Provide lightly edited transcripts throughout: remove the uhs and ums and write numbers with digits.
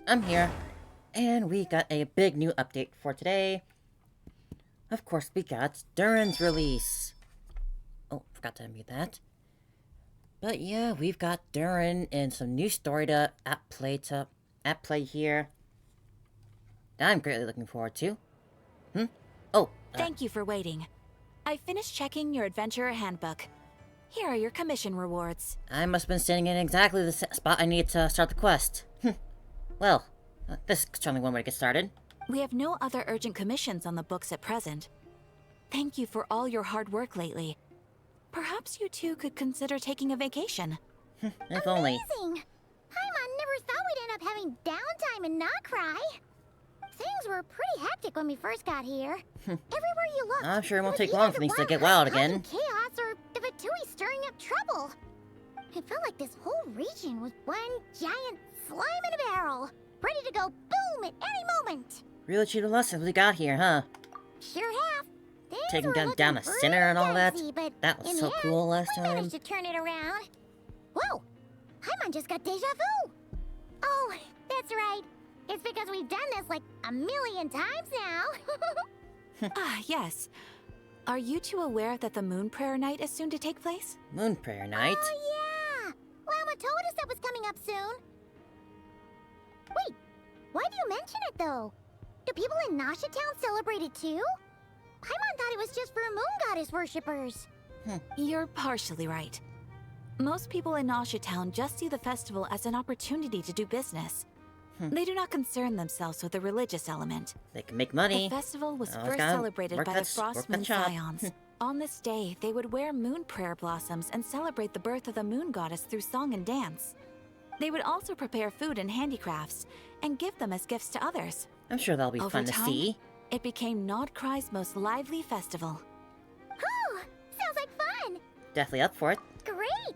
I'm here. And we got a big new update for today. Of course, we got Durin's release. Oh, forgot to unmute that. But yeah, we've got Durin and some new story at play here. That I'm greatly looking forward to. Oh, Thank you for waiting. I finished checking your adventurer handbook. Here are your commission rewards. I must have been standing in exactly the spot I need to start the quest. Well, this is certainly one way to get started. We have no other urgent commissions on the books at present. Thank you for all your hard work lately. Perhaps you two could consider taking a vacation. If only. Amazing! Paimon never thought we'd end up having downtime in Nod Krai. Things were pretty hectic when we first got here. Everywhere you looked, I'm sure it won't was take long for either things the to get world wild causing again. chaos or the Fatui stirring up trouble. It felt like this whole region was one giant slime in a barrel, ready to go boom at any moment. Really cheated us since we got here, huh? Sure have. Things Taking were looking down a pretty sinner and all that. dicey, but That was in so the cool end, last we time. managed to turn it around. Whoa! Paimon just got deja vu. Oh, that's right. It's because we've done this like a million times now. Yes. Are you two aware that the Moon Prayer Night is soon to take place? Moon Prayer Night. Oh, yeah. Llama told us that was coming up soon. Wait, why do you mention it, though? Do people in Nasha Town celebrate it, too? Paimon thought it was just for moon goddess worshippers. You're partially right. Most people in Nausea Town just see the festival as an opportunity to do business. They do not concern themselves with the religious element. They can make money. The festival was Always first gotta celebrated work by that- the Frost work that Moon shop. Scions. On this day, they would wear moon prayer blossoms and celebrate the birth of the moon goddess through song and dance. They would also prepare food and handicrafts and give them as gifts to others. I'm sure that'll be Over fun to time, see. It became Nod Krai's most lively festival. Oh, sounds like fun. Definitely up for it. Great.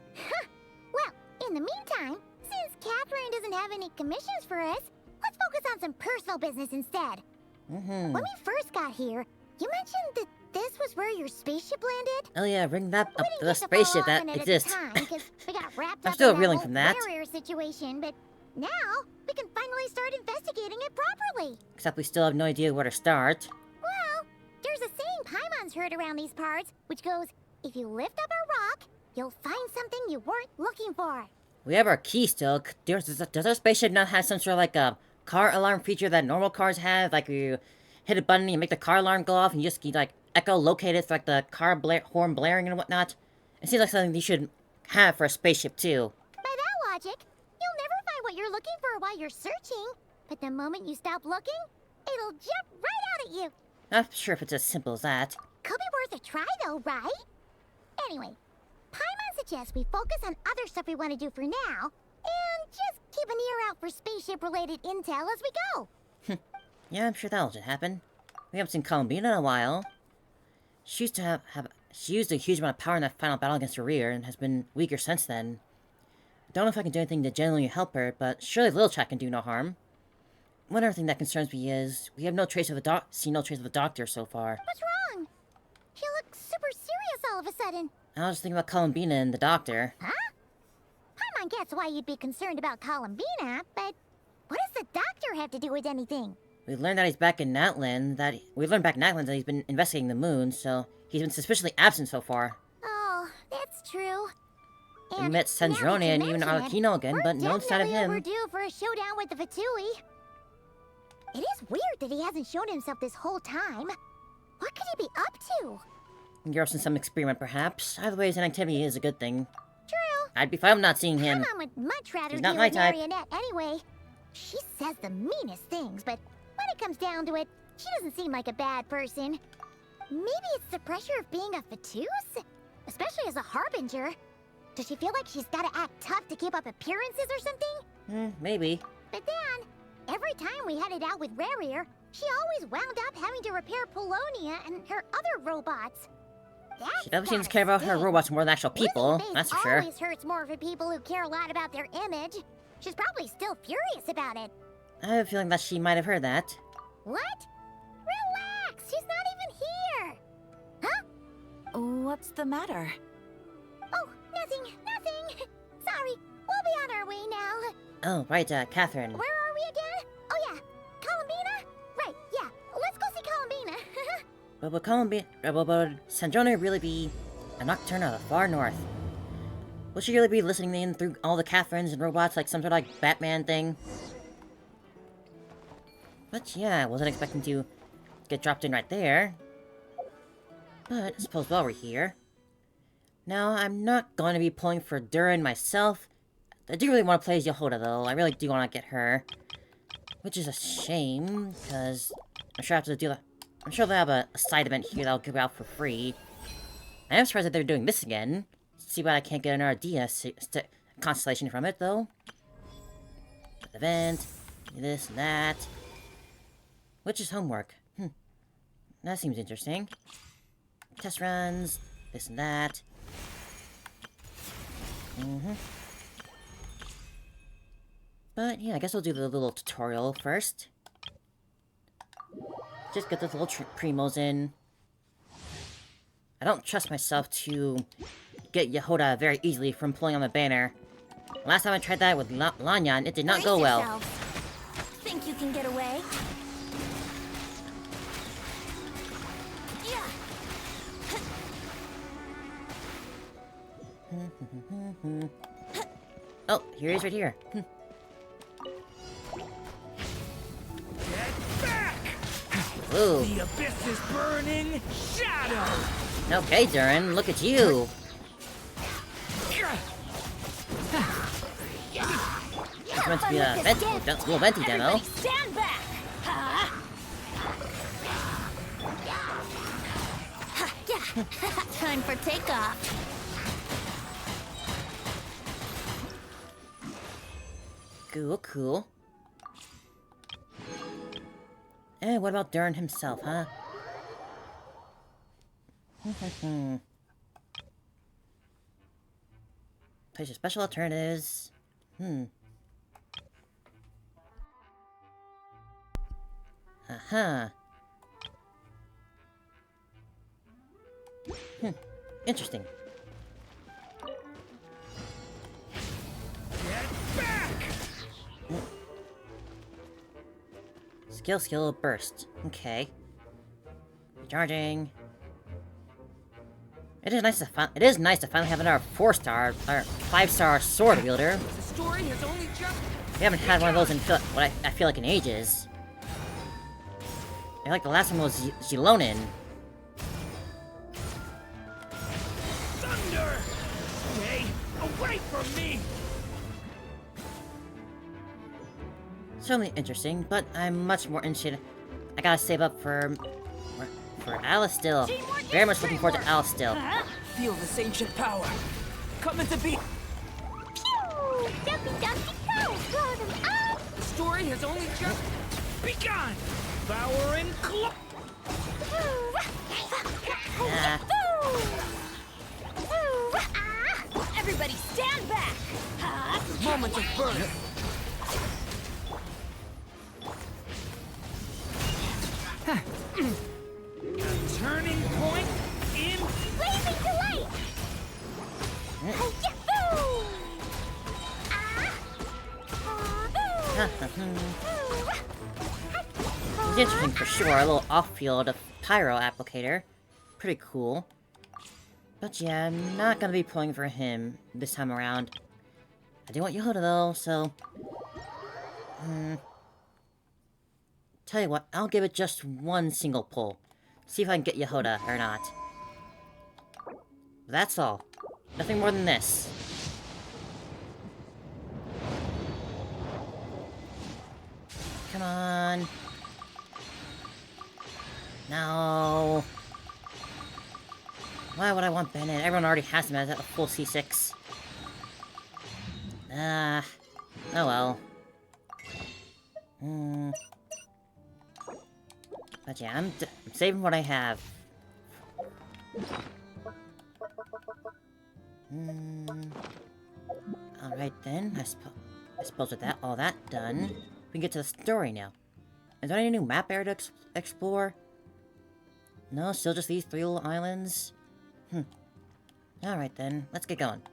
Well, in the meantime, since Catherine doesn't have any commissions for us, let's focus on some personal business instead. When we first got here, you mentioned that this was where your spaceship landed? Oh yeah, bring that We up didn't the get to follow spaceship up that on it exists. at the time, 'cause we got wrapped I'm up still in that reeling whole from that. barrier situation, but now we can finally start investigating it properly. Except we still have no idea where to start. Well, there's a saying Paimon's heard around these parts, which goes, if you lift up a rock, you'll find something you weren't looking for. We have our key still. Does our spaceship not have some sort of like a car alarm feature that normal cars have? Like you hit a button and you make the car alarm go off and you just like echolocate it for like the car horn blaring and whatnot? It seems like something you should have for a spaceship too. By that logic, you'll never find what you're looking for while you're searching, but the moment you stop looking, it'll jump right out at you. Not sure if it's as simple as that. Could be worth a try though, right? Anyway, Paimon suggests we focus on other stuff we want to do for now, and just keep an ear out for spaceship-related intel as we go. Yeah, I'm sure that'll just happen. We haven't seen Columbina in a while. She used to she used a huge amount of power in that final battle against Rear and has been weaker since then. I don't know if I can do anything to genuinely help her, but surely Little Chat can do no harm. One other thing that concerns me is we have no trace of the doctor so far. What's wrong? He looks super serious all of a sudden. I was just thinking about Columbina and the doctor. Huh? Paimon gets why you'd be concerned about Columbina, but what does the doctor have to do with anything? We learned that he's back in Natland. That he's been investigating the moon, so he's been suspiciously absent so far. Oh, that's true. We met Sandrone and even Arlecchino again, but no sign of We're him. overdue for a showdown with the Fatui. It is weird that he hasn't shown himself this whole time. What could he be up to? Engrossed in some experiment, perhaps. Either way, his inactivity is a good thing. True. I'd be fine with not seeing him. Paimon would much rather He's deal not my with type. Marionette anyway. She says the meanest things, but when it comes down to it, she doesn't seem like a bad person. Maybe it's the pressure of being a Fatus? Especially as a Harbinger. Does she feel like she's gotta act tough to keep up appearances or something? Maybe. But then, every time we headed out with Rarier, she always wound up having to repair Polonia and her other robots. She definitely seems to care about her robots more than actual people, that's for sure. Always hurts more for people who care a lot about their image. She's probably still furious about it. I have a feeling that she might have heard that. What? Relax, she's not even here. Huh? What's the matter? Oh, nothing. Sorry, we'll be on our way now. Oh, right, Catherine. Where are we again? But would Sandrona really be a nocturne of the far north? Will she really be listening in through all the Catherines and robots like some sort of like Batman thing? But yeah, I wasn't expecting to get dropped in right there. But I suppose while we're here... Now, I'm not going to be pulling for Durin myself. I do really want to play as Yehoda, though. I really do want to get her. Which is a shame, because I'm sure I have to do that. I'm sure they have a side event here that'll give out for free. I am surprised that they're doing this again. See why I can't get another DS constellation from it, though. Event, this and that. Which is homework. That seems interesting. Test runs, this and that. But yeah, I guess I'll do the little tutorial first. Just get those little primos in. I don't trust myself to get Yehoda very easily from pulling on the banner. Last time I tried that with Lanyan, it did not go well. Think you can get away? Oh, here he is right here. Get back! Ooh. The abyss is burning shadow! Okay, Durin, look at you. It's meant to be a little venti demo. Stand back! Time for takeoff. Cool. And what about Durin himself, huh? Place your special alternatives. Interesting. Get back! Skill, burst. Okay. Recharging. It is nice to finally have another 4-star or 5-star sword wielder. The story has only just... We haven't had one of those in I feel like in ages. I feel like the last one was Zilonin. Thunder! Stay away from me! Certainly interesting, but I'm much more interested. I gotta save up for Alice still. Very much looking forward to Alice still. Feel this ancient power. Coming to be... Pew! Dumpy, go! Blow them up! The story has only just begun! Devouring clock! Everybody stand back! Moment of birth! A turning point in... Blazing delight! Yahoo! It's interesting for sure, a little off-field pyro applicator. Pretty cool. But yeah, I'm not gonna be pulling for him this time around. I do want Yehoda though, so... Tell you what, I'll give it just one single pull. See if I can get Yehoda or not. That's all. Nothing more than this. Come on. No. Why would I want Bennett? Everyone already has him as a full C6. Oh well. But yeah, I'm saving what I have. Alright then, I suppose with all that done, we can get to the story now. Is there any new map area to explore? No, still just these 3 little islands? Alright then, let's get going.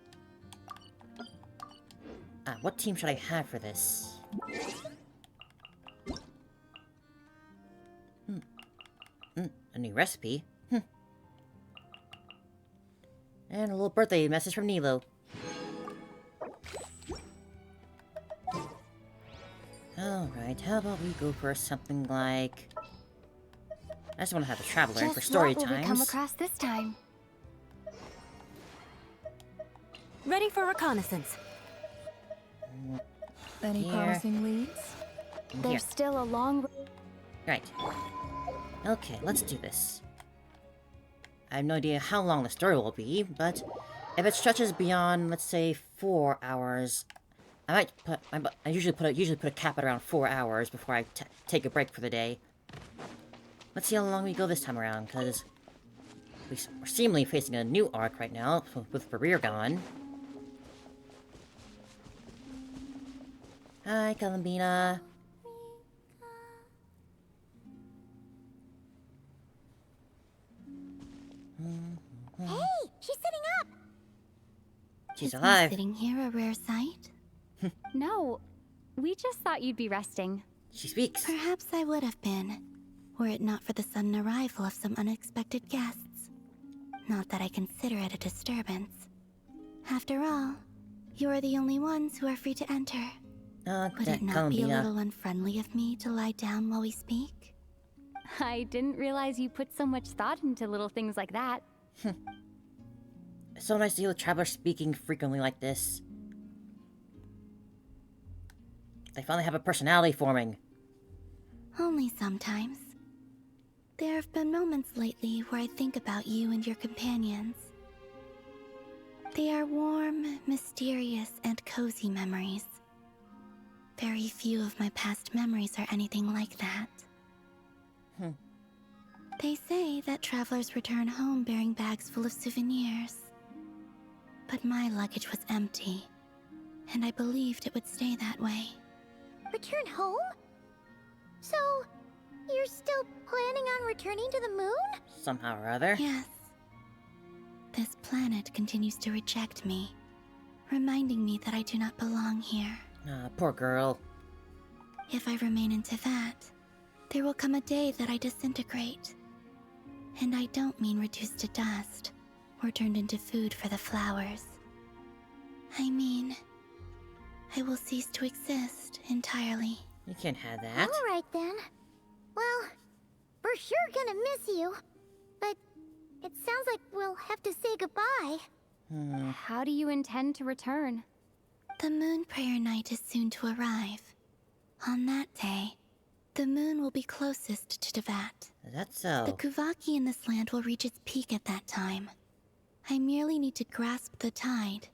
What team should I have for this? A new recipe? And a little birthday message from Nilo. Alright, how about we go for something like... I just want to have a traveler in for story Just what will we come times. across this time? Ready for reconnaissance. Any Here. promising leads? Here. There's still a long... Right. Okay, let's do this. I have no idea how long the story will be, but if it stretches beyond, let's say, 4 hours, I might put. I usually put a cap at around 4 hours before I take a break for the day. Let's see how long we go this time around, because we're seemingly facing a new arc right now with Farir gone. Hi, Columbina. Hey, she's sitting up! She's Is alive. me sitting here a rare sight? No, we just thought you'd be resting. She speaks. Perhaps I would have been, were it not for the sudden arrival of some unexpected guests. Not that I consider it a disturbance. After all, you are the only ones who are free to enter. Would it not be a little unfriendly of me to lie down while we speak? I didn't realize you put so much thought into little things like that. It's so nice to hear the traveler speaking frequently like this. They finally have a personality forming. Only sometimes. There have been moments lately where I think about you and your companions. They are warm, mysterious, and cozy memories. Very few of my past memories are anything like that. They say that travelers return home bearing bags full of souvenirs. But my luggage was empty, and I believed it would stay that way. Return home? So, you're still planning on returning to the moon? Somehow or other. Yes. This planet continues to reject me, reminding me that I do not belong here. Ah, poor girl. If I remain in Teyvat, there will come a day that I disintegrate. And I don't mean reduced to dust, or turned into food for the flowers. I mean, I will cease to exist entirely. You can't have that. Alright then. Well, we're sure gonna miss you. But it sounds like we'll have to say goodbye. How do you intend to return? The moon prayer night is soon to arrive. On that day, the moon will be closest to Teyvat. Is that The so? Kuvaki in this land will reach its peak at that time. I merely need to grasp the tide,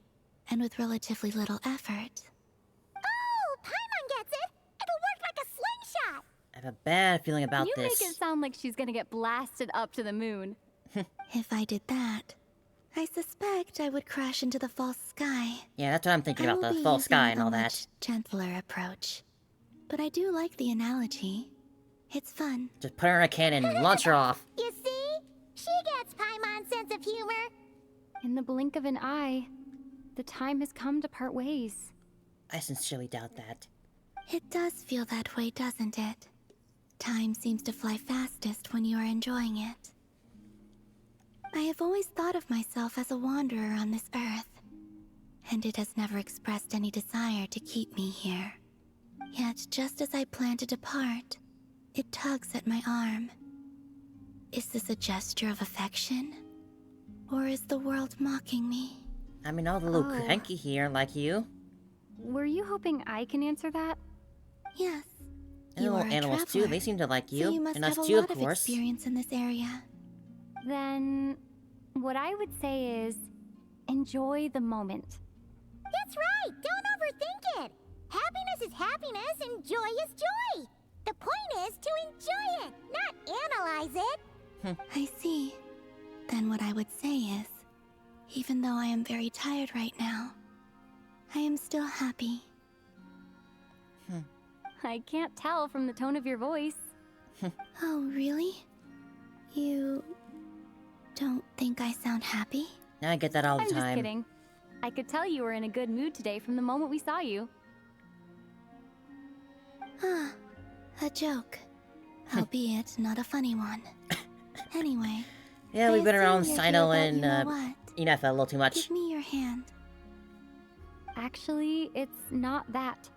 and with relatively little effort. Oh, Paimon gets it! It'll work like a slingshot! I have a bad feeling about You this. make it sound like she's gonna get blasted up to the moon. If I did that, I suspect I would crash into the false sky. Yeah, that's what I'm thinking I about, will the be false sky and using all a that. much gentler approach. But I do like the analogy. It's fun. Just put her in a cannon and launch her off. You see? She gets Paimon's sense of humor. In the blink of an eye, the time has come to part ways. I sincerely doubt that. It does feel that way, doesn't it? Time seems to fly fastest when you are enjoying it. I have always thought of myself as a wanderer on this earth, and it has never expressed any desire to keep me here. Yet, just as I plan to depart, it tugs at my arm. Is this a gesture of affection? Or is the world mocking me? I mean, all the little Oh. cranky here like you. Were you hoping I can answer that? Yes. And You the are little a animals too, traveler, they seem to like you. so you must and have us a too, lot of of course. experience in this area. Then, what I would say is, enjoy the moment. That's right! Don't overthink it! Happiness is happiness and joy is joy! The point is to enjoy it, not analyze it! I see. Then what I would say is, even though I am very tired right now, I am still happy. I can't tell from the tone of your voice. Oh, really? You don't think I sound happy? I get that all the I'm time. just kidding. I could tell you were in a good mood today from the moment we saw you. Ah, a joke. Albeit not a funny one. Anyway, Yeah, I we've been around assume you're Sino here and about you know what. Inefa a little too much. Give me your hand. Actually, it's not that.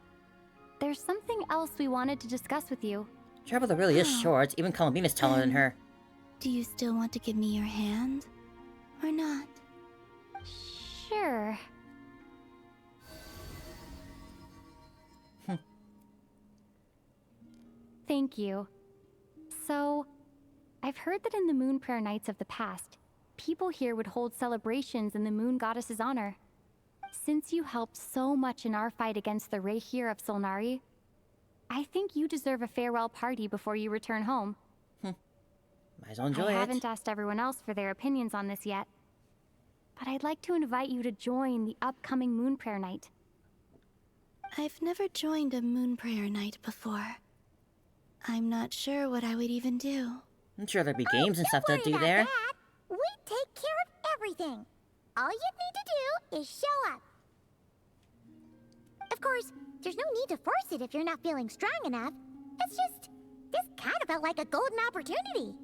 There's something else we wanted to discuss with you. Travel really is Oh. short. Even Columbina's taller than her. Do you still want to give me your hand? Or not? Sure. Thank you. So, I've heard that in the Moon Prayer Nights of the past, people here would hold celebrations in the Moon Goddess's honor. Since you helped so much in our fight against the Rehir of Solnari, I think you deserve a farewell party before you return home. Might as well enjoy I it. haven't asked everyone else for their opinions on this yet, but I'd like to invite you to join the upcoming Moon Prayer Night. I've never joined a moon prayer night before. I'm not sure what I would even do. I'm sure there'd be games and stuff to do About there. that. We take care of everything. All you need to do is show up. Of course, there's no need to force it if you're not feeling strong enough. It's just, this kind of felt like a golden opportunity.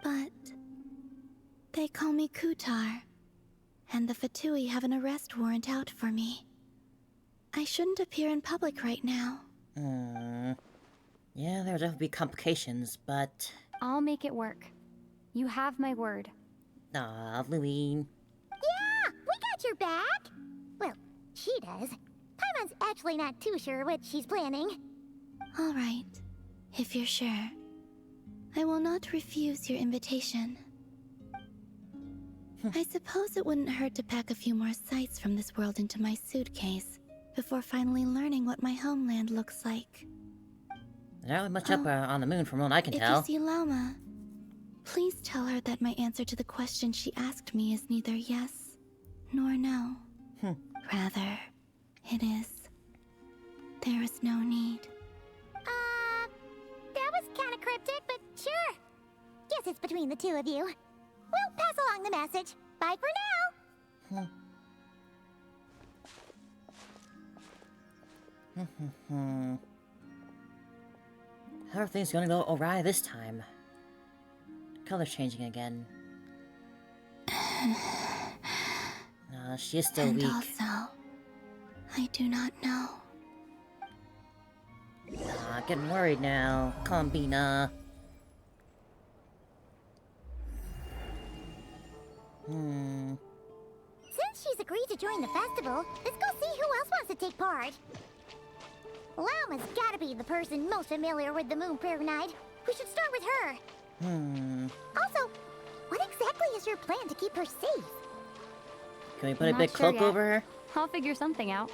But they call me Kutar, and the Fatui have an arrest warrant out for me. I shouldn't appear in public right now. Yeah, there would definitely be complications, but... I'll make it work. You have my word. Aw, Louine. Yeah, we got your back. Well, she does. Paimon's actually not too sure what she's planning. All right, if you're sure. I will not refuse your invitation. I suppose it wouldn't hurt to pack a few more sights from this world into my suitcase before finally learning what my homeland looks like. There's not much up on the moon from what I can If tell. you see Lauma, please tell her that my answer to the question she asked me is neither yes nor no. Rather, it is. There is no need. That was kind of cryptic, but sure. Guess it's between the two of you. We'll pass along the message. Bye for now. How are things gonna go awry this time? Color's changing again. She is still And weak. also, I do not know. Getting worried now. Columbina. Since she's agreed to join the festival, let's go see who else wants to take part. Lauma's gotta be the person most familiar with the Moon Prayer Night. We should start with her. Also, what exactly is your plan to keep her safe? Can we put a Not big sure cloak yet. over her? I'll figure something out.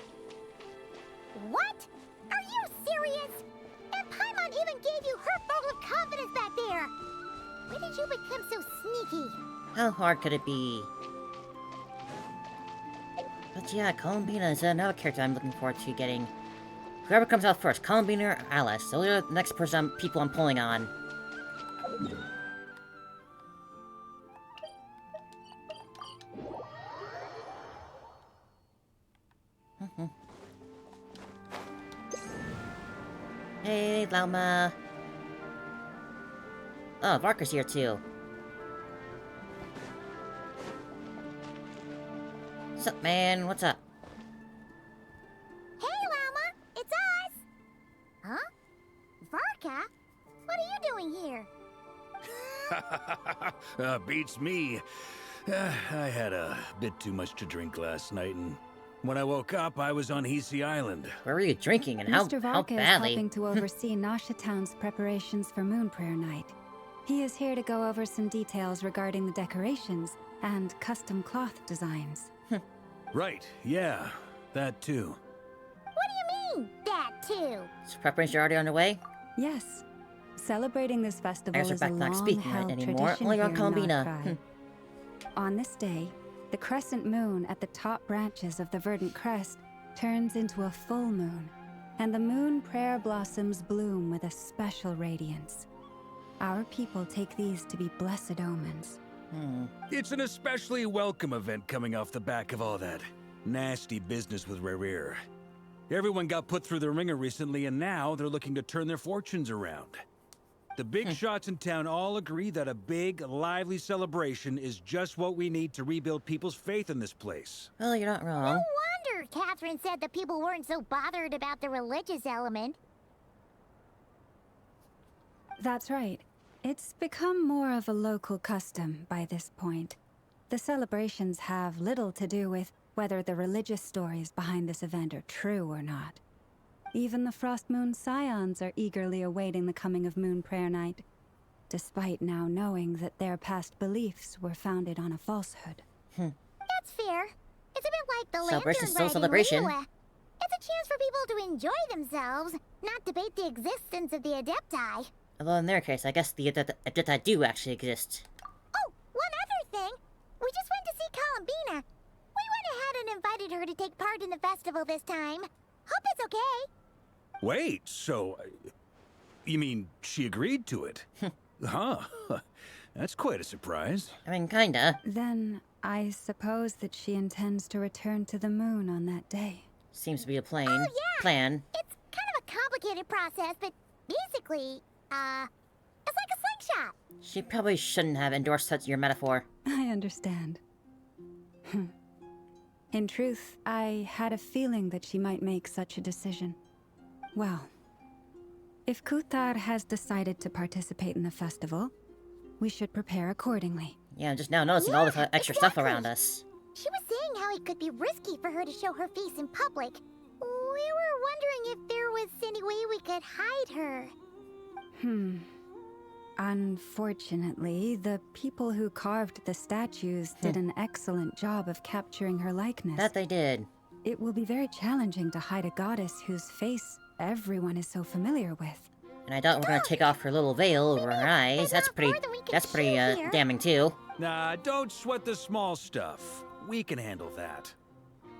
What? Are you serious? And Paimon even gave you her vote of confidence back there. When did you become so sneaky? How hard could it be? But yeah, Columbina is another character I'm looking forward to getting. Whoever comes out first, Columbina or Alice. Those are the next people I'm pulling on. Hey, Lauma. Oh, Varka's here too. What's up, man? What's up? Hey, Lauma, it's us. Huh? Varka? What are you doing here? Beats me. I had a bit too much to drink last night, and when I woke up, I was on Hisi Island. Where were you drinking and how Mr. how Varka is badly? helping to oversee Nasha Town's preparations for Moon Prayer Night. He is here to go over some details regarding the decorations and custom cloth designs. Right, yeah, that too. What do you mean, that too? Is preparation already underway? Yes, celebrating this festival I guess we're is a back not speaking right long-held anymore. tradition Only here on in Columbina. Nod Krai. On this day, the crescent moon at the top branches of the verdant crest turns into a full moon, and the moon prayer blossoms bloom with a special radiance. Our people take these to be blessed omens. It's an especially welcome event coming off the back of all that nasty business with Rehir. Everyone got put through the ringer recently, and now they're looking to turn their fortunes around. The big shots in town all agree that a big, lively celebration is just what we need to rebuild people's faith in this place. Well, you're not No wrong. wonder Catherine said the people weren't so bothered about the religious element. That's right. It's become more of a local custom by this point. The celebrations have little to do with whether the religious stories behind this event are true or not. Even the Frost Moon Scions are eagerly awaiting the coming of Moon Prayer Night, despite now knowing that their past beliefs were founded on a falsehood. That's fair. It's a bit like the Celebration lantern is still riding celebration. Liyue. It's a chance for people to enjoy themselves, not debate the existence of the Adepti. Although in their case, I guess the Adepti do actually exist. Oh, one other thing. We just went to see Columbina. We went ahead and invited her to take part in the festival this time. Hope it's okay. Wait, so... you mean she agreed to it? Huh. That's quite a surprise. I mean, kinda. Then, I suppose that she intends to return to the moon on that day. Seems to be a Oh, yeah. plan. It's kind of a complicated process, but basically, it's like a slingshot. She probably shouldn't have endorsed such your metaphor. I understand. In truth, I had a feeling that she might make such a decision. Well, if Kuthar has decided to participate in the festival, we should prepare accordingly. Yeah, I'm just now noticing all this extra stuff exactly. around us. She was saying how it could be risky for her to show her face in public. We were wondering if there was any way we could hide her. Unfortunately, the people who carved the statues did an excellent job of capturing her likeness. That they did. It will be very challenging to hide a goddess whose face everyone is so familiar with. And I doubt we're gonna take off her little veil over her eyes. That's not pretty. more than we can That's pretty show here. damning too. Nah, don't sweat the small stuff. We can handle that.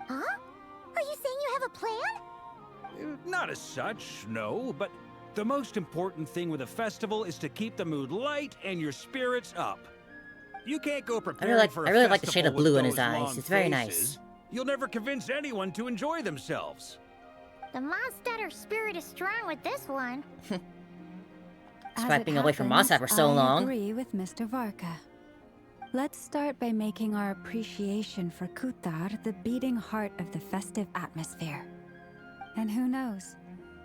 Huh? Are you saying you have a plan? Not as such, no, but the most important thing with a festival is to keep the mood light and your spirits up. You can't go preparing for a I really like the festival shade of with blue in his those eyes. long It's very faces. nice. You'll never convince anyone to enjoy themselves. The Mondstatter spirit is strong with this one. As Swiping it away from happens, Mossad for so long. I agree with Mr. Varka. Let's start by making our appreciation for Kuthar the beating heart of the festive atmosphere. And who knows?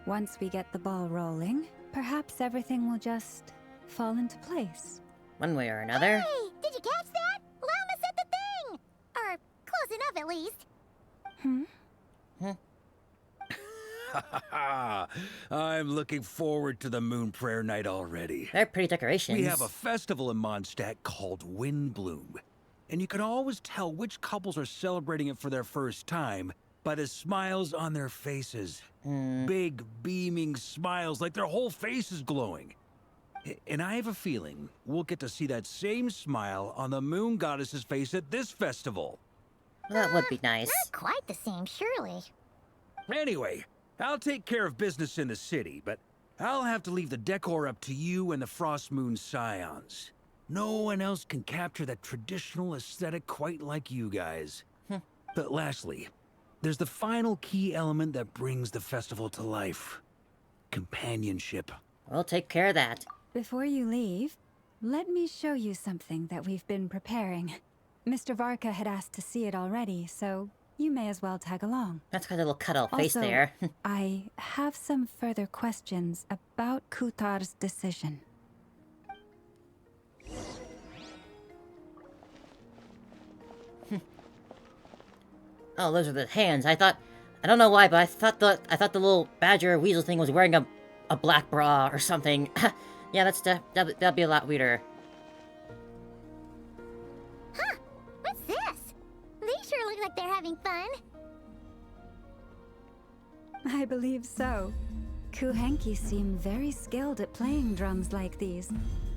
Once we get the ball rolling, perhaps everything will just fall into place. One way or another. Hey, did you catch that? Lama said the thing! Or close enough, at least. I'm looking forward to the Moon Prayer Night already. They're pretty decorations. We have a festival in Mondstadt called Windbloom, and you can always tell which couples are celebrating it for their first time by the smiles on their faces. Big, beaming smiles, like their whole face is glowing. And I have a feeling we'll get to see that same smile on the Moon Goddess's face at this festival. Well, that would be nice. Not quite the same, surely. Anyway, I'll take care of business in the city, but I'll have to leave the decor up to you and the Frost Moon Scions. No one else can capture that traditional aesthetic quite like you guys. But lastly, there's the final key element that brings the festival to life. Companionship. We'll take care of that. Before you leave, let me show you something that we've been preparing. Mr. Varka had asked to see it already, so you may as well tag along. That's got a little cutout face Also, there. I have some further questions about Kuthar's decision. Oh, those are the hands. I don't know why, but I thought the little badger weasel thing was wearing a black bra or something. Yeah, that'd be a lot weirder. Huh? What's this? They sure look like they're having fun. I believe so. Kuhenki seem very skilled at playing drums like these,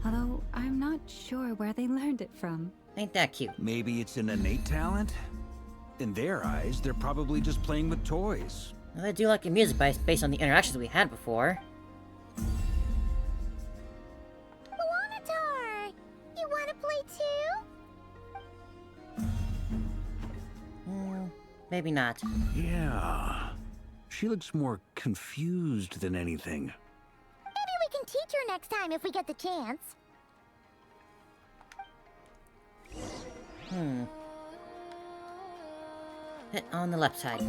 although I'm not sure where they learned it from. Ain't that cute? Maybe it's an innate talent? In their eyes, they're probably just playing with toys. Well, I do like the music based on the interactions we had before. Luanatar! You want to play too? Maybe not. Yeah. She looks more confused than anything. Maybe we can teach her next time if we get the chance. Hit on the left side.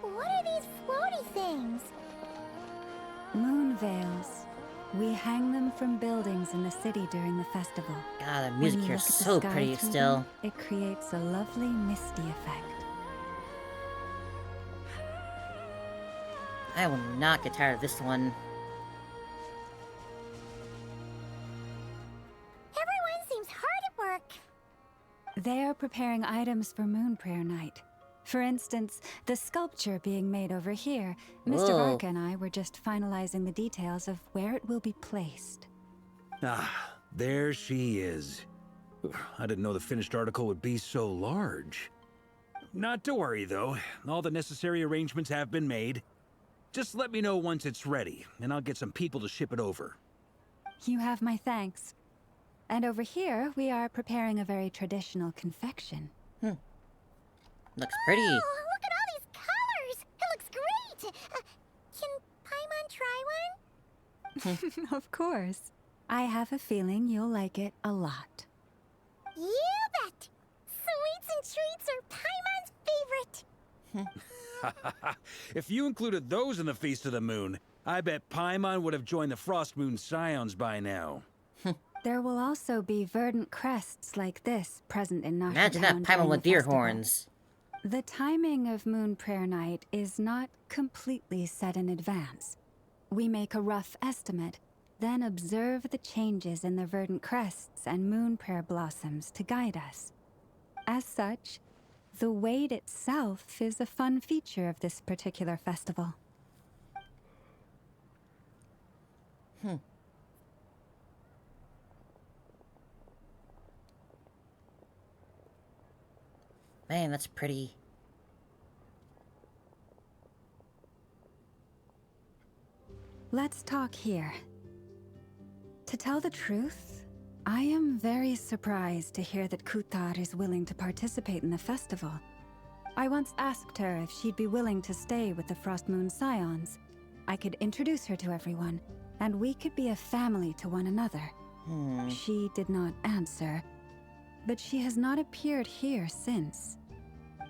What are these floaty things? Moon veils. We hang them from buildings in the city during the festival. God, the When music you here look is at the so sky pretty through still. them, it creates a lovely misty effect. I will not get tired of this one. Everyone seems hard at work. They are preparing items for Moon Prayer Night. For instance, the sculpture being made over here. Mr. Whoa. Barca and I were just finalizing the details of where it will be placed. Ah, there she is. I didn't know the finished article would be so large. Not to worry, though. All the necessary arrangements have been made. Just let me know once it's ready, and I'll get some people to ship it over. You have my thanks. And over here, we are preparing a very traditional confection. Looks pretty. Oh, look at all these colors! It looks great! Can Paimon try one? Of course. I have a feeling you'll like it a lot. You bet! Sweets and treats are Paimon's favorite. If you included those in the Feast of the Moon, I bet Paimon would have joined the Frost Moon Scions by now. There will also be verdant crests like this present in Nasha Imagine that Town Paimon during with the deer festival. horns. The timing of Moon Prayer Night is not completely set in advance. We make a rough estimate, then observe the changes in the verdant crests and moon prayer blossoms to guide us. As such, the wait itself is a fun feature of this particular festival. Man, that's pretty. Let's talk here. To tell the truth, I am very surprised to hear that Kuthar is willing to participate in the festival. I once asked her if she'd be willing to stay with the Frost Moon Scions. I could introduce her to everyone, and we could be a family to one another. She did not answer, but she has not appeared here since.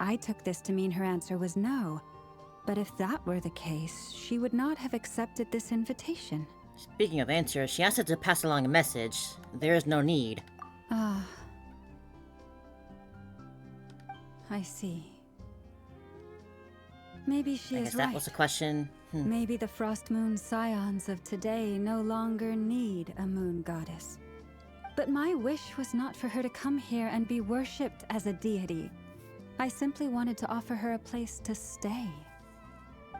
I took this to mean her answer was no, but if that were the case, she would not have accepted this invitation. Speaking of answers, she asked us to pass along a message. There is no need. Ah. I see. Maybe she I is guess right. that was the question. Maybe the Frost Moon Scions of today no longer need a moon goddess. But my wish was not for her to come here and be worshipped as a deity. I simply wanted to offer her a place to stay.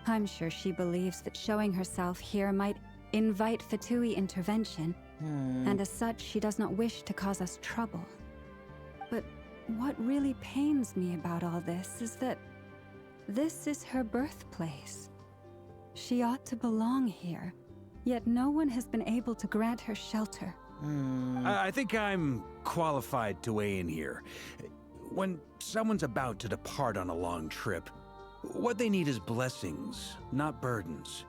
I'm sure she believes that showing herself here might invite Fatui intervention, and as such, she does not wish to cause us trouble. But what really pains me about all this is that this is her birthplace. She ought to belong here, yet no one has been able to grant her shelter. I think I'm qualified to weigh in here. When someone's about to depart on a long trip, what they need is blessings, not burdens.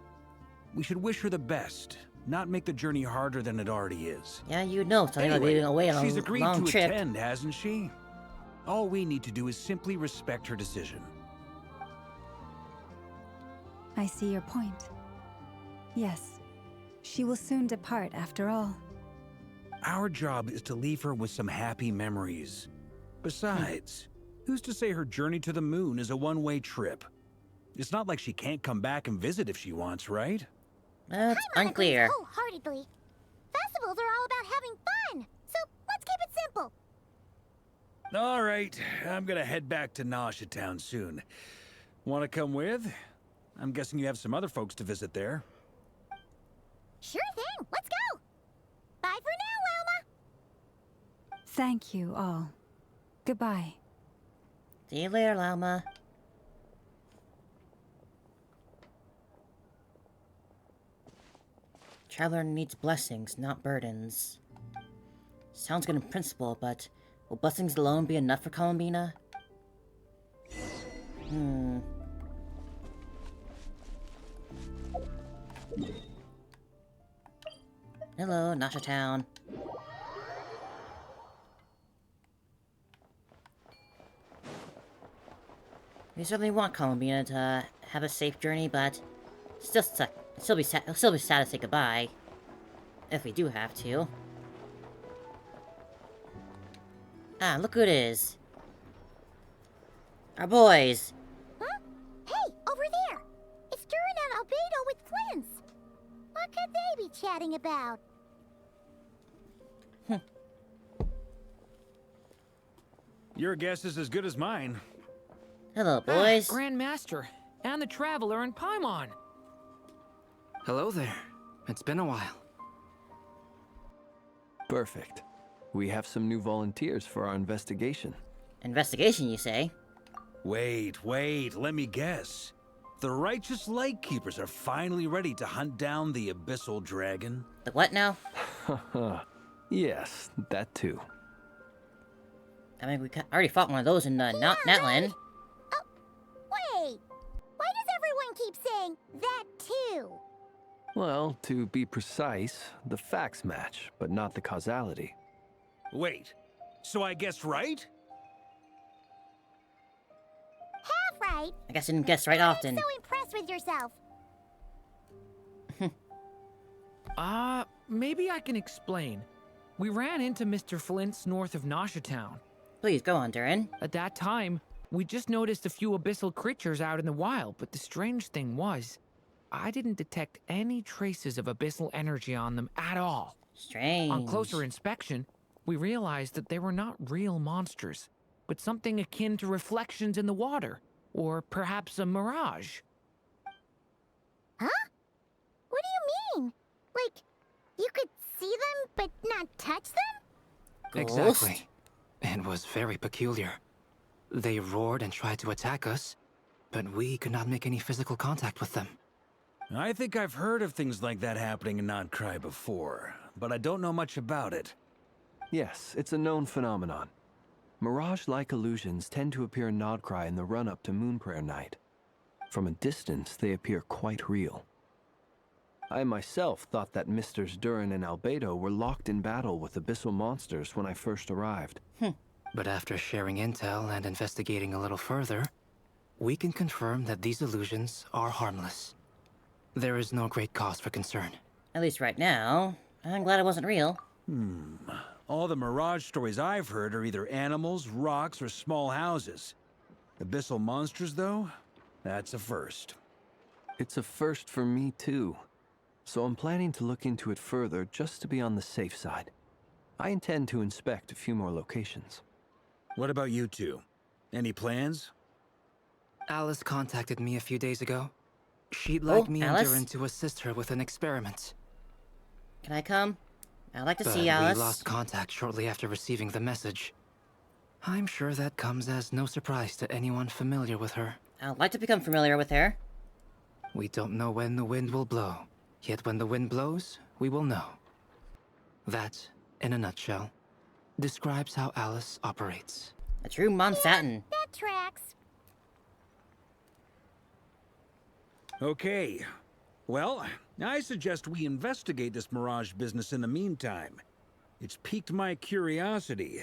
We should wish her the best, not make the journey harder than it already is. Yeah, you know something about Anyway, being away on she's a agreed long to trip. attend, hasn't she? All we need to do is simply respect her decision. I see your point. Yes, she will soon depart after all. Our job is to leave her with some happy memories. Besides, who's to say her journey to the moon is a one-way trip? It's not like she can't come back and visit if she wants, right? That's Paimon unclear. agrees wholeheartedly. Festivals are all about having fun, so let's keep it simple. All right, I'm gonna head back to Nasha Town soon. Want to come with? I'm guessing you have some other folks to visit there. Sure thing, let's go. Bye for now, Wilma. Thank you all. Goodbye. See you later, Llama. Traveler needs blessings, not burdens. Sounds good in principle, but will blessings alone be enough for Columbina? Hello, Nasha Town. We certainly want Columbina to have a safe journey, but it'll still be sad to say goodbye. If we do have to. Ah, look who it is. Our boys. Huh? Hey, over there! It's Durin and Albedo with twins! What could they be chatting about? Your guess is as good as mine. Hello, boys. Grand Master, and the Traveler in Paimon. Hello there. It's been a while. Perfect. We have some new volunteers for our investigation. Investigation, you say? Wait, let me guess. The righteous Lightkeepers are finally ready to hunt down the Abyssal Dragon? The what now? Yes, that too. I mean, we already fought one of those in Natlan. Oh, wait! Why does everyone keep saying that too? Well, to be precise, the facts match, but not the causality. Wait, so I guessed right? Half right. I guess I didn't guess right often. I'm so impressed with yourself. Maybe I can explain. We ran into Mr. Flint's north of Nasha Town. Please, go on, Durin. At that time, we just noticed a few abyssal creatures out in the wild, but the strange thing was, I didn't detect any traces of abyssal energy on them at all. Strange. On closer inspection, we realized that they were not real monsters, but something akin to reflections in the water, or perhaps a mirage. Huh? What do you mean? Like, you could see them, but not touch them? Ghost? Exactly. It was very peculiar. They roared and tried to attack us, but we could not make any physical contact with them. I think I've heard of things like that happening in Nod Krai before, but I don't know much about it. Yes, it's a known phenomenon. Mirage-like illusions tend to appear in Nod Krai in the run-up to Moon Prayer Night. From a distance, they appear quite real. I myself thought that Misters Durin and Albedo were locked in battle with abyssal monsters when I first arrived. But after sharing intel and investigating a little further, we can confirm that these illusions are harmless. There is no great cause for concern. At least right now. I'm glad it wasn't real. All the Mirage stories I've heard are either animals, rocks, or small houses. Abyssal monsters, though? That's a first. It's a first for me, too. So I'm planning to look into it further just to be on the safe side. I intend to inspect a few more locations. What about you two? Any plans? Alice contacted me a few days ago. She'd like me and Alice? Durin to assist her with an experiment. Can I come? I'd like to But see Alice. we lost contact shortly after receiving the message. I'm sure that comes as no surprise to anyone familiar with her. I'd like to become familiar with her. We don't know when the wind will blow, yet when the wind blows, we will know. That, in a nutshell, describes how Alice operates. A true Monsatin. That tracks. Okay. Well, I suggest we investigate this Mirage business in the meantime. It's piqued my curiosity,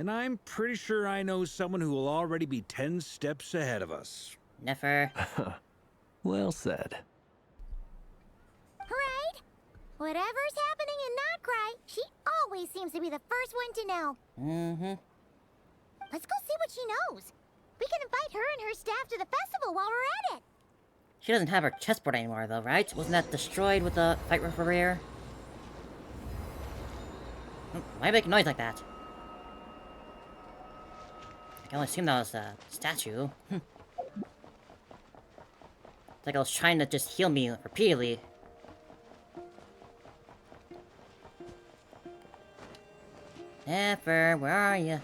and I'm pretty sure I know someone who will already be 10 steps ahead of us. Never. Well said. Right? Whatever's happening in Nod Krai, she always seems to be the first one to know. Mm-hmm. Let's go see what she knows. We can invite her and her staff to the festival while we're at it. She doesn't have her chessboard anymore, though, right? Wasn't that destroyed with the fight with Rear? Why make a noise like that? I can only assume that was a statue. It's like I was trying to just heal me repeatedly. Never, where are you?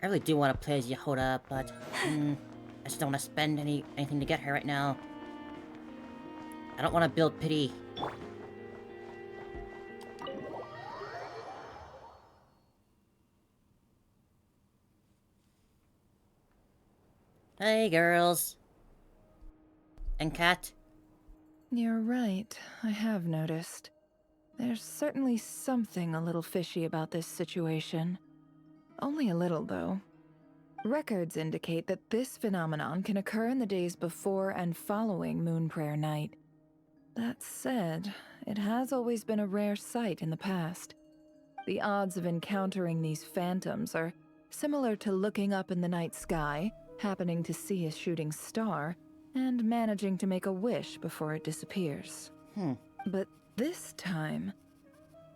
I really do want to play as Yehoda, but I just don't want to spend anything to get her right now. I don't want to build pity. Hey, girls. And Kat? You're right, I have noticed. There's certainly something a little fishy about this situation. Only a little, though. Records indicate that this phenomenon can occur in the days before and following Moon Prayer Night. That said, it has always been a rare sight in the past. The odds of encountering these phantoms are similar to looking up in the night sky, happening to see a shooting star, and managing to make a wish before it disappears. But this time,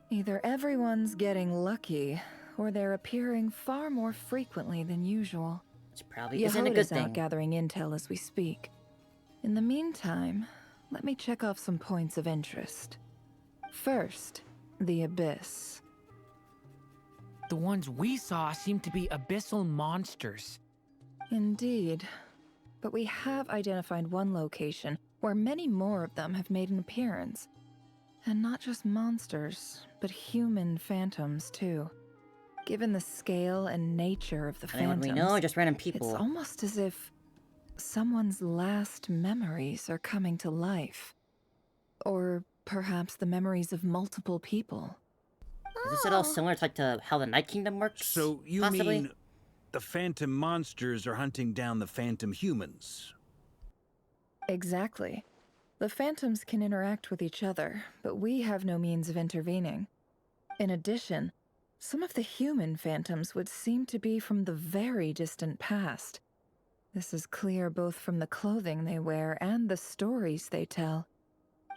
either everyone's getting lucky, or they're appearing far more frequently than usual. Which probably isn't a good Yehoda's out thing. gathering intel as we speak. In the meantime, let me check off some points of interest. First, the Abyss. The ones we saw seem to be abyssal monsters. Indeed. But we have identified one location where many more of them have made an appearance. And not just monsters, but human phantoms too. Given the scale and nature of the Anyone phantoms, we know, or just random people? it's almost as if someone's last memories are coming to life. Or perhaps the memories of multiple people. Is this at all similar to, like, to how the Night Kingdom works? So you possibly? mean the phantom monsters are hunting down the phantom humans? Exactly. The phantoms can interact with each other, but we have no means of intervening. In addition, some of the human phantoms would seem to be from the very distant past. This is clear both from the clothing they wear and the stories they tell.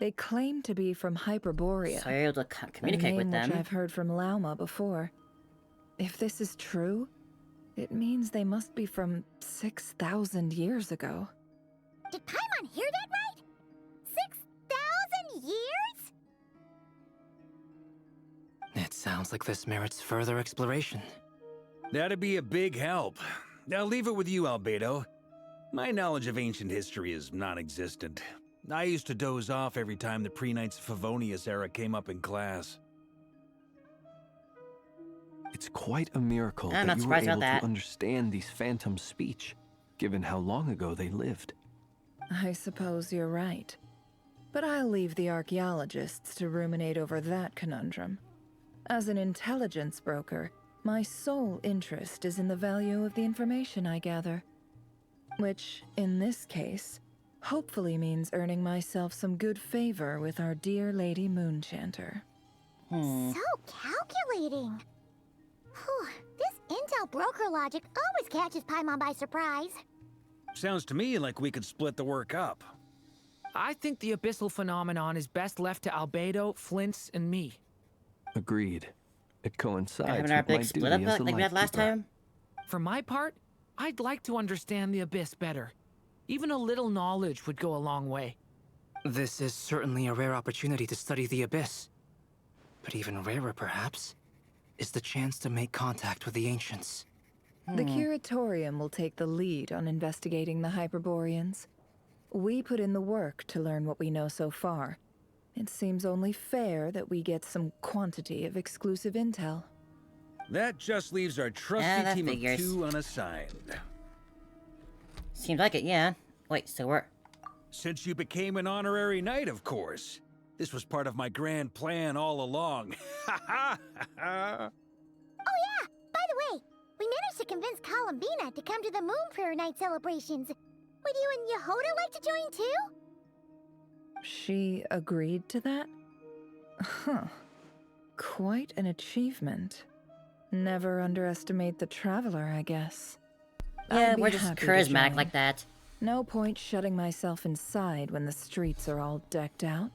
They claim to be from Hyperborea, So you're able to communicate with a name them. which I've heard from Lauma before. If this is true, it means they must be from 6,000 years ago. Did Paimon hear that right? 6,000 years? It sounds like this merits further exploration. That'd be a big help. I'll leave it with you, Albedo. My knowledge of ancient history is non-existent. I used to doze off every time the pre-Knights Favonius era came up in class. It's quite a miracle I'm that not you were surprised about able that. to understand these phantoms' speech, given how long ago they lived. I suppose you're right. But I'll leave the archaeologists to ruminate over that conundrum. As an intelligence broker, my sole interest is in the value of the information I gather. Which, in this case, hopefully means earning myself some good favor with our dear Lady Moonchanter. So calculating. Whew, this intel broker logic always catches Paimon by surprise. Sounds to me like we could split the work up. I think the abyssal phenomenon is best left to Albedo, Flint's, and me. Agreed. It coincides Having our with my big split duty up as a like we had last lightkeeper. time? For my part, I'd like to understand the abyss better. Even a little knowledge would go a long way. This is certainly a rare opportunity to study the Abyss. But even rarer, perhaps, is the chance to make contact with the Ancients. The Curatorium will take the lead on investigating the Hyperboreans. We put in the work to learn what we know so far. It seems only fair that we get some quantity of exclusive intel. That just leaves our trusty that team figures. of 2 unassigned. Seems like it, yeah. Wait, so we're... Since you became an honorary knight, of course. This was part of my grand plan all along. Ha ha ha! Oh yeah, by the way, we managed to convince Columbina to come to the Moon Prayer Night celebrations. Would you and Yehoda like to join too? She agreed to that? Huh. Quite an achievement. Never underestimate the traveler, I guess. Yeah, I'd be we're just happy to charismatic join. like that. No point shutting myself inside when the streets are all decked out.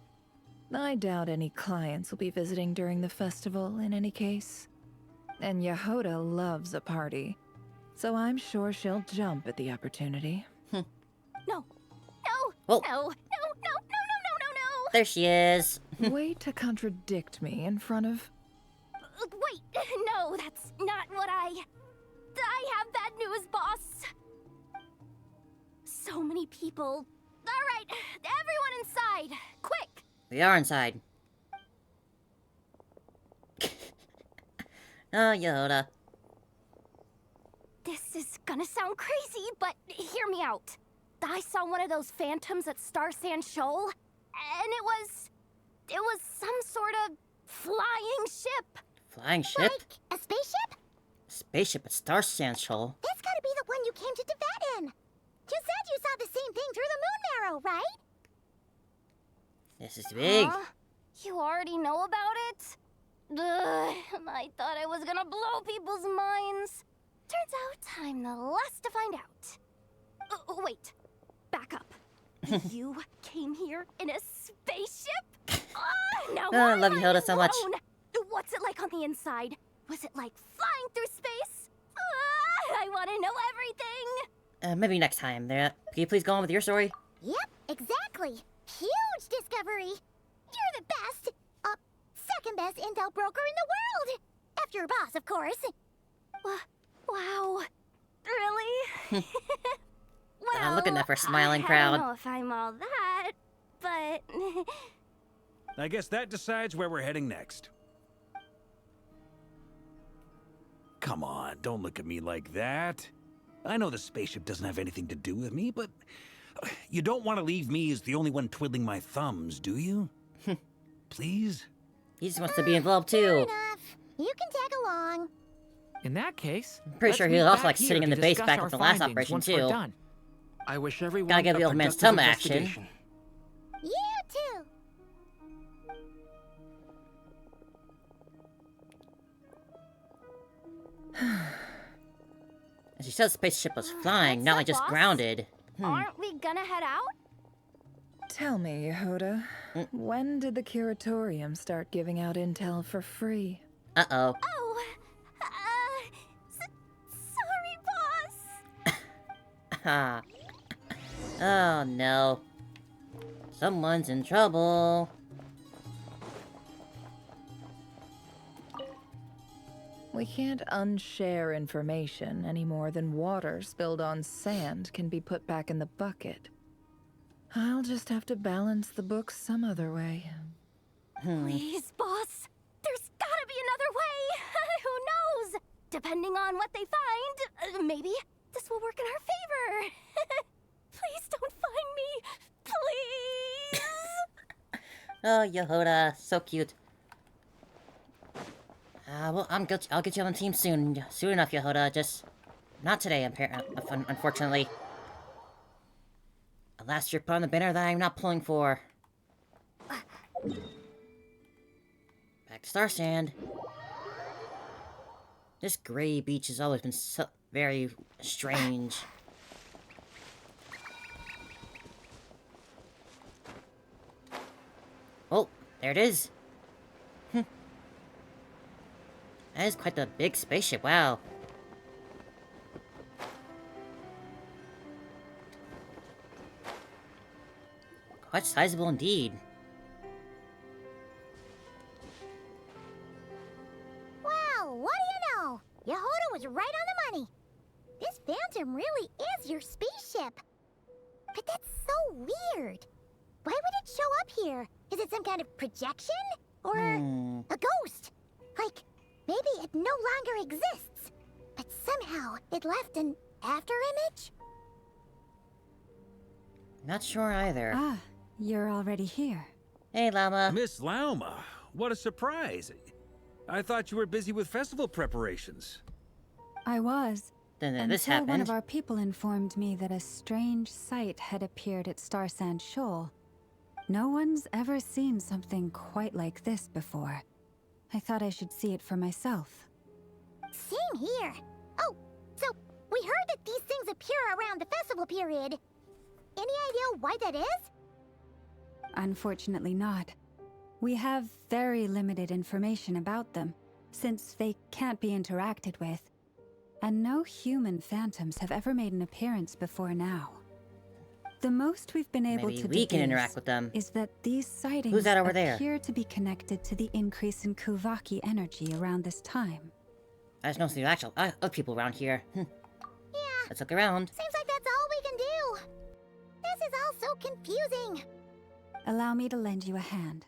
I doubt any clients will be visiting during the festival in any case. And Yehoda loves a party, so I'm sure she'll jump at the opportunity. No. No. Oh. No. No. No. No. No. No. No. There she is. Way to contradict me in front of... Wait. No, that's not what I have have bad news, boss. So many people. All right, everyone inside, quick. We are inside. Oh, Yoda. This is gonna sound crazy, but hear me out. I saw one of those phantoms at Star Sand Shoal, and it was some sort of flying ship. Flying ship? Like a spaceship? Spaceship at Star Sand Shoal. That's gotta be the one you came to Tibet in. You said you saw the same thing through the moon marrow, right? This is big. Huh? You already know about it? Ugh, I thought I was gonna blow people's minds. Turns out I'm the last to find out. Wait, back up. You came here in a spaceship? Now I love you, Hilda, so much. What's it like on the inside? Was it like flying through space? I want to know everything. Maybe next time. There. Can you please go on with your story? Yep, exactly. Huge discovery. You're the best. Second best intel broker in the world. After your boss, of course. Wow. Really? Well, look at that for a smiling I crowd. don't know if I'm all that, but... I guess that decides where we're heading next. Come on, don't look at me like that. I know the spaceship doesn't have anything to do with me, but you don't want to leave me as the only one twiddling my thumbs, do you? Please? He just wants to be involved Fair too. enough. You can tag along. In that case, Pretty let's sure he meet was also back like here sitting in to the base discuss back our at the last findings operation once too. we're done. I wish everyone Gotta give a the old man productive some action. investigation. You too. And she said the spaceship was flying, What's not up, like just boss? grounded. Aren't we gonna head out? Tell me, Yehuda, when did the curatorium start giving out intel for free? Uh-oh. Oh, sorry, boss. Ha. Oh no. Someone's in trouble. We can't unshare information any more than water spilled on sand can be put back in the bucket. I'll just have to balance the books some other way. Please, boss. There's gotta be another way. Who knows? Depending on what they find, maybe this will work in our favor. Please don't find me. Please. Oh, Yehuda, so cute. Well, I'll get you on the team soon. Soon enough, Yehuda. Just not today, unfortunately. Alas, you're put on the banner that I'm not pulling for. Back to Star Sand. This gray beach has always been so very strange. Oh, there it is. That is quite the big spaceship, wow. Quite sizable indeed. Wow, what do you know? Yehuda was right on the money. This phantom really is your spaceship. But that's so weird. Why would it show up here? Is it some kind of projection? Or a ghost? Like, maybe it no longer exists, but somehow it left an after image? Not sure either. Ah, you're already here. Hey, Llama. Miss Lauma, what a surprise. I thought you were busy with festival preparations. I was. Then this until one happened. of our people informed me that a strange sight had appeared at Star Sand Shoal. No one's ever seen something quite like this before. I thought I should see it for myself. Same here. Oh, so we heard that these things appear around the festival period. Any idea why that is? Unfortunately not. We have very limited information about them, since they can't be interacted with. And no human phantoms have ever made an appearance before now. The most we've been able Maybe to we can deduce interact with them. is that these sightings Who's that over there? appear to be connected to the increase in Kuvaki energy around this time. I just noticed the actual other people around here. Let's look around. Seems like that's all we can do. This is all so confusing. Allow me to lend you a hand.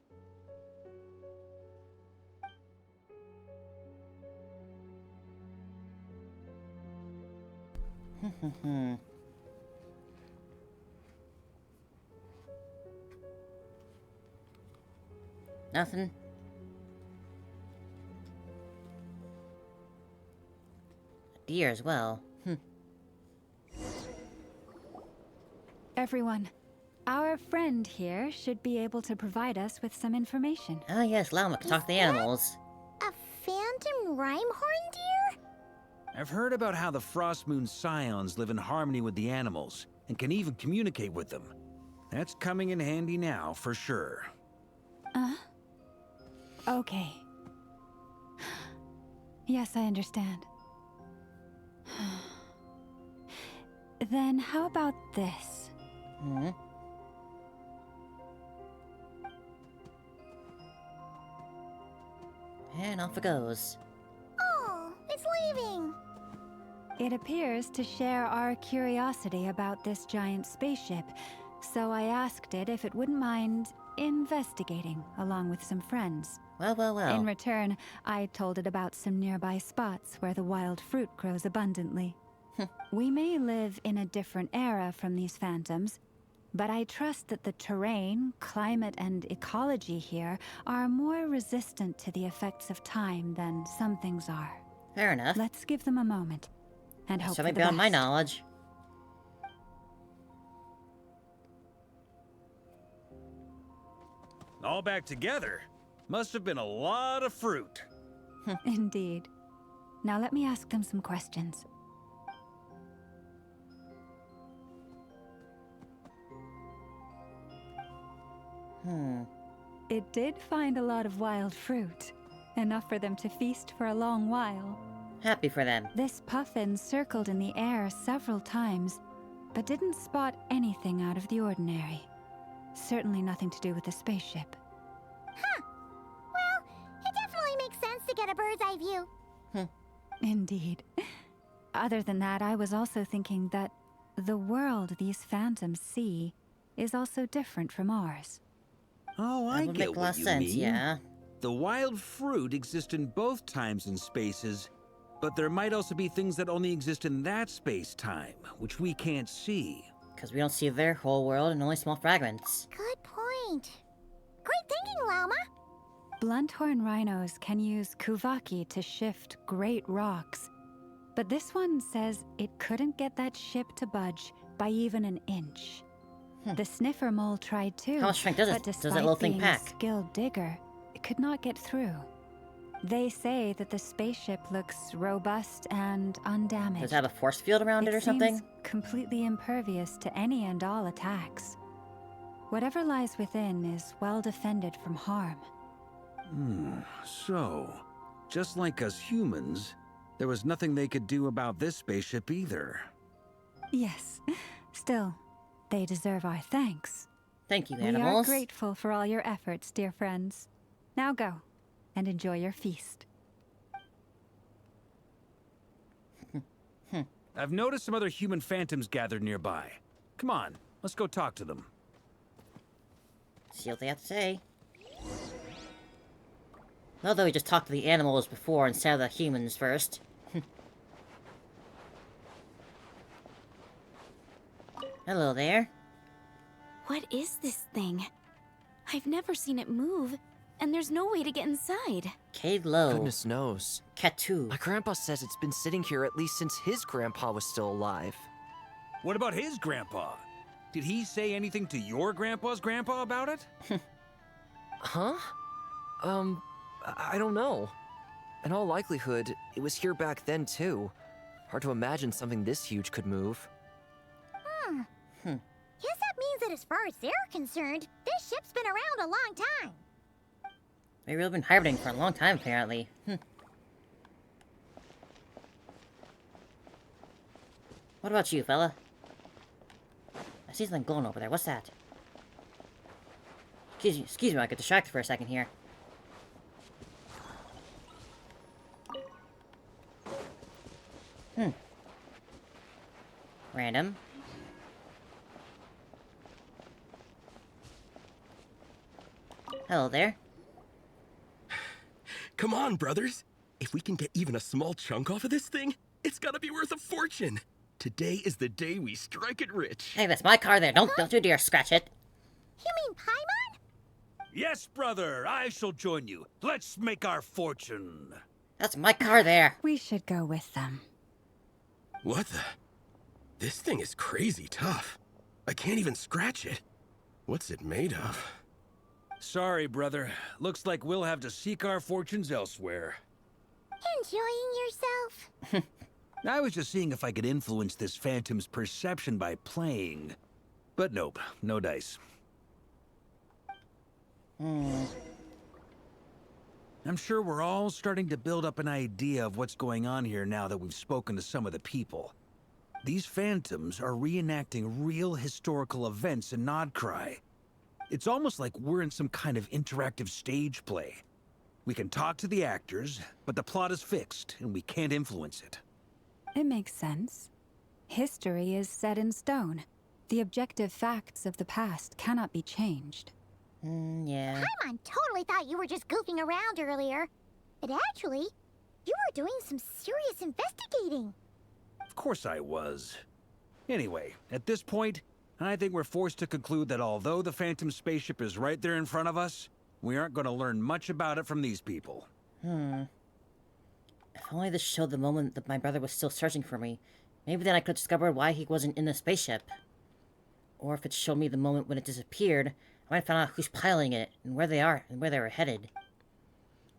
Nothing. A deer as well. Everyone, our friend here should be able to provide us with some information. Ah, yes, Llama can talk to the animals. A phantom rhymehorn deer? I've heard about how the Frost Moon Scions live in harmony with the animals and can even communicate with them. That's coming in handy now, for sure. Okay. Yes, I understand. Then how about this? And off it goes. Oh, it's leaving. It appears to share our curiosity about this giant spaceship, so I asked it if it wouldn't mind investigating along with some friends. Well, well, well. In return, I told it about some nearby spots where the wild fruit grows abundantly. We may live in a different era from these phantoms, but I trust that the terrain, climate, and ecology here are more resistant to the effects of time than some things are. Fair enough. Let's give them a moment and hope for Something the beyond my best. knowledge. All back together? Must have been a lot of fruit. Indeed. Now let me ask them some questions. It did find a lot of wild fruit, enough for them to feast for a long while. Happy for them. This puffin circled in the air several times, but didn't spot anything out of the ordinary. Certainly nothing to do with the spaceship. Well, it definitely makes sense to get a bird's eye view. Indeed. Other than that, I was also thinking that the world these phantoms see is also different from ours. Oh, I That would get make a what lot of you sense, mean. yeah. The wild fruit exists in both times and spaces, but there might also be things that only exist in that space-time, which we can't see. Because we don't see their whole world and only small fragments. Good point. Great thinking, Llama. Blunthorn rhinos can use kuvaki to shift great rocks, but this one says it couldn't get that ship to budge by even an inch. The sniffer mole tried too, How much strength does but it? Does despite that little thing being pack? a skilled digger, it could not get through. They say that the spaceship looks robust and undamaged. Does it have a force field around it or something? Seems completely impervious to any and all attacks. Whatever lies within is well defended from harm. So, just like us humans, there was nothing they could do about this spaceship either. Yes. Still, they deserve our thanks. Thank you, We are animals. grateful for all your efforts, dear friends. Now go and enjoy your feast. I've noticed some other human phantoms gathered nearby. Come on, let's go talk to them. See what they have to say. Although we just talked to the animals before instead of the humans first. Hello there. What is this thing? I've never seen it move, and there's no way to get inside. Cade Low. Goodness knows. Katu. My grandpa says it's been sitting here at least since his grandpa was still alive. What about his grandpa? Did he say anything to your grandpa's grandpa about it? Huh? I don't know. In all likelihood, it was here back then too. Hard to imagine something this huge could move. Guess that means that as far as they're concerned, this ship's been around a long time. They've really been hibernating for a long time, apparently. What about you, fella? I see something glowing over there. What's that? Excuse me, I got distracted for a second here. Random. Hello there. Come on, brothers. If we can get even a small chunk off of this thing, it's gotta be worth a fortune. Today is the day we strike it rich. Hey, that's my car there. Don't you dare scratch it. You mean Paimon? Yes, brother, I shall join you. Let's make our fortune. That's my car there. We should go with them. What the? This thing is crazy tough. I can't even scratch it. What's it made of? Sorry, brother. Looks like we'll have to seek our fortunes elsewhere. Enjoying yourself? I was just seeing if I could influence this phantom's perception by playing. But nope, no dice. I'm sure we're all starting to build up an idea of what's going on here now that we've spoken to some of the people. These phantoms are reenacting real historical events in Nod Krai. It's almost like we're in some kind of interactive stage play. We can talk to the actors, but the plot is fixed, and we can't influence it. It makes sense. History is set in stone. The objective facts of the past cannot be changed. Yeah. Paimon totally thought you were just goofing around earlier. But actually, you were doing some serious investigating. Of course I was. Anyway, at this point, I think we're forced to conclude that although the Phantom spaceship is right there in front of us, we aren't going to learn much about it from these people. If only this showed the moment that my brother was still searching for me. Maybe then I could discover why he wasn't in the spaceship. Or if it showed me the moment when it disappeared, I might find out who's piloting it, and where they are, and where they were headed.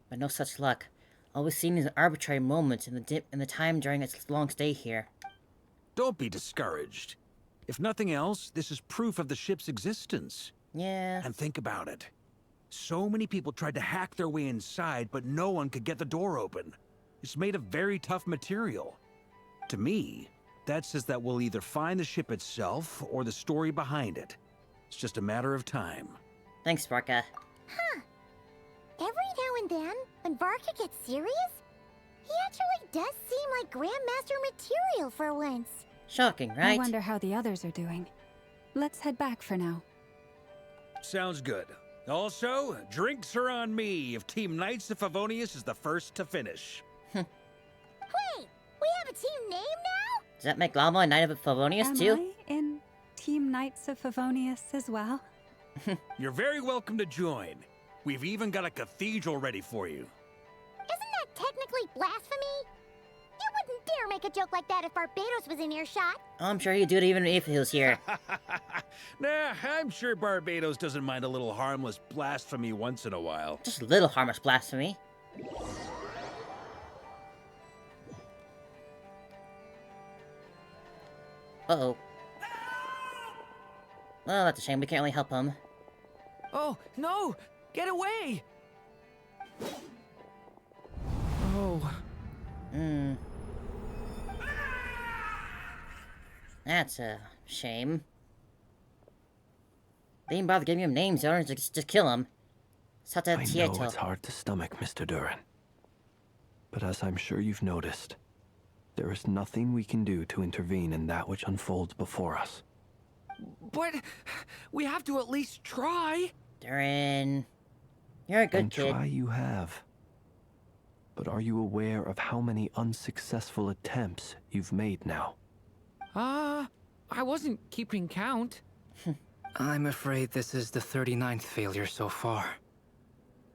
But no such luck. All we've seen is an arbitrary moment in the time during its long stay here. Don't be discouraged. If nothing else, this is proof of the ship's existence. Yeah. And think about it. So many people tried to hack their way inside, but no one could get the door open. It's made of very tough material. To me, that says that we'll either find the ship itself or the story behind it. It's just a matter of time. Thanks, Varka. Huh. Every now and then, when Varka gets serious, he actually does seem like Grandmaster material for once. Shocking, right? I wonder how the others are doing. Let's head back for now. Sounds good. Also, drinks are on me if Team Knights of Favonius is the first to finish. Wait, we have a team name now? Does that make Llama a Knight of Favonius, Am too? I in Team Knights of Favonius as well? You're very welcome to join. We've even got a cathedral ready for you. Isn't that technically blasphemy? You wouldn't dare make a joke like that if Barbados was in earshot. I'm sure he'd do it even if he was here. Nah, I'm sure Barbados doesn't mind a little harmless blasphemy once in a while. Just a little harmless blasphemy. Uh-oh. Well, that's a shame. We can't really help him. Oh, no! Get away! Oh. That's a shame. They didn't bother giving him names, or just kill him. I know it's hard to stomach, Mr. Duran. But as I'm sure you've noticed, there is nothing we can do to intervene in that which unfolds before us. But we have to at least try. Duran, you're a good And kid. try you have. But are you aware of how many unsuccessful attempts you've made now? I wasn't keeping count. I'm afraid this is the 39th failure so far.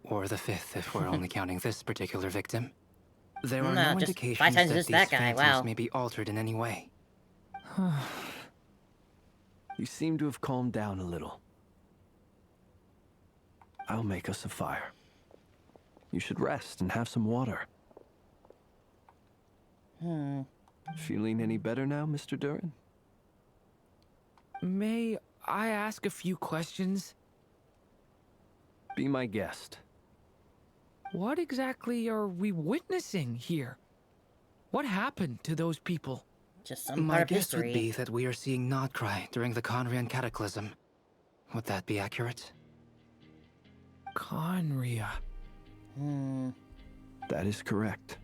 Or the 5th if we're only counting this particular victim. There are No, no just indications 5 times that just these that guy, phantoms wow. may be altered in any way. You seem to have calmed down a little. I'll make us a fire. You should rest and have some water. Feeling any better now, Mr. Duran? May I ask a few questions? Be my guest. What exactly are we witnessing here? What happened to those people? Just some My part of guess would history. be that we are seeing Nod Krai during the Conrian Cataclysm. Would that be accurate? Conria. That is correct.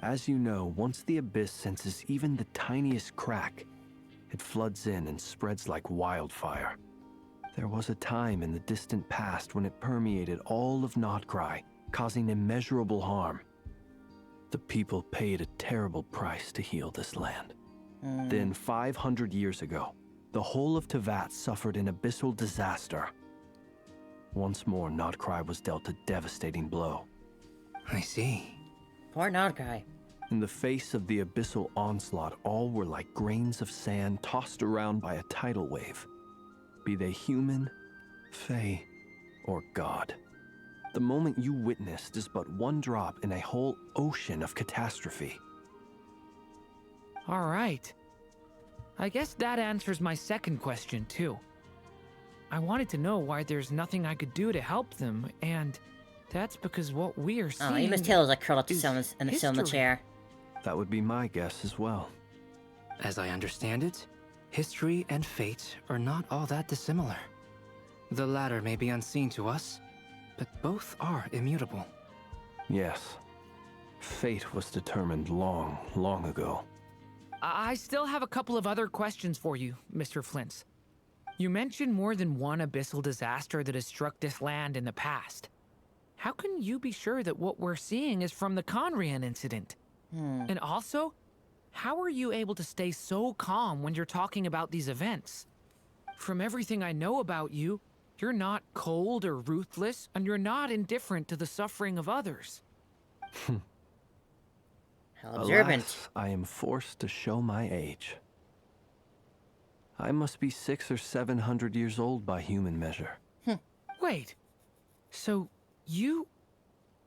As you know, once the abyss senses even the tiniest crack, it floods in and spreads like wildfire. There was a time in the distant past when it permeated all of Nod Krai, causing immeasurable harm. The people paid a terrible price to heal this land. Then 500 years ago, the whole of Tevat suffered an abyssal disaster. Once more, Nod Krai was dealt a devastating blow. I see. Poor Nod Krai. In the face of the abyssal onslaught, all were like grains of sand tossed around by a tidal wave. Be they human, fae, or god. The moment you witnessed is but one drop in a whole ocean of catastrophe. All right. I guess that answers my second question, too. I wanted to know why there's nothing I could do to help them, and that's because what we are seeing. Oh, even Taylor's like curled up is still in the history. chair. That would be my guess as well. As I understand it, history and fate are not all that dissimilar. The latter may be unseen to us, but both are immutable. Yes. Fate was determined long, long ago. I still have a couple of other questions for you, Mr. Flint's. You mentioned more than one abyssal disaster that has struck this land in the past. How can you be sure that what we're seeing is from the Conrian incident? And also, how are you able to stay so calm when you're talking about these events? From everything I know about you, you're not cold or ruthless, and you're not indifferent to the suffering of others. How observant. Alas, I am forced to show my age. I must be 600 or 700 years old by human measure. Wait, so you...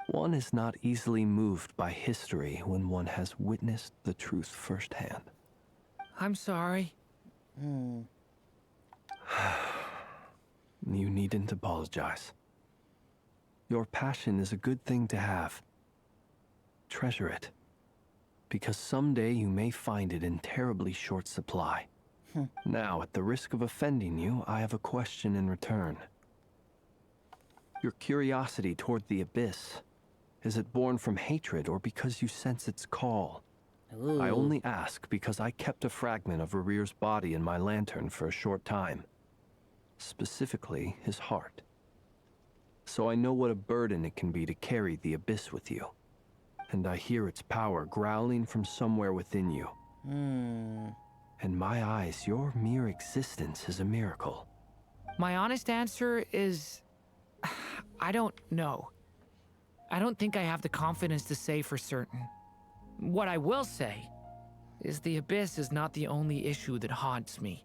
One is not easily moved by history when one has witnessed the truth firsthand. I'm sorry. You needn't apologize. Your passion is a good thing to have. Treasure it. Because someday you may find it in terribly short supply. Now, at the risk of offending you, I have a question in return. Your curiosity toward the abyss, is it born from hatred or because you sense its call? Ooh. I only ask because I kept a fragment of Rerear's body in my lantern for a short time. Specifically, his heart. So I know what a burden it can be to carry the abyss with you. And I hear its power growling from somewhere within you. In my eyes, your mere existence is a miracle. My honest answer is... I don't know. I don't think I have the confidence to say for certain. What I will say is the abyss is not the only issue that haunts me.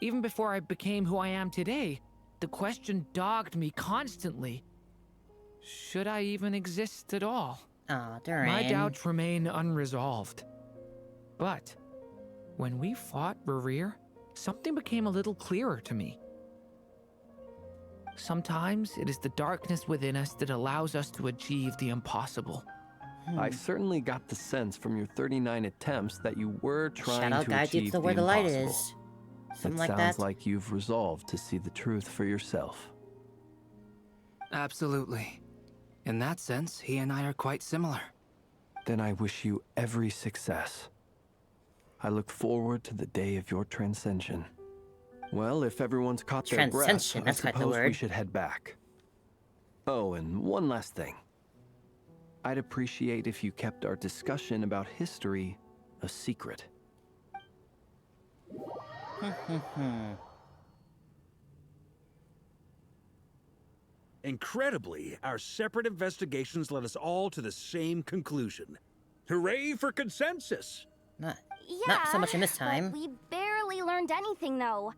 Even before I became who I am today, the question dogged me constantly. Should I even exist at all? Aw, Duran. My doubts remain unresolved. But when we fought Rerear, something became a little clearer to me. Sometimes it is the darkness within us that allows us to achieve the impossible. I certainly got the sense from your 39 attempts that you were trying Shout out to guide you achieve to the where the light impossible. is. Something It like sounds that. like you've resolved to see the truth for yourself. Absolutely. In that sense, he and I are quite similar. Then I wish you every success. I look forward to the day of your transcension. Well, if everyone's caught their breath, Transcension, I that's quite the suppose we word. should head back. Oh, and one last thing. I'd appreciate if you kept our discussion about history a secret. Incredibly, our separate investigations led us all to the same conclusion. Hooray for consensus! Not Yeah, so much in this but time. we barely learned anything, though.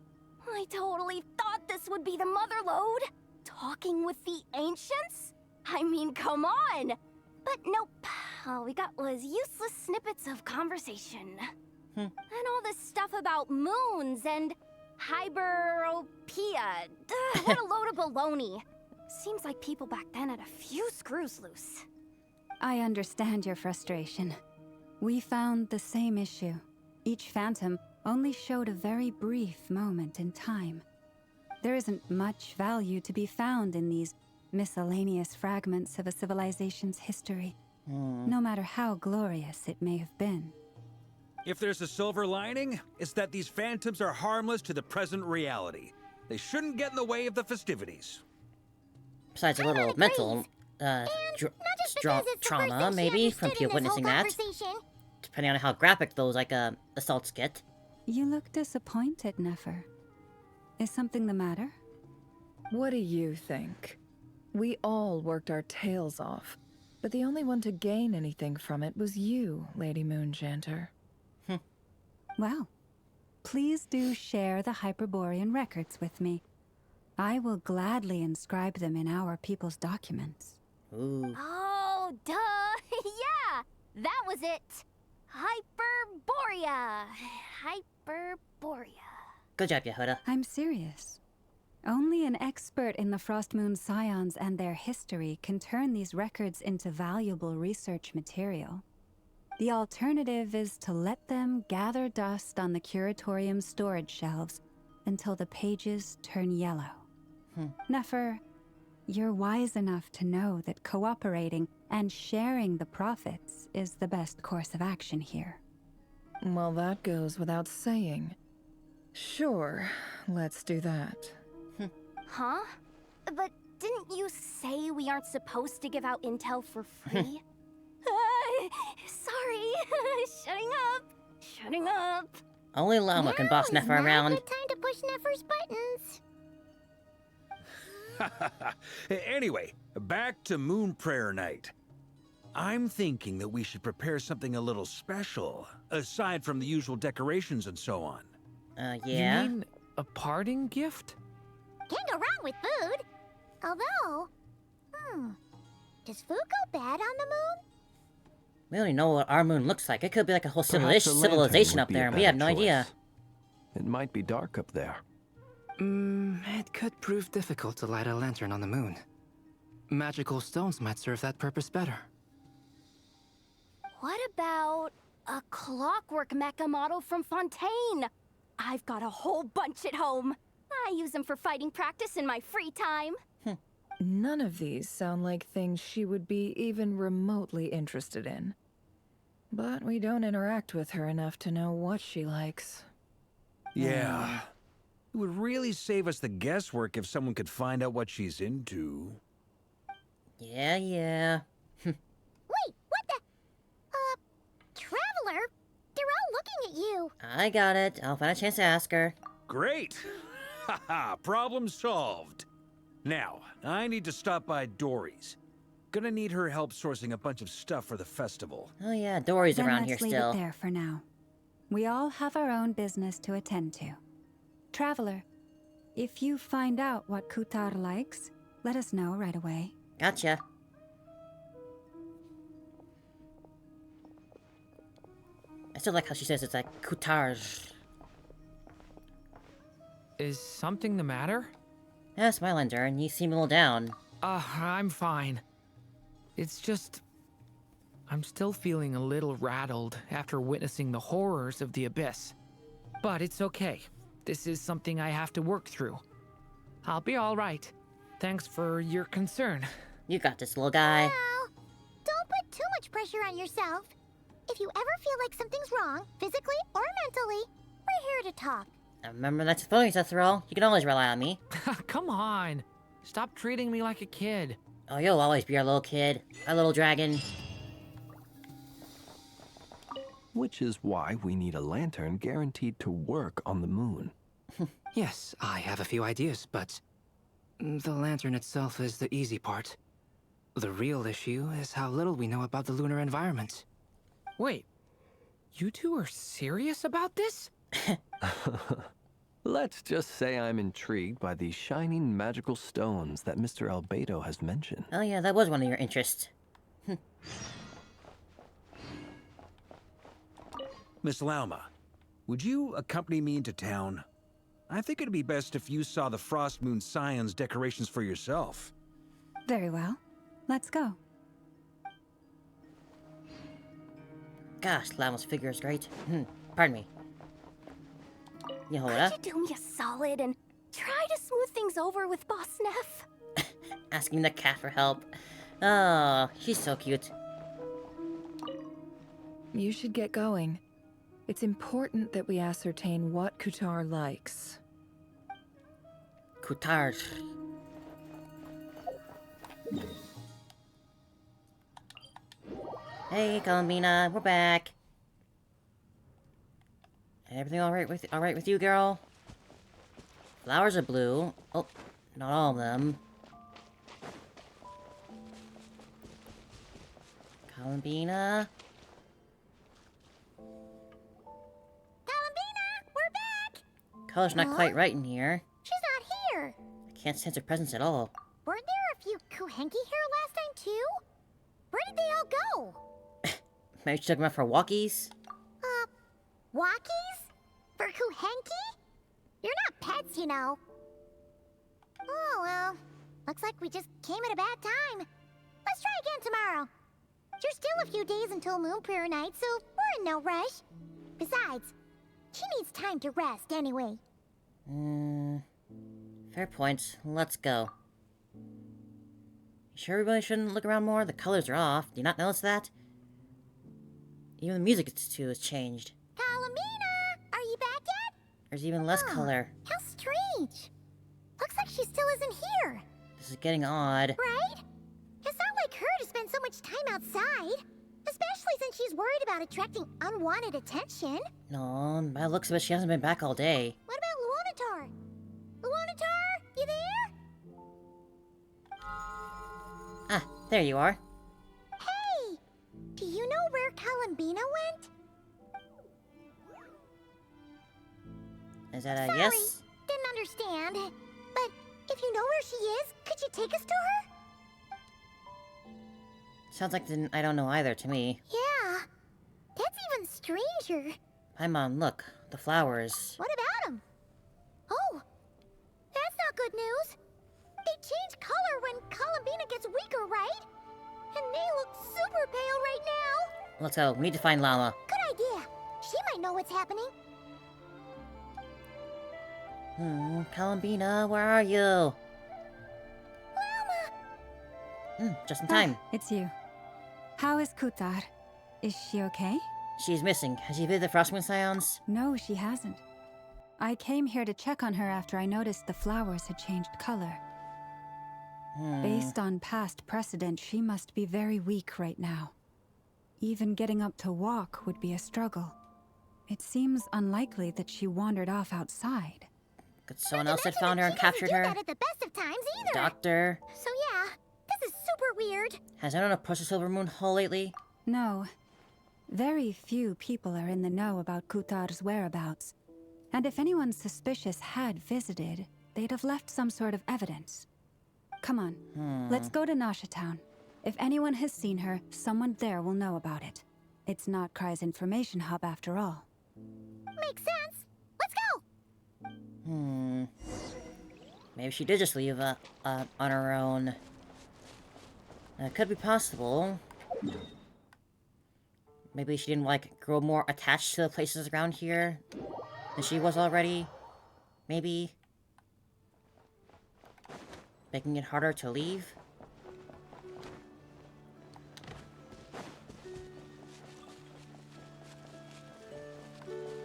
I totally thought this would be the mother lode. Talking with the ancients? I mean, come on! But nope. All we got was useless snippets of conversation. And all this stuff about moons and hyperopia. What a load of baloney. Seems like people back then had a few screws loose. I understand your frustration. We found the same issue. Each phantom only showed a very brief moment in time. There isn't much value to be found in these miscellaneous fragments of a civilization's history. no matter how glorious it may have been. If there's a silver lining, it's that these phantoms are harmless to the present reality. They shouldn't get in the way of the festivities. Besides a little mental trauma, maybe, from people witnessing that. Depending on how graphic those, like, assaults get. You look disappointed, Nefer. Is something the matter? What do you think? We all worked our tails off, but the only one to gain anything from it was you, Lady Moonjanter. Well, please do share the Hyperborean records with me. I will gladly inscribe them in our people's documents. Ooh. Oh, duh! Yeah! That was it! Hyperborea! Hyperborea. Good job, Yehuda. I'm serious. Only an expert in the Frost Moon Scions and their history can turn these records into valuable research material. The alternative is to let them gather dust on the Curatorium's storage shelves until the pages turn yellow. Nefer, you're wise enough to know that cooperating and sharing the profits is the best course of action here. Well, that goes without saying. Sure, let's do that. Huh? But didn't you say we aren't supposed to give out intel for free? Sorry. Shutting up. Only Llama can boss Nefer around. Good time to push Nefer's buttons. Anyway, back to Moon Prayer Night. I'm thinking that we should prepare something a little special, aside from the usual decorations and so on. Yeah? You mean a parting gift? Can't go wrong with food. Although, does food go bad on the moon? We don't even know what our moon looks like. It could be like a whole Perhaps a lantern civilization would up be a there, and we have no better idea. choice. It might be dark up there. It could prove difficult to light a lantern on the moon. Magical stones might serve that purpose better. What about a clockwork mecha model from Fontaine? I've got a whole bunch at home. I use them for fighting practice in my free time. None of these sound like things she would be even remotely interested in. But we don't interact with her enough to know what she likes. Yeah. It would really save us the guesswork if someone could find out what she's into. Yeah. Wait, what the? Traveler? They're all looking at you. I got it. I'll find a chance to ask her. Great! Haha, problem solved. Now, I need to stop by Dory's. Gonna need her help sourcing a bunch of stuff for the festival. Oh yeah, Dory's Then around here let's leave still. it there for now. We all have our own business to attend to. Traveler, if you find out what Kutar likes, let us know right away. Gotcha. I still like how she says it's like coutarge. Is something the matter? Yeah, smile on Durin. You seem a little down. I'm fine. It's just... I'm still feeling a little rattled after witnessing the horrors of the Abyss. But it's okay. This is something I have to work through. I'll be all right. Thanks for your concern. You got this, little guy. Well, don't put too much pressure on yourself. If you ever feel like something's wrong, physically or mentally, we're here to talk. Remember, that's phonies, after all. You can always rely on me. Come on. Stop treating me like a kid. Oh, you'll always be our little kid. Our little dragon. Which is why we need a lantern guaranteed to work on the moon. Yes, I have a few ideas, but the lantern itself is the easy part. The real issue is how little we know about the lunar environment. Wait, you two are serious about this? Let's just say I'm intrigued by these shining magical stones that Mr. Albedo has mentioned. Oh yeah, that was one of your interests. Miss Lauma, would you accompany me into town? I think it'd be best if you saw the Frost Moon Scions decorations for yourself. Very well. Let's go. Gosh, Lama's figure is great. Pardon me. Yehuda, Could you do me a solid and try to smooth things over with Boss Neff? asking the cat for help. Oh, she's so cute. You should get going. It's important that we ascertain what Kutar likes. Kutar. Hey, Columbina, we're back. Everything all right with you, girl? Flowers are blue. Oh, not all of them. Columbina? Columbina, we're back! Color's not quite right in here. She's not here. I can't sense her presence at all. Weren't there a few Kuhenki here last time, too? Where did they all go? Maybe she took them out for walkies? Walkies? For Kuhenki? You're not pets, you know. Oh, well. Looks like we just came at a bad time. Let's try again tomorrow. There's still a few days until Moon Prayer Night, so we're in no rush. Besides, she needs time to rest anyway. Fair point. Let's go. You sure we really shouldn't look around more? The colors are off. Do you not notice that? Even the music, too, has changed. Columbina! Are you back yet? There's even less color. How strange. Looks like she still isn't here. This is getting odd. Right? It's not like her to spend so much time outside. Especially since she's worried about attracting unwanted attention. No, by the looks of it, she hasn't been back all day. What about Luanatar? Luanatar, you there? Ah, there you are. Hey! Do you know where Columbina went? Is that a Sorry, yes? didn't understand. But if you know where she is, could you take us to her? Sounds like I don't know either to me. Yeah, that's even stranger. Hi, Mom, look. The flowers. What about them? Oh, that's not good news. They change color when Columbina gets weaker, right? And they look super pale right now. Let's go. We need to find Llama. Good idea. She might know what's happening. Columbina, where are you? Llama! Just in time. It's you. How is Kutar? Is she okay? She's missing. Has she visited the Frostmoon Scions? No, she hasn't. I came here to check on her after I noticed the flowers had changed color. Based on past precedent, she must be very weak right now. Even getting up to walk would be a struggle. It seems unlikely that she wandered off outside. Could someone else had found her and captured her? She doesn't do that at the best of times either. Doctor? So yeah, this is super weird. Has anyone approached the Silver Moon Hall lately? No. Very few people are in the know about Kutar's whereabouts. And if anyone suspicious had visited, they'd have left some sort of evidence. Come on, let's go to Nasha Town. If anyone has seen her, someone there will know about it. It's Nod Krai's information hub after all. Makes sense. Let's go. Maybe she did just leave on her own. It could be possible. Maybe she didn't, like, grow more attached to the places around here than she was already. Maybe. Making it harder to leave.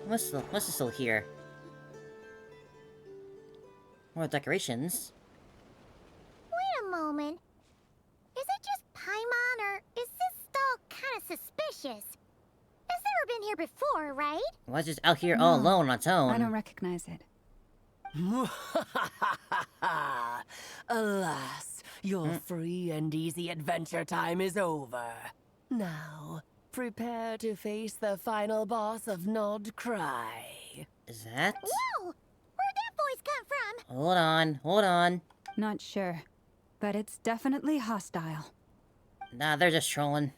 What's still here? More decorations. Wait a moment. Is it just Paimon, or is this stall kind of suspicious? It's never been here before, right? Why is it out here all alone on its own? I don't recognize it. Alas, your free and easy adventure time is over. Now, prepare to face the final boss of Nod Krai. Is that? Whoa! Where'd that voice come from? Hold on. Not sure, but it's definitely hostile. Nah, they're just trolling.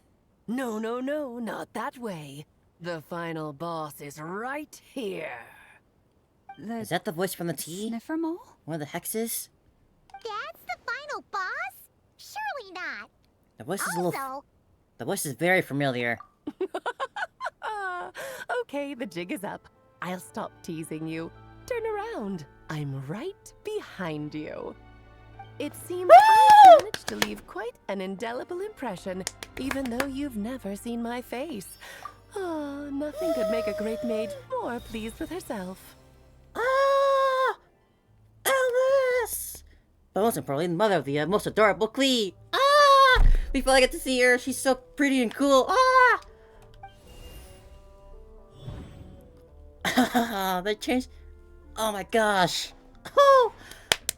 No, not that way. The final boss is right here. Is that the voice from the tea? Sniffer Mole? One of the hexes? That's the final boss? Surely not. The voice is Also, The voice is very familiar. Okay, the jig is up. I'll stop teasing you. Turn around. I'm right behind you. It seems I managed to leave quite an indelible impression, even though you've never seen my face. Oh, nothing could make a great maid more pleased with herself. Ah! Alice! But most importantly, the mother of the most adorable Klee. Ah! We finally get to see her. She's so pretty and cool. Ah! They changed. Oh my gosh. Oh!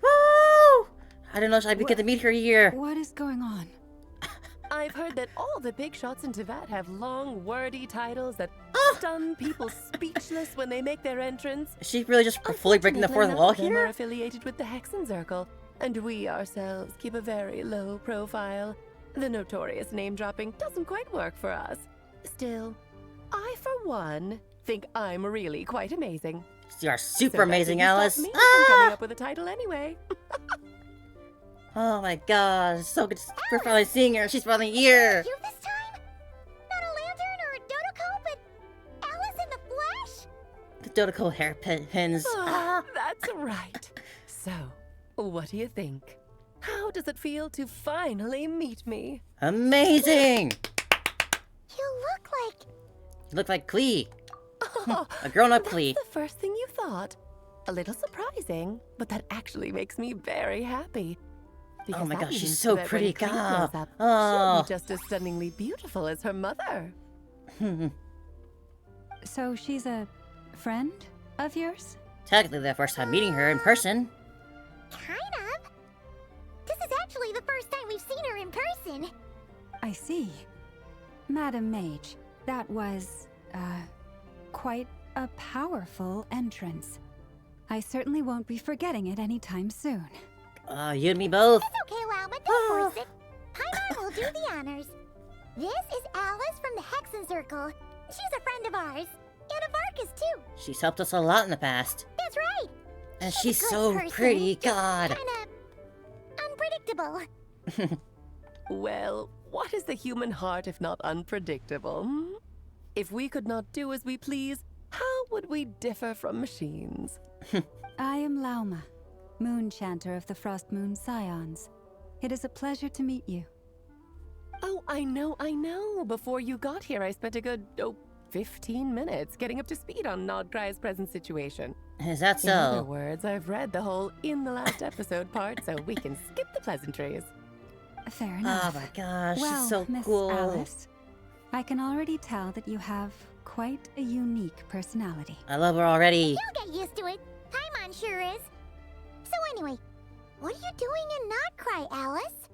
Oh! I didn't know I'd get to meet her here. What is going on? I've heard that all the big shots in Teyvat have long, wordy titles that stun people speechless when they make their entrance. Is she really just fully breaking the fourth None wall of them here? are affiliated with the Hexencircle, and we ourselves keep a very low profile. The notorious name-dropping doesn't quite work for us. Still, I, for one, think I'm really quite amazing. You are super So that amazing, didn't stop Alice. me from coming up with a title anyway. Oh my gosh, so good. We're finally seeing her. She's finally here. You this time? Not a lantern or a Dodoko, but Alice in the flesh? The Dodoko hairpins. That's right. So, what do you think? How does it feel to finally meet me? Amazing! You You look like Klee. A grown-up Klee. That's the first thing you thought. A little surprising, but that actually makes me very happy. Oh my that gosh, she's means so that pretty. when Klee God. grows up, Oh. she'll be just as stunningly beautiful as her mother. So she's a friend of yours? Technically the first time meeting her in person. Kind of. This is actually the first time we've seen her in person. I see. Madam Mage, that was, quite a powerful entrance. I certainly won't be forgetting it anytime soon. You and me both. It's okay, Lalma, don't force it. Paimon will do the honors. This is Alice from the Hexencircle. She's a friend of ours. And of Arcus, too. She's helped us a lot in the past. That's right. And a she's good so person, pretty. just God. Kinda unpredictable. Well, what is the human heart if not unpredictable? Hmm? If we could not do as we please, how would we differ from machines? I am Lauma, Moon Chanter of the Frost Moon Scions. It is a pleasure to meet you. Oh, I know. Before you got here, I spent a good, 15 minutes getting up to speed on Nod Krai's present situation. Is that so? In other words, I've read the whole in the last episode part, so we can skip the pleasantries. Fair enough. Oh my gosh, well, she's so Miss cool. Alice, I can already tell that you have quite a unique personality. I love her already. You'll get used to it. Paimon sure is. So anyway, what are you doing in Nod Krai, Alice?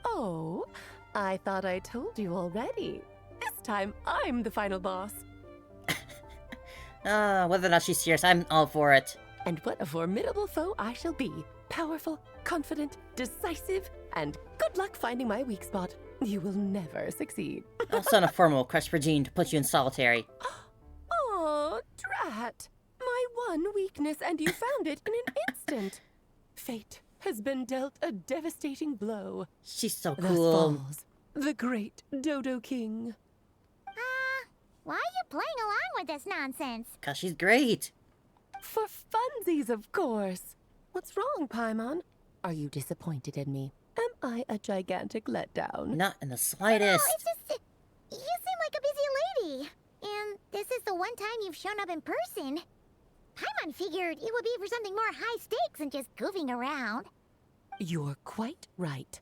Oh, I thought I told you already. This time, I'm the final boss. Whether or not she's serious, I'm all for it. And what a formidable foe I shall be. Powerful, confident, decisive, and good luck finding my weak spot. You will never succeed. I'll send a formal request for Jean to put you in solitary. Oh, drat. My one weakness, and you found it in an instant. Fate has been dealt a devastating blow. She's so Thus cool. falls the great Dodo King. Why are you playing along with this nonsense? Cause she's great. For funsies, of course. What's wrong, Paimon? Are you disappointed in me? Am I a gigantic letdown? Not in the No, slightest. it's just... You seem like a busy lady. And this is the one time you've shown up in person. Paimon figured it would be for something more high stakes than just goofing around. You're quite right.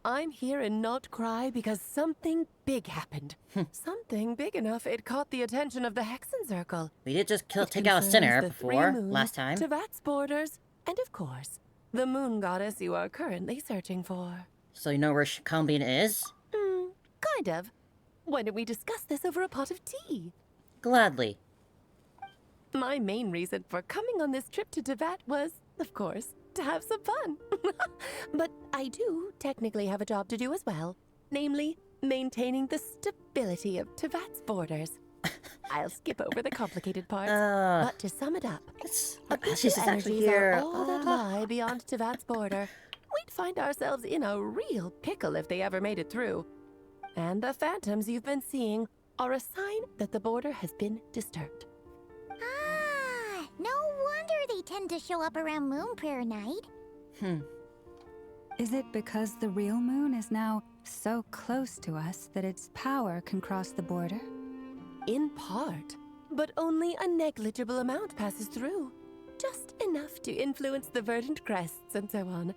I'm here in Nod Krai because something big happened. Something big enough it caught the attention of the Hexencircle. We did just It take out a concerns sinner the three before, moons, last time. Teyvat's borders, and of course, the moon goddess you are currently searching for. So you know where Columbina is? Kind of. Why don't we discuss this over a pot of tea? Gladly. My main reason for coming on this trip to Teyvat was, of course, to have some fun. But I do technically have a job to do as well. Namely, maintaining the stability of Teyvat's borders. I'll skip over the complicated parts, but to sum it up, she's Abyssal actually energies here. are all that lie beyond Teyvat's border. We'd find ourselves in a real pickle if they ever made it through. And the phantoms you've been seeing are a sign that the border has been disturbed. No wonder they tend to show up around Moon Prayer Night. Is it because the real moon is now so close to us that its power can cross the border? in part, but only a negligible amount passes through. Just enough to influence the verdant crests and so on.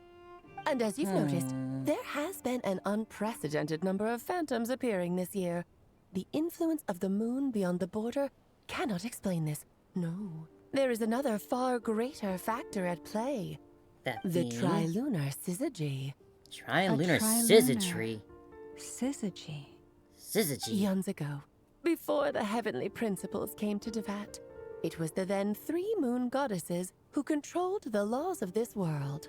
And as you've noticed, there has been an unprecedented number of phantoms appearing this year. The influence of the moon beyond the border cannot explain this. No. There is another far greater factor at play. The trilunar syzygy. Trilunar syzygy. Syzygy. Syzygy. Eons ago, before the heavenly principles came to Devat, it was the then 3 moon goddesses who controlled the laws of this world.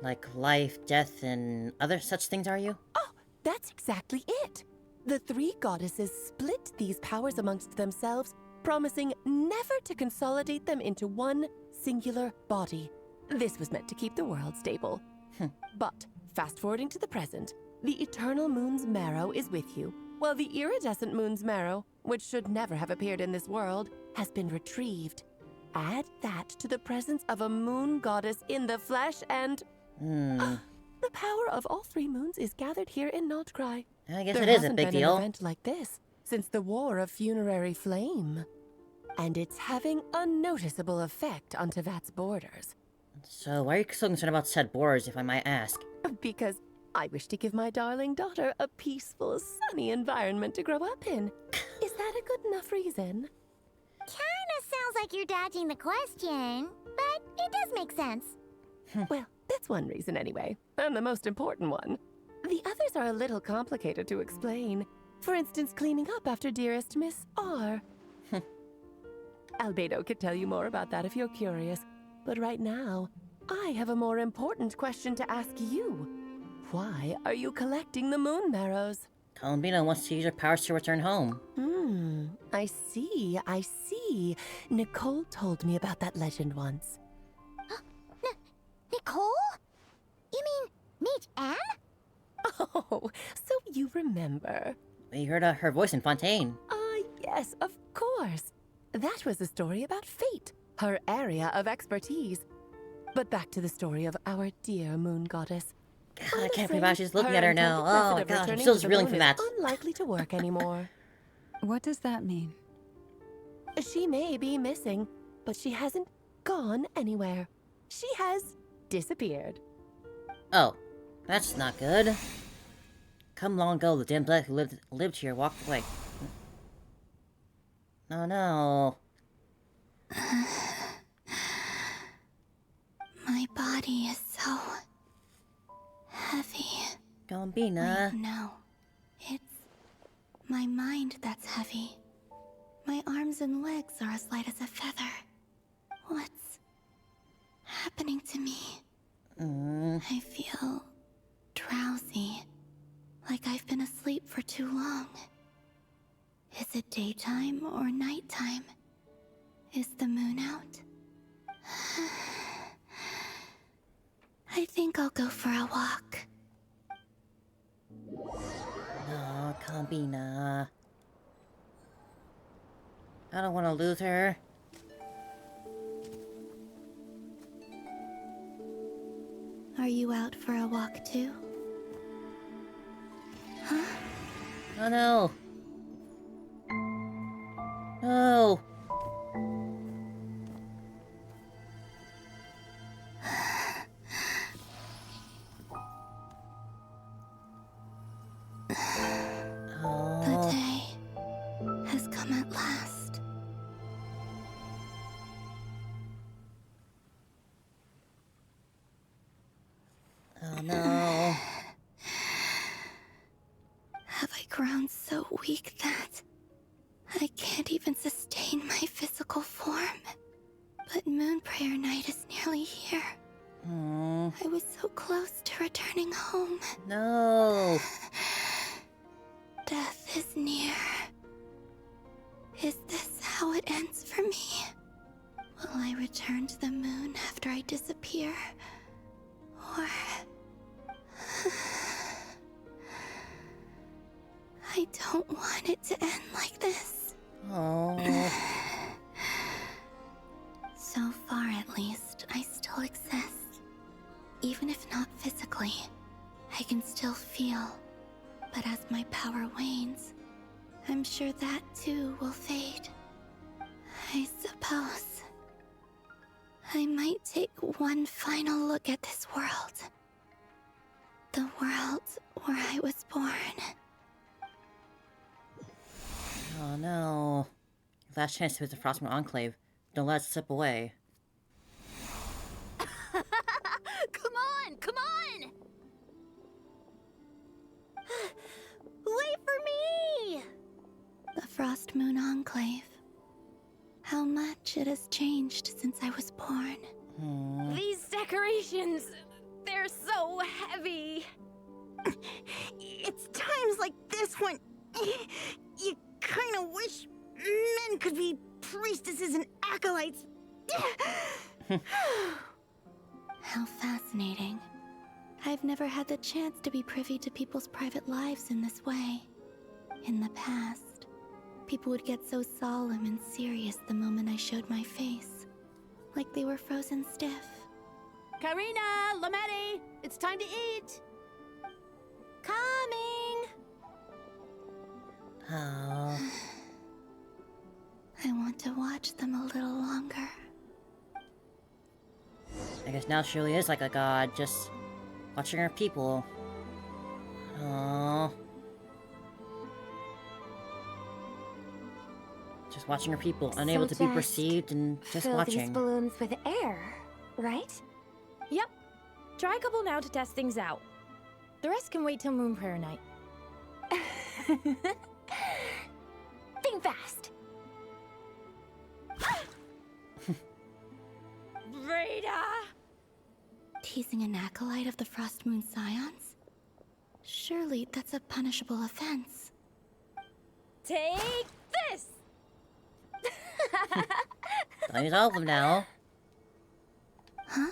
Like life, death, and other such things, are you? Oh, that's exactly it. The 3 goddesses split these powers amongst themselves, promising never to consolidate them into one singular body. This was meant to keep the world stable. But, fast-forwarding to the present, the eternal moon's marrow is with you, while the iridescent moon's marrow, which should never have appeared in this world, has been retrieved. Add that to the presence of a moon goddess in the flesh and... the power of all 3 moons is gathered here in Nod Krai. I guess it is a big deal. There hasn't been an event like this since the War of Funerary Flame. And it's having a noticeable effect on Tevat's borders. So why are you so concerned about said borders, if I might ask? Because I wish to give my darling daughter a peaceful, sunny environment to grow up in. Is that a good enough reason? Kinda sounds like you're dodging the question, but it does make sense. Well, that's one reason anyway, and the most important one. The others are a little complicated to explain. For instance, cleaning up after dearest Miss R. Albedo could tell you more about that if you're curious, but right now, I have a more important question to ask you. Why are you collecting the moon marrows? Columbina wants to use her powers to return home. I see. Nicole told me about that legend once. Nicole? You mean Mage Anne? Oh, so you remember. We heard her voice in Fontaine. Yes, of course. That was a story about fate, her area of expertise. But back to the story of our dear moon goddess. God, I can't believe how she's looking at her now. Oh my gosh, I'm still just reeling from that. Unlikely to work anymore. What does that mean? She may be missing, but she hasn't gone anywhere. She has disappeared. Oh, that's not good. Come long ago, the dim blood who lived here walked away. Oh no. My body is so heavy. Columbina. Wait, no. It's my mind that's heavy. My arms and legs are as light as a feather. What's happening to me? I feel drowsy, like I've been asleep for too long. Is it daytime or nighttime? Is the moon out? I think I'll go for a walk. No, Columbina. I don't want to lose her. Are you out for a walk too? Huh? Oh no. No. The day has come at last. Oh no. Have I grown so weak that I can't even sustain my physical form? But Moon Prayer Night is nearly here. I was so close to returning home. No. Death is near. Is this how it ends for me? Will I return to the moon after I disappear? Or... I don't want it to end like this. Oh. So far, at least, I still exist. Even if not physically, I can still feel. But as my power wanes, I'm sure that too will fade. I suppose I might take one final look at this world. The world where I was born. Oh no. Last chance to visit the Frostmourne Enclave. Don't let it slip away. Come on, come on! Wait for me! The Frostmourne Enclave. How much it has changed since I was born. These decorations, they're so heavy. It's times like this when you kind of wish men could be priestesses and acolytes. How fascinating. I've never had the chance to be privy to people's private lives in this way. In the past, people would get so solemn and serious the moment I showed my face. Like they were frozen stiff. Karina, Lametti, it's time to eat. Coming! Oh. I want to watch them a little longer. I guess now she really is like a god, just watching her people. Oh. Just watching her people, unable to be perceived and just fill watching. These balloons with air, right? Yep. Try a couple now to test things out. The rest can wait till Moon Prayer night. Think fast. Rita! Teasing an acolyte of the Frostmourne Scions? Surely that's a punishable offense. Take this! Don't use all of them now. Huh?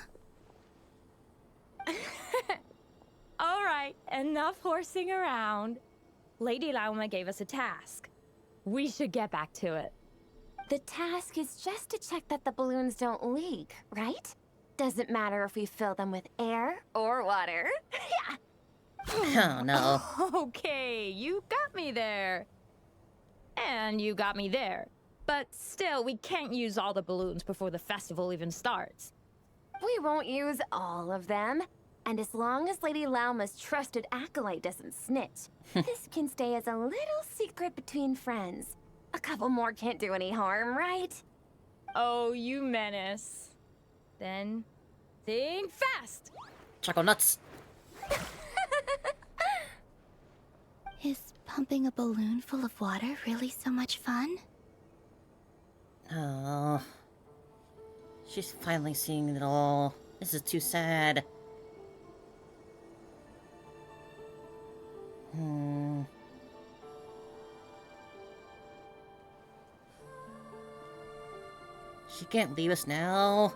All right, enough horsing around. Lady Lauma gave us a task. We should get back to it. The task is just to check that the balloons don't leak, right? Doesn't matter if we fill them with air or water. Yeah. Oh no. Okay, you got me there. And you got me there. But still, we can't use all the balloons before the festival even starts. We won't use all of them. And as long as Lady Lauma's trusted acolyte doesn't snitch, this can stay as a little secret between friends. A couple more can't do any harm, right? Oh, you menace. Then, think fast! Choco nuts. Is pumping a balloon full of water really so much fun? Oh. She's finally seeing it all. This is too sad. She can't leave us now.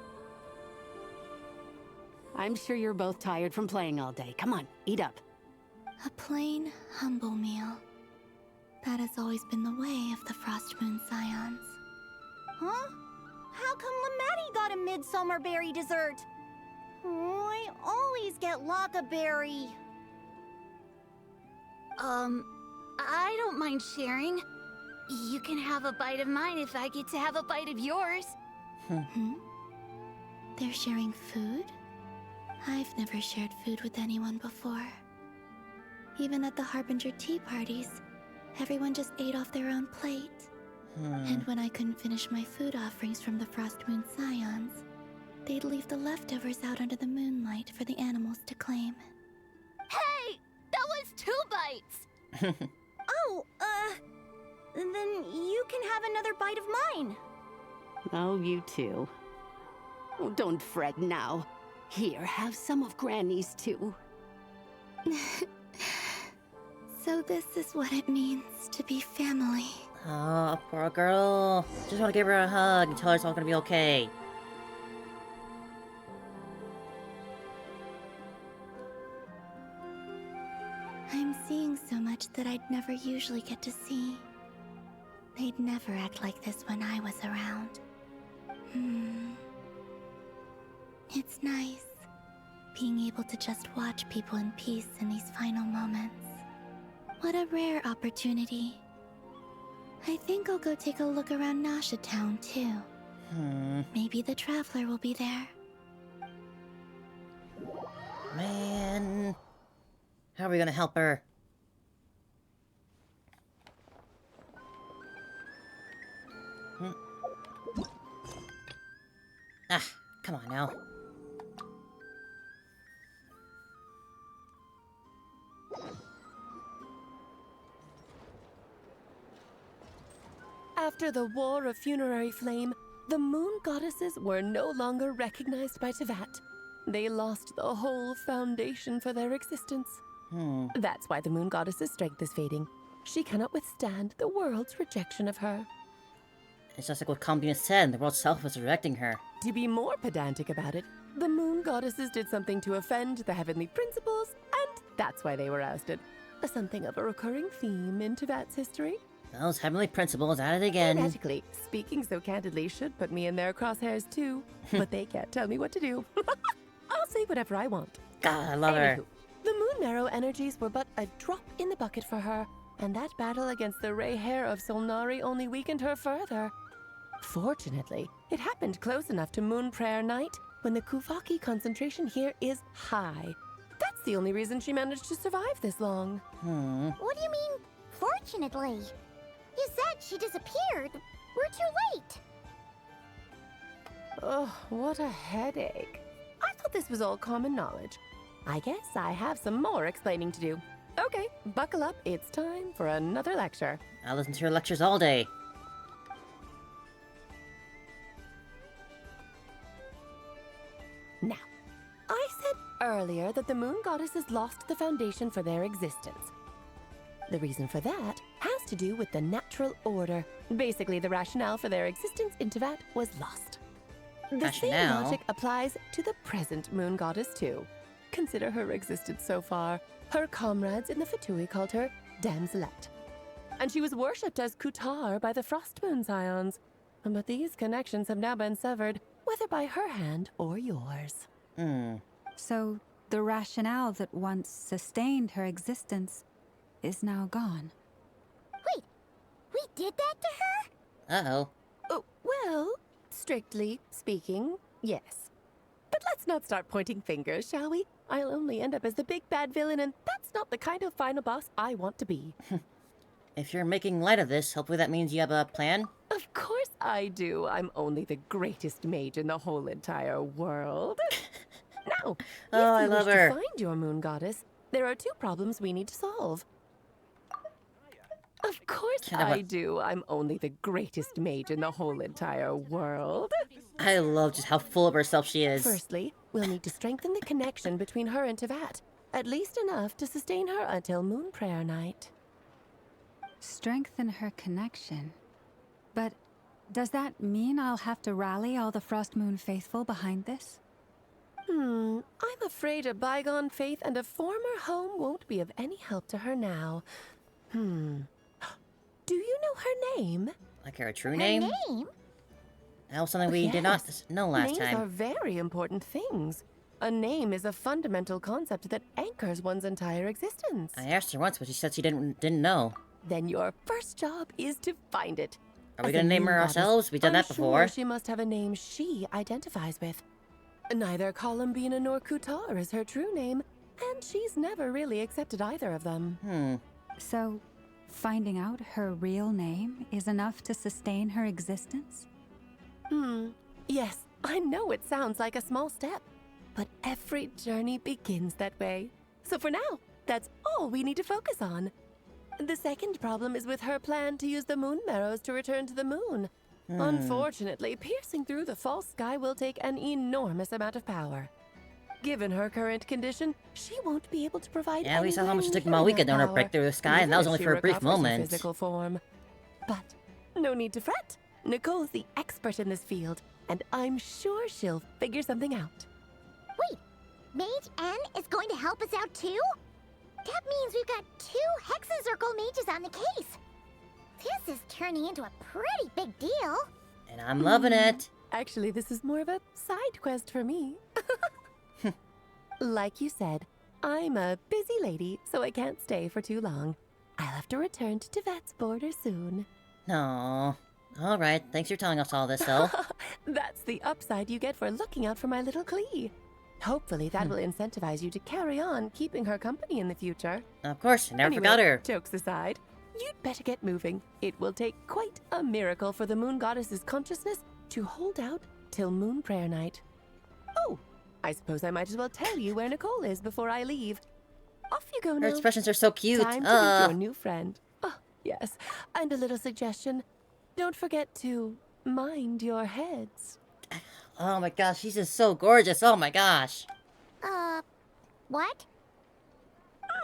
I'm sure you're both tired from playing all day. Come on, eat up. A plain, humble meal. That has always been the way of the Frostmourne Scions. Huh? How come Lametti got a midsummer berry dessert? Oh, I always get Lockaberry. I don't mind sharing. You can have a bite of mine if I get to have a bite of yours. They're sharing food? I've never shared food with anyone before. Even at the Harbinger tea parties, everyone just ate off their own plate. And when I couldn't finish my food offerings from the Frostmourne Scions, they'd leave the leftovers out under the moonlight for the animals to claim. Hey! That was 2 bites! Oh, then you can have another bite of mine. Oh, you too. Oh, don't fret now. Here, have some of Granny's too. So this is what it means to be family. Oh, poor girl. Just want to give her a hug and tell her it's all gonna be okay. I'm seeing so much that I'd never usually get to see. They'd never act like this when I was around. It's nice, being able to just watch people in peace in these final moments. What a rare opportunity. I think I'll go take a look around Nasha Town, too. Maybe the Traveler will be there. Man. How are we gonna help her? Ah, come on now. After the War of Funerary Flame, the moon goddesses were no longer recognized by Teyvat. They lost the whole foundation for their existence. That's why the moon goddess's strength is fading. She cannot withstand the world's rejection of her. It's just like what Columbina said, the world self was rejecting her. To be more pedantic about it, the moon goddesses did something to offend the heavenly principles, and that's why they were ousted. Something of a recurring theme in Teyvat's history. Those heavenly principles at it again. Theoretically, speaking so candidly should put me in their crosshairs too, but they can't tell me what to do. I'll say whatever I want. God, I love her. The moon marrow energies were but a drop in the bucket for her, and that battle against the Ray Hair of Solnari only weakened her further. Fortunately, it happened close enough to Moon Prayer Night when the Kuvaki concentration here is high. That's the only reason she managed to survive this long. What do you mean, fortunately? You said she disappeared. We're too late. Oh, what a headache. I thought this was all common knowledge. I guess I have some more explaining to do. Okay, buckle up. It's time for another lecture. I listen to your lectures all day. Now, I said earlier that the moon goddesses lost the foundation for their existence. The reason for that has to do with the natural order. Basically, the rationale for their existence in Teyvat was lost. The same logic applies to the present moon goddess too. Consider her existence so far. Her comrades in the Fatui called her Damselette. And she was worshipped as Kutar by the Frost Moon Scions. But these connections have now been severed, whether by her hand or yours. So, the rationale that once sustained her existence is now gone. Wait, we did that to her? Uh-oh. Oh, well, strictly speaking, yes. But let's not start pointing fingers, shall we? I'll only end up as the big bad villain, and that's not the kind of final boss I want to be. If you're making light of this, hopefully that means you have a plan? Of course I do. I'm only the greatest mage in the whole entire world. Now, if I you love wish her. to find your moon goddess, there are two problems we need to solve. Of course I do. I'm only the greatest mage in the whole entire world. I love just how full of herself she is. Firstly, we'll need to strengthen the connection between her and Teyvat. At least enough to sustain her until Moon Prayer Night. Strengthen her connection. But does that mean I'll have to rally all the Frost Moon faithful behind this? I'm afraid a bygone faith and a former home won't be of any help to her now. Do you know her name? Like her true name? Name? That was something we did not know last Names time. are very important things. A name is a fundamental concept that anchors one's entire existence. I asked her once, but she said she didn't know. Then your first job is to find it. Are we As a gonna name moon her goddess, ourselves? We've done I'm that before. Sure she must have a name she identifies with. Neither Columbina nor Kutar is her true name, and she's never really accepted either of them. So, finding out her real name is enough to sustain her existence? Yes, I know it sounds like a small step, but every journey begins that way. So for now, that's all we need to focus on. The second problem is with her plan to use the moon marrows to return to the moon. Unfortunately, piercing through the false sky will take an enormous amount of power. Given her current condition, she won't be able to provide. Yeah, we saw how much it took anywhere Malika near down her power, break through the sky, and that was even only if for she a brief recovers her moment. Physical form. But no need to fret. Nicole's the expert in this field, and I'm sure she'll figure something out. Wait, Mage N is going to help us out too? That means we've got 2 Hexacircle mages on the case. This is turning into a pretty big deal. And I'm loving it. Actually, this is more of a side quest for me. Like you said, I'm a busy lady, so I can't stay for too long. I'll have to return to Teyvat's border soon. No. Alright, thanks for telling us all this, though. That's the upside you get for looking out for my little Klee. Hopefully that will incentivize you to carry on keeping her company in the future. Of course, I never Anyway, forgot her. Jokes aside, you'd better get moving. It will take quite a miracle for the Moon Goddess's consciousness to hold out till Moon Prayer Night. Oh, I suppose I might as well tell you where Nicole is before I leave. Off you go now. Her expressions are so cute. Time to meet your new friend. Oh, yes. And a little suggestion. Don't forget to mind your heads. Oh my gosh, she's just so gorgeous. Oh my gosh. What?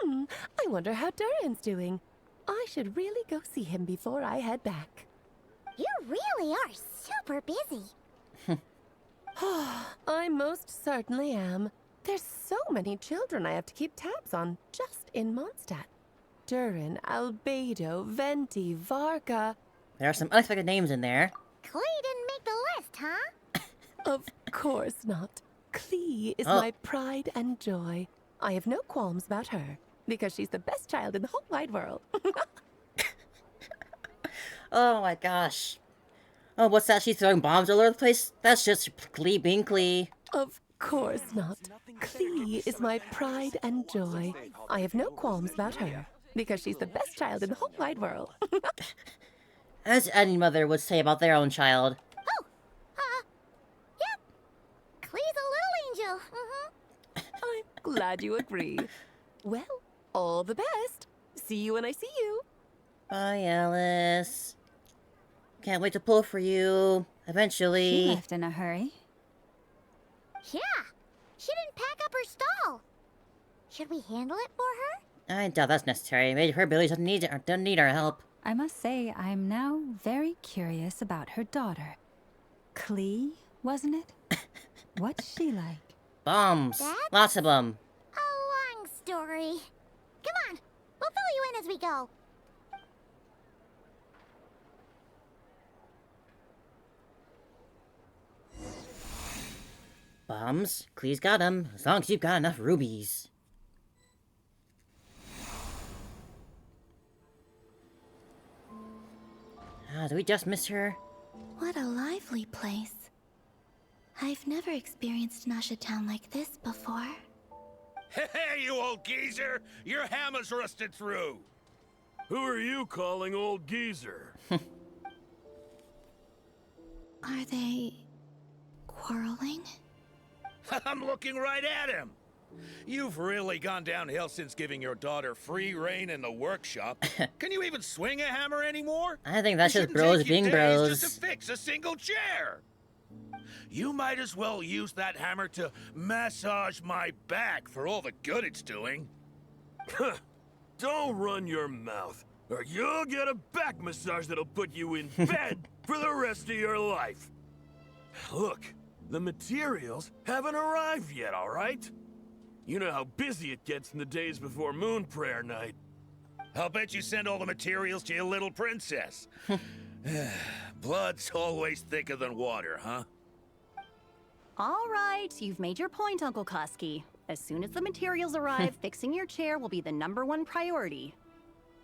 I wonder how Durin's doing. I should really go see him before I head back. You really are super busy. I most certainly am. There's so many children I have to keep tabs on just in Mondstadt. Durin, Albedo, Venti, Varka. There are some unexpected names in there. Klee didn't make the list, huh? Of course not. Klee is my pride and joy. I have no qualms about her, because she's the best child in the whole wide world. Oh my gosh. Oh, what's that? She's throwing bombs all over the place? That's just Klee being Klee. Of course not. Klee is my pride and joy. I have no qualms about her, because she's the best child in the whole wide world. As any mother would say about their own child. Yep. Klee's a little angel. I'm glad you agree. Well, all the best. See you when I see you. Bye, Alice. Can't wait to pull for you. Eventually. She left in a hurry. Yeah. She didn't pack up her stall. Should we handle it for her? I doubt that's necessary. Maybe her abilities don't need our help. I must say, I'm now very curious about her daughter. Klee, wasn't it? What's she like? Bombs. Lots of them. A long story. Come on. We'll fill you in as we go. Bombs. Klee's got them. As long as you've got enough rubies. Do we just miss her? What a lively place. I've never experienced Nasha Town like this before. Hey, you old geezer! Your hammer's rusted through! Who are you calling old geezer? Are they quarreling? I'm looking right at him! You've really gone downhill since giving your daughter free reign in the workshop. Can you even swing a hammer anymore? I think that's It just shouldn't bros take you being days bros. just to fix a single chair. You might as well use that hammer to massage my back for all the good it's doing. Don't run your mouth, or you'll get a back massage that'll put you in bed for the rest of your life. Look, the materials haven't arrived yet, all right? You know how busy it gets in the days before Moon Prayer Night. I'll bet you send all the materials to your little princess. Blood's always thicker than water, huh? All right, you've made your point, Uncle Koski. As soon as the materials arrive, fixing your chair will be the #1 priority.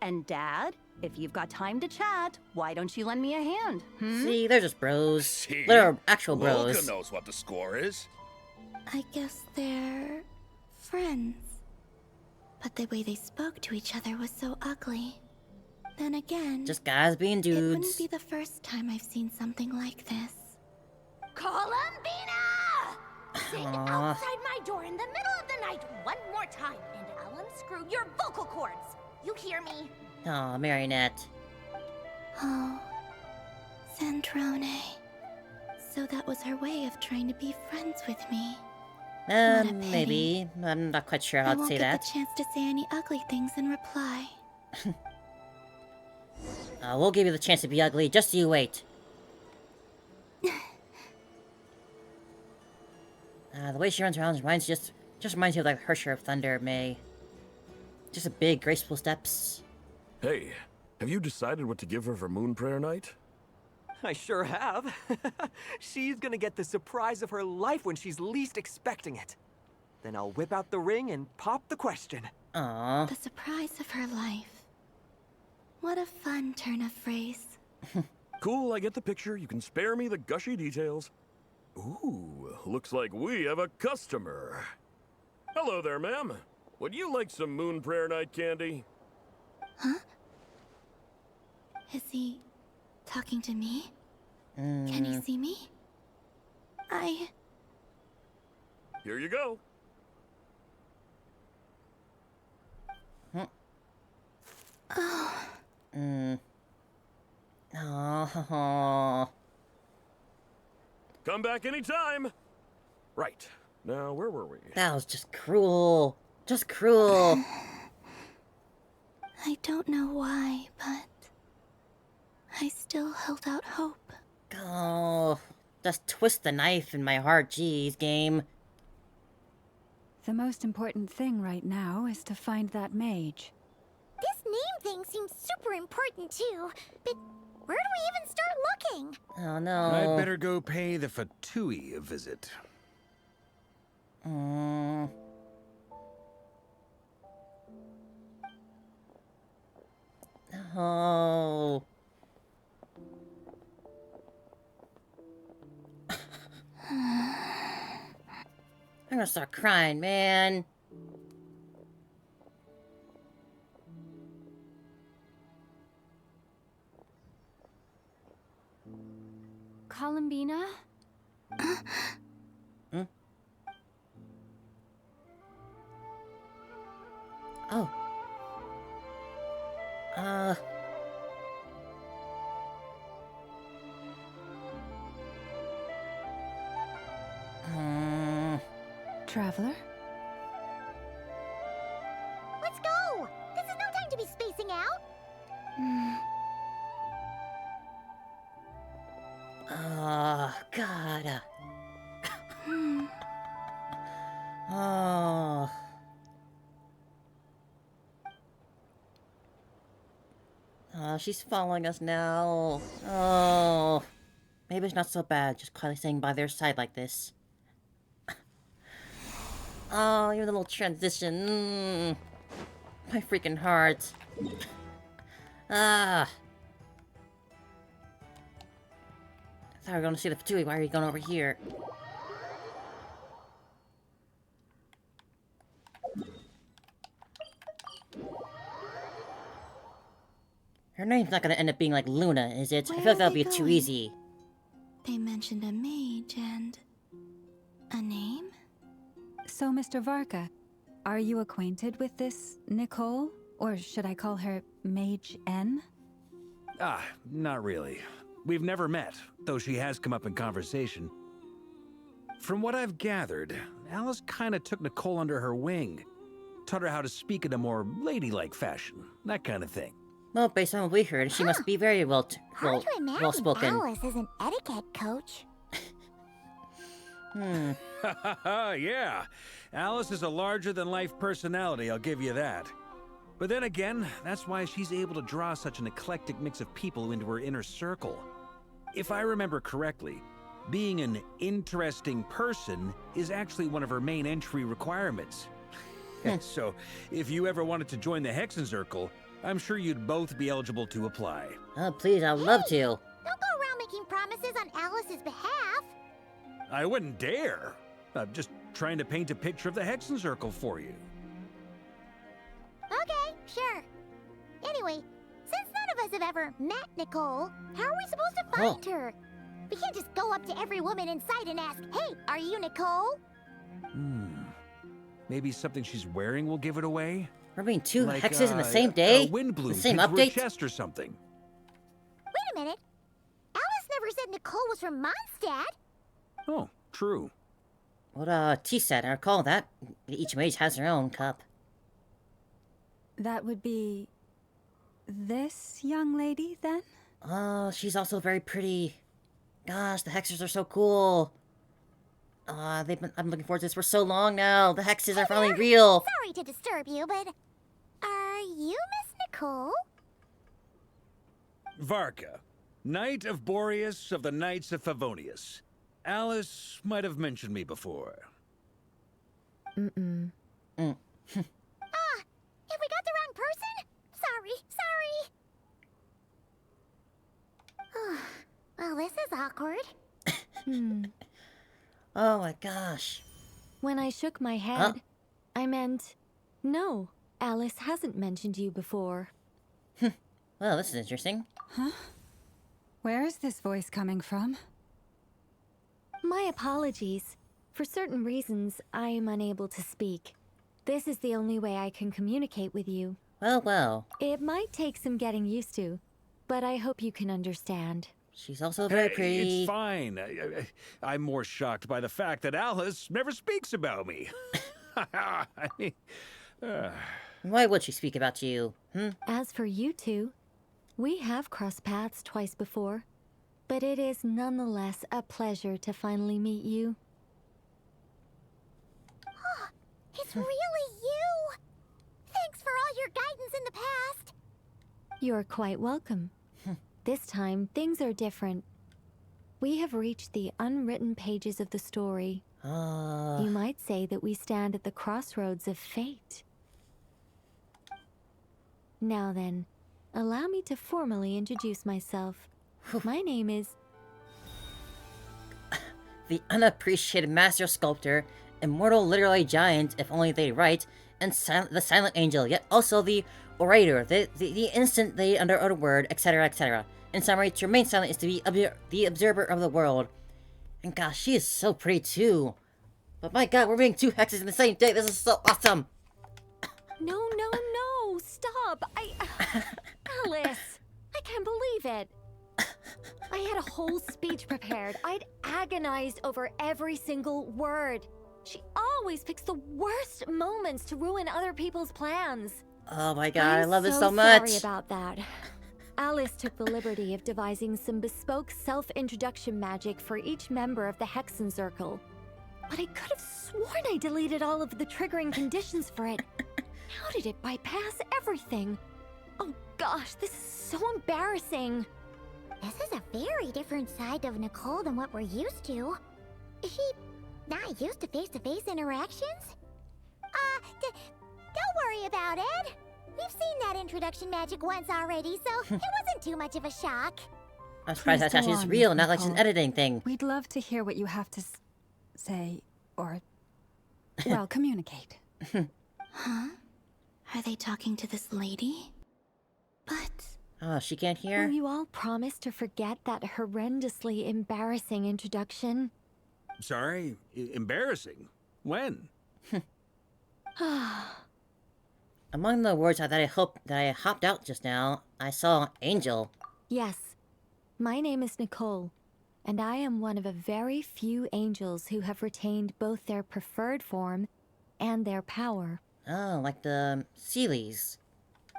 And Dad, if you've got time to chat, why don't you lend me a hand? See, they're just bros. See? They're actual Volka bros. knows what the score is. I guess they're friends. But the way they spoke to each other was so ugly. Then again, Just guys being it wouldn't dudes. be the first time I've seen something like this. Columbina! Sing Aw. outside my door in the middle of the night one more time, and I'll unscrew your vocal cords. You hear me? Aw, Marionette. Oh, Sandrone. So that was her way of trying to be friends with me. What a pity. Maybe. I'm not quite sure I how to won't say get that. the chance to say any ugly things in reply. We'll give you the chance to be ugly. Just you wait. The way she runs around just reminds you of like her share of Thunder, May. Just a big, graceful steps. Hey, have you decided what to give her for Moon Prayer Night? I sure have. She's gonna get the surprise of her life when she's least expecting it. Then I'll whip out the ring and pop the question. Aww. The surprise of her life. What a fun turn of phrase. Cool, I get the picture. You can spare me the gushy details. Ooh, looks like we have a customer. Hello there, ma'am. Would you like some Moon Prayer Night candy? Huh? Is he talking to me? Can he see me? Here you go. Oh. Oh. Come back anytime. Right. Now, where were we? That was just cruel. Just cruel. I don't know why, but I still held out hope. Oh. Just twist the knife in my heart, jeez, game. The most important thing right now is to find that mage. This name thing seems super important too, but where do we even start looking? Oh no. I'd better go pay the Fatui a visit. Oh. I'm gonna start crying, man. Columbina? Oh. Traveler? Let's go! This is no time to be spacing out! Oh, God. Oh. Oh, she's following us now. Oh. Maybe it's not so bad, just quietly staying by their side like this. Oh, even the little transition. My freaking heart. Ah. I thought we were going to see the Fatui. Why are you going over here? Her name's not going to end up being like Luna, is it? I feel like that would be too easy. They mentioned a mage and a name? So, Mr. Varka, are you acquainted with this Nicole? Or should I call her Mage N? Ah, not really. We've never met, though she has come up in conversation. From what I've gathered, Alice kinda took Nicole under her wing. Taught her how to speak in a more ladylike fashion, that kind of thing. Well, based on what we heard, she must be very Hard to imagine well spoken. Alice as an etiquette coach. Yeah, Alice is a larger-than-life personality, I'll give you that. But then again, that's why she's able to draw such an eclectic mix of people into her inner circle. If I remember correctly, being an interesting person is actually one of her main entry requirements. So, if you ever wanted to join the Hexenzirkel, I'm sure you'd both be eligible to apply. Oh, please, I'd love to. Don't go around making promises on Alice's behalf. I wouldn't dare. I'm just trying to paint a picture of the Hexenzirkel for you. Okay, sure. Anyway, since none of us have ever met Nicole, how are we supposed to find her? We can't just go up to every woman in sight and ask, "Hey, are you Nicole?" Maybe something she's wearing will give it away? We're being two like, hexes in the same day? Wind bloom The same pinned to her update? chest or something. Wait a minute. Alice never said Nicole was from Mondstadt. Oh, true. What T said, I recall that. Each mage has her own cup. That would be this young lady, then? Oh, she's also very pretty. Gosh, the hexers are so cool. I've been looking forward to this for so long now. The hexes are finally real. Sorry to disturb you, but are you Miss Nicole? Varka, Knight of Boreas of the Knights of Favonius. Alice might have mentioned me before. Have we got the wrong person? Sorry. is awkward. Oh my gosh. When I shook my head, I meant, no, Alice hasn't mentioned you before. Well, this is interesting. Huh? Where is this voice coming from? My apologies. For certain reasons, I am unable to speak. This is the only way I can communicate with you. Well, well. It might take some getting used to, but I hope you can understand. She's also very Hey, pretty. it's fine. I'm more shocked by the fact that Alice never speaks about me. I mean, Why would she speak about you? As for you two, we have crossed paths twice before, but it is nonetheless a pleasure to finally meet you. It's really you! Thanks for all your guidance in the past. You're quite welcome. This time, things are different. We have reached the unwritten pages of the story. You might say that we stand at the crossroads of fate. Now then, allow me to formally introduce myself. My name is... The unappreciated master sculptor, immortal literary giant, if only they write, and the silent angel, yet also the orator, the instant they utter a word, etc., etc. In summary, to remain silent is to be the observer of the world. And gosh, she is so pretty too. But my god, we're being 2 hexes in the same day. This is so awesome. No, stop! Alice! I can't believe it! I had a whole speech prepared. I'd agonized over every single word. She always picks the worst moments to ruin other people's plans. Oh my god, I love this so sorry much. About that. Alice took the liberty of devising some bespoke self-introduction magic for each member of the Hexen Circle. But I could have sworn I deleted all of the triggering conditions for it. How did it bypass everything? Oh gosh, this is so embarrassing. This is a very different side of Nicole than what we're used to. Is she not used to face-to-face interactions? Don't worry about it. We've seen that introduction magic once already, so it wasn't too much of a shock. I'm surprised that's actually real, not like an editing thing. We'd love to hear what you have to say, or, well, communicate. Huh? Are they talking to this lady? But... Oh, she can't hear? Will you all promise to forget that horrendously embarrassing introduction? sorry, embarrassing. When? Among the words that I hopped out just now, I saw angel. Yes. My name is Nicole, and I am one of a very few angels who have retained both their preferred form and their power. Oh, like the Sealies.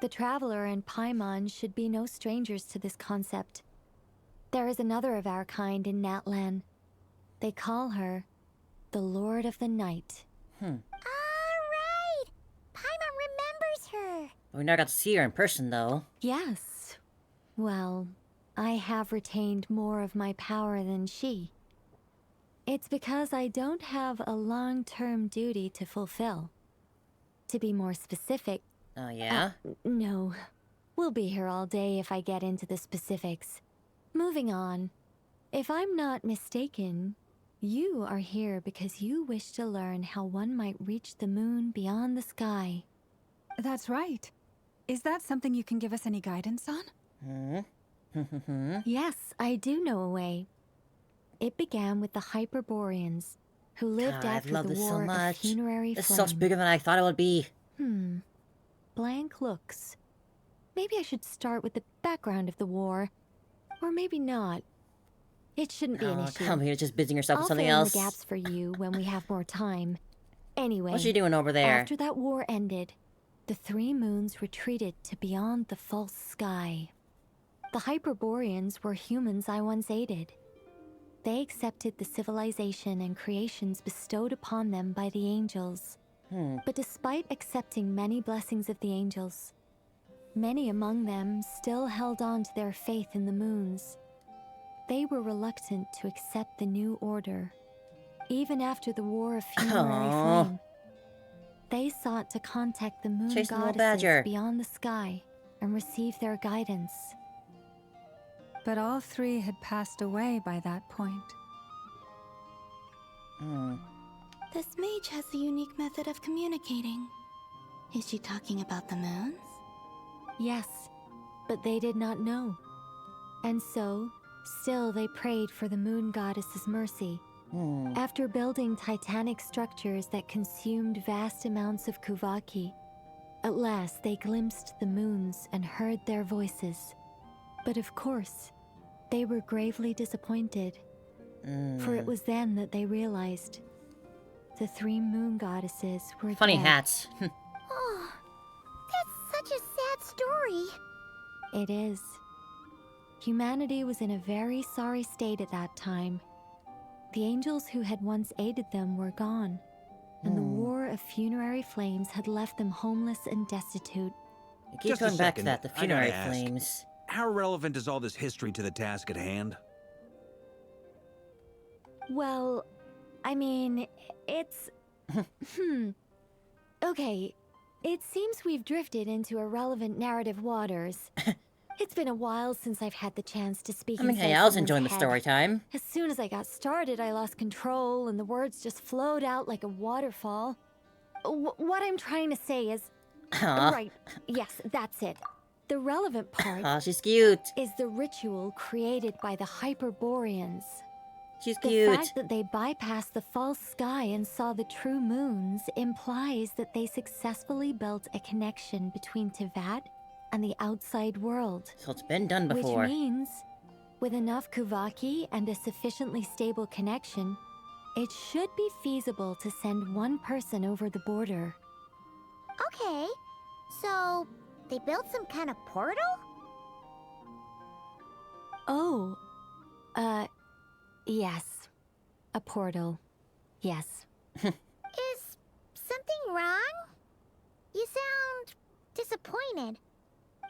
The Traveler and Paimon should be no strangers to this concept. There is another of our kind in Natlan. They call her the Lord of the Night. Alright! Paimon remembers her! We never got to see her in person, though. Yes. Well, I have retained more of my power than she. It's because I don't have a long-term duty to fulfill. To be more specific... Oh, yeah? No. We'll be here all day if I get into the specifics. Moving on. If I'm not mistaken, you are here because you wish to learn how one might reach the moon beyond the sky. That's right. Is that something you can give us any guidance on? Yes, I do know a way. It began with the Hyperboreans, who lived God, after I love the this so War of much. Funerary It's Flame. so much bigger than I thought it would be. Blank looks. Maybe I should start with the background of the war. Or maybe not. It shouldn't be an issue. Come here, just busying yourself with I'll something fill in else. the gaps for you when we have more time. Anyway, What's she doing over there? After that war ended, the three moons retreated to beyond the false sky. The Hyperboreans were humans I once aided. They accepted the civilization and creations bestowed upon them by the angels. But despite accepting many blessings of the angels, many among them still held on to their faith in the moons. They were reluctant to accept the new order, even after the War of Funerary Flame. They sought to contact the moon Chasing the little goddesses badger. beyond the sky and receive their guidance. But all three had passed away by that point. This mage has a unique method of communicating. Is she talking about the moons? Yes, but they did not know. And so, still they prayed for the moon goddess's mercy. After building titanic structures that consumed vast amounts of Kuvaki, at last they glimpsed the moons and heard their voices. But of course, they were gravely disappointed. For it was then that they realized the three moon goddesses were Funny dead. hats. Oh, that's such a sad story. It is. Humanity was in a very sorry state at that time. The angels who had once aided them were gone, and the war of funerary flames had left them homeless and destitute. You keep Just a going back to second, that, the I gotta funerary ask, flames. How relevant is all this history to the task at hand? Well, I mean, it's... Okay, it seems we've drifted into irrelevant narrative waters. It's been a while since I've had the chance to speak. I mean, hey, I was enjoying the story time. As soon as I got started, I lost control, and the words just flowed out like a waterfall. What I'm trying to say is... Right, yes, that's it. The relevant part... Aw, she's cute. ...is the ritual created by the Hyperboreans. She's The cute. fact that they bypassed the false sky and saw the true moons implies that they successfully built a connection between Teyvat and the outside world. So it's been done before. Which means, with enough Kuvaki and a sufficiently stable connection, it should be feasible to send one person over the border. Okay, so they built some kind of portal? Oh, yes. A portal. Yes. Is something wrong? You sound disappointed.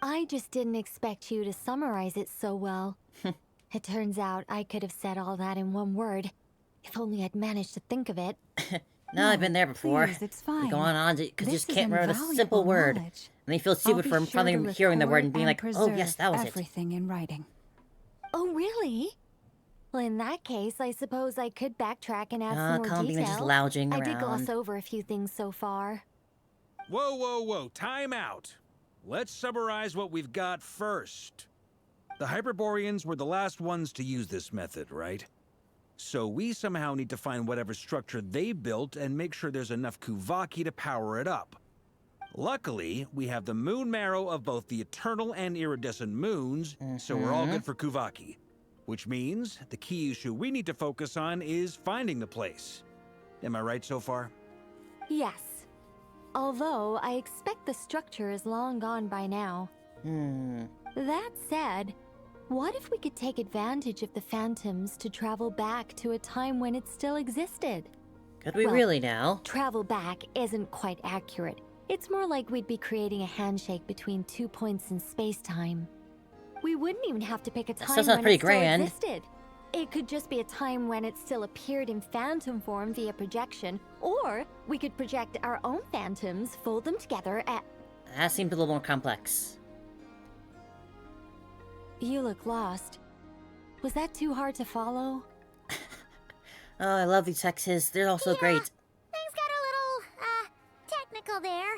I just didn't expect you to summarize it so well. It turns out I could have said all that in one word, if only I'd managed to think of it. No, I've been there before. Please, it's You fine. go on because you This just is can't remember the invaluable simple word. knowledge. And they feel I'll stupid be from sure finally to hearing the word and record being like, oh preserve yes, that was it. everything in writing. Oh, really? Well, in that case, I suppose I could backtrack and add some more Columbina detail. just lounging I did gloss around. over a few things so far. Whoa, whoa, whoa, time out. Let's summarize what we've got first. The Hyperboreans were the last ones to use this method, right? So we somehow need to find whatever structure they built and make sure there's enough Kuvaki to power it up. Luckily, we have the moon marrow of both the eternal and iridescent moons, so we're all good for Kuvaki. Which means the key issue we need to focus on is finding the place. Am I right so far? Yes. Although, I expect the structure is long gone by now. That said, what if we could take advantage of the phantoms to travel back to a time when it still existed? Could we really now? Travel back isn't quite accurate. It's more like we'd be creating a handshake between 2 points in space-time. We wouldn't even have to pick a time still sounds when pretty it still grand. existed. It could just be a time when it still appeared in phantom form via projection, or we could project our own phantoms, fold them together at... That seemed a little more complex. You look lost. Was that too hard to follow? Oh, I love these hexes. They're all so great. Things got a little, technical there.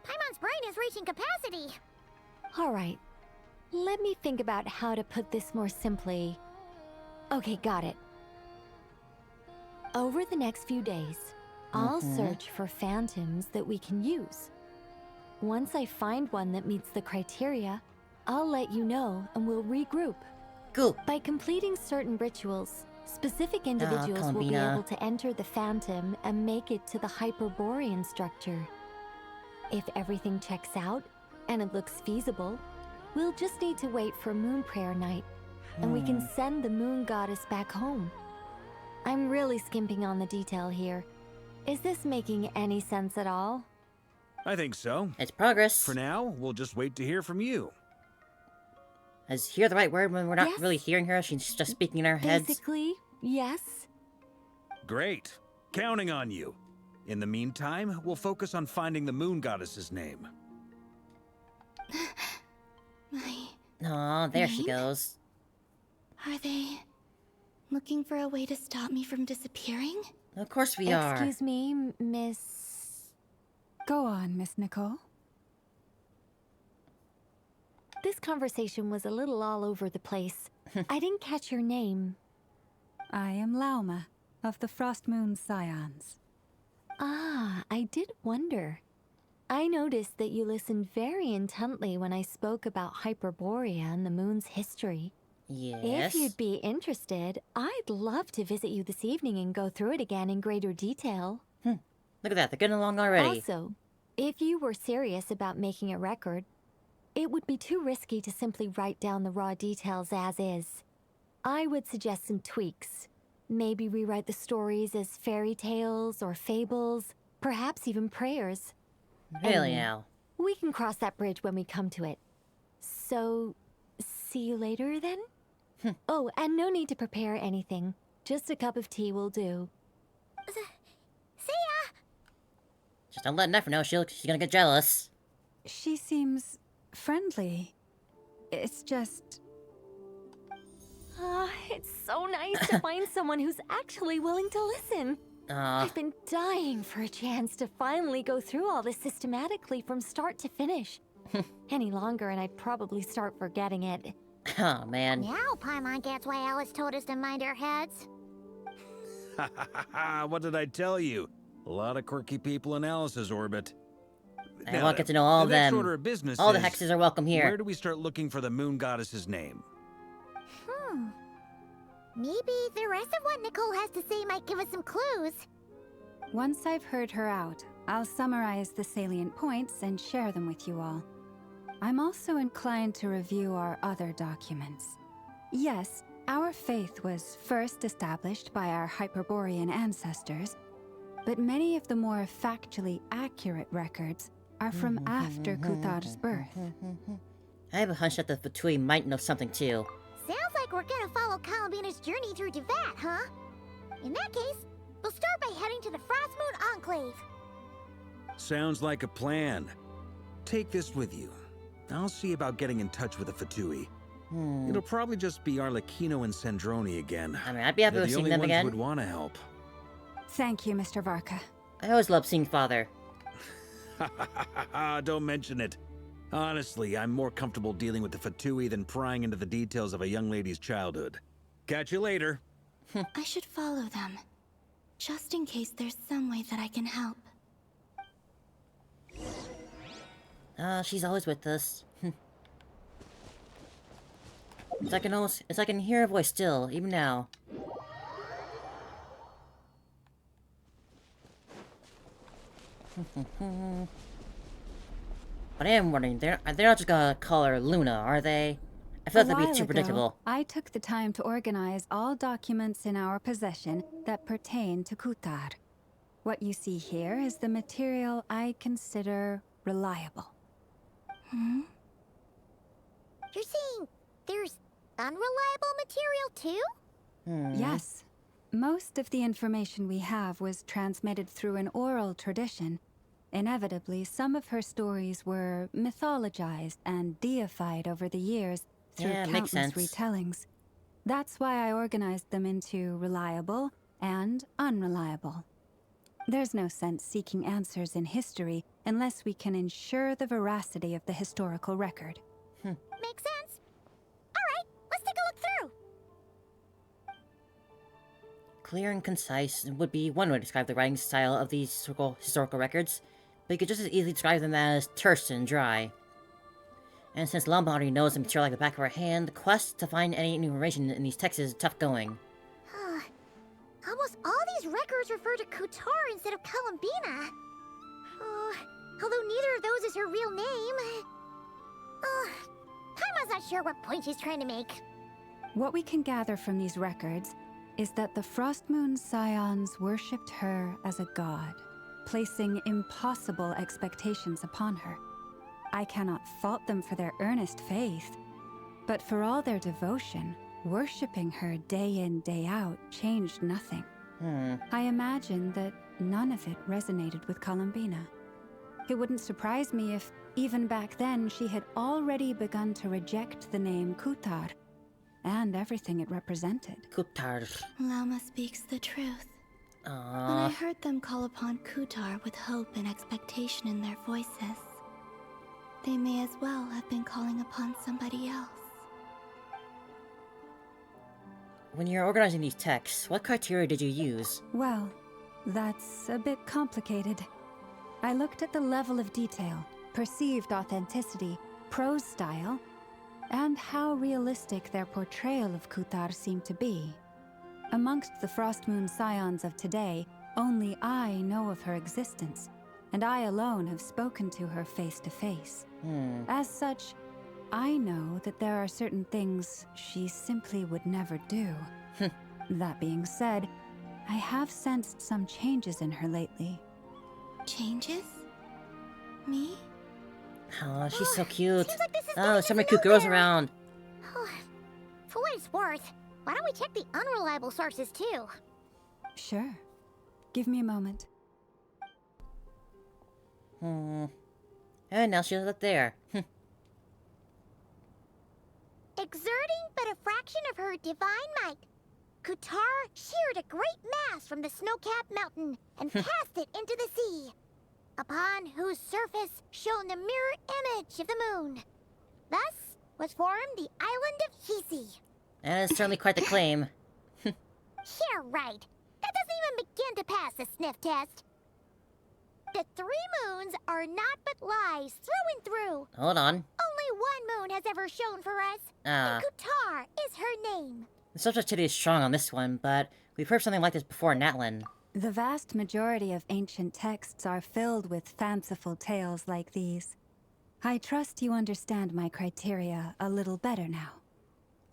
Paimon's brain is reaching capacity. All right. Let me think about how to put this more simply. Okay, got it. Over the next few days, I'll search for phantoms that we can use. Once I find one that meets the criteria, I'll let you know and we'll regroup. Cool. By completing certain rituals, specific individuals will be Columbina. able to enter the phantom and make it to the Hyperborean structure. If everything checks out and it looks feasible, we'll just need to wait for Moon Prayer Night, and we can send the moon goddess back home. I'm really skimping on the detail here. Is this making any sense at all? I think so. It's progress. For now, we'll just wait to hear from you. Is hear the right word when we're not Yes. really hearing her? She's just speaking in our heads. Basically, yes. Great. Counting on you. In the meantime, we'll focus on finding the moon goddess's name. Aw, there she Name? goes. Are they looking for a way to stop me from disappearing? Of course we are. Excuse me, Miss... Go on, Miss Nicole. This conversation was a little all over the place. I didn't catch your name. I am Lauma, of the Frost Moon Scions. Ah, I did wonder. I noticed that you listened very intently when I spoke about Hyperborea and the moon's history. Yes. If you'd be interested, I'd love to visit you this evening and go through it again in greater detail. Look at that, they're getting along already. Also, if you were serious about making a record, it would be too risky to simply write down the raw details as is. I would suggest some tweaks. Maybe rewrite the stories as fairy tales or fables, perhaps even prayers. Really Anyway, now? we can cross that bridge when we come to it. So, see you later then? Oh, and no need to prepare anything. Just a cup of tea will do. See ya! Just don't let Nefer know, she's gonna get jealous. She seems friendly. It's just... It's so nice to find someone who's actually willing to listen. I've been dying for a chance to finally go through all this systematically from start to finish. Any longer and I'd probably start forgetting it. Oh, man. Now Paimon gets why Alice told us to mind our heads. What did I tell you? A lot of quirky people in Alice's orbit. I want to get to know all of the next them. order of business All the is, hexes are welcome here. Where do we start looking for the moon goddess's name? Maybe the rest of what Nicole has to say might give us some clues. Once I've heard her out, I'll summarize the salient points and share them with you all. I'm also inclined to review our other documents. Yes, our faith was first established by our Hyperborean ancestors, but many of the more factually accurate records are from after Kuthar's birth. I have a hunch that the Fatui might know something too. Sounds like we're gonna follow Columbina's journey through Devat, huh? In that case, we'll start by heading to the Frost Moon Enclave. Sounds like a plan. Take this with you. I'll see about getting in touch with the Fatui. It'll probably just be Arlecchino and Sandroni again. I mean, I'd be happy They're with the seeing only them ones again. who would want to help. Thank you, Mr. Varka. I always love seeing Father. Don't mention it. Honestly, I'm more comfortable dealing with the Fatui than prying into the details of a young lady's childhood. Catch you later. I should follow them, just in case there's some way that I can help. She's always with us. It's like I can hear her voice still, even now. But I am wondering, they're not just gonna call her Luna, are they? I feel like that'd be too predictable. I took the time to organize all documents in our possession that pertain to Kuthar. What you see here is the material I consider reliable. You're saying there's unreliable material too? Yes. Most of the information we have was transmitted through an oral tradition. Inevitably, some of her stories were mythologized and deified over the years through makes countless sense. retellings. That's why I organized them into reliable and unreliable. There's no sense seeking answers in history unless we can ensure the veracity of the historical record. Makes sense. Alright, let's take a look through. Clear and concise would be one way to describe the writing style of these historical records, but you could just as easily describe them as terse and dry. And since Lama already knows the material like the back of her hand, the quest to find any new information in these texts is tough going. Almost all these records refer to Kutar instead of Columbina. Although neither of those is her real name. Paimon's not sure what point she's trying to make. What we can gather from these records is that the Frost Moon Scions worshipped her as a god, placing impossible expectations upon her. I cannot fault them for their earnest faith, but for all their devotion, worshipping her day in, day out changed nothing. I imagine that none of it resonated with Columbina. It wouldn't surprise me if, even back then, she had already begun to reject the name Kuthar. and everything it represented. Kutar. Lama speaks the truth. When I heard them call upon Kutar with hope and expectation in their voices, they may as well have been calling upon somebody else. When you're organizing these texts, what criteria did you use? Well, that's a bit complicated. I looked at the level of detail, perceived authenticity, prose style, and how realistic their portrayal of Kutar seemed to be. Amongst the Frostmoon scions of today, only I know of her existence, and I alone have spoken to her face to face. As such, I know that there are certain things she simply would never do. That being said, I have sensed some changes in her lately. Changes? Me? Oh, she's so cute. Like this is Oh, so many cute girls around. For what it's worth, why don't we check the unreliable sources too? Sure. Give me a moment. And now she's up there. Exerting but a fraction of her divine might, Kutar sheared a great mass from the snow-capped mountain and cast it into the sea, upon whose surface shone the mirror image of the moon. Thus was formed the island of Hisi. That is certainly quite the claim. Yeah, right. That doesn't even begin to pass the sniff test. The 3 moons are not but lies through and through. Hold on. Only one moon has ever shone for us, and Kutar is her name. The subjectivity is strong on this one, but we've heard something like this before in Natlan. The vast majority of ancient texts are filled with fanciful tales like these. I trust you understand my criteria a little better now.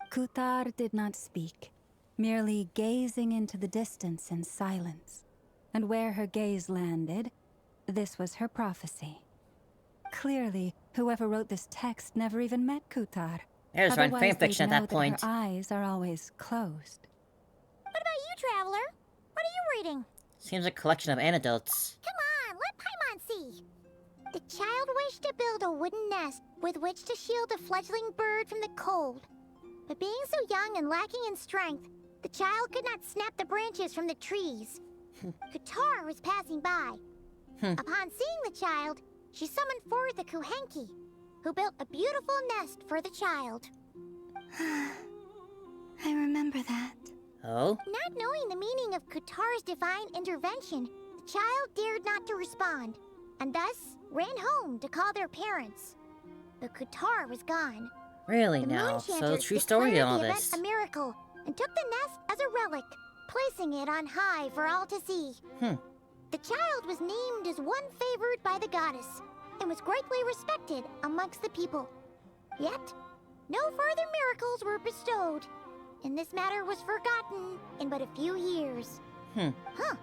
Kutar did not speak, merely gazing into the distance in silence. And where her gaze landed, this was her prophecy. Clearly, whoever wrote this text never even met Kutar. There's fan Otherwise, fiction at they'd know that point. Her eyes are always closed. What about you, Traveler? What are you reading? Seems a collection of anecdotes. Come on, let Paimon see. The child wished to build a wooden nest with which to shield a fledgling bird from the cold. But being so young and lacking in strength, the child could not snap the branches from the trees. Kutar was passing by. Upon seeing the child, she summoned forth the Kuhenki, who built a beautiful nest for the child. I remember that. Oh? Not knowing the meaning of Kutar's divine intervention, the child dared not to respond, and thus ran home to call their parents. But Kutar was gone. Really The now? moon So chanters true story in declared all the this. event a miracle, and took the nest as a relic, placing it on high for all to see. The child was named as one favored by the goddess, and was greatly respected amongst the people. Yet, no further miracles were bestowed, and this matter was forgotten in but a few years. Huh.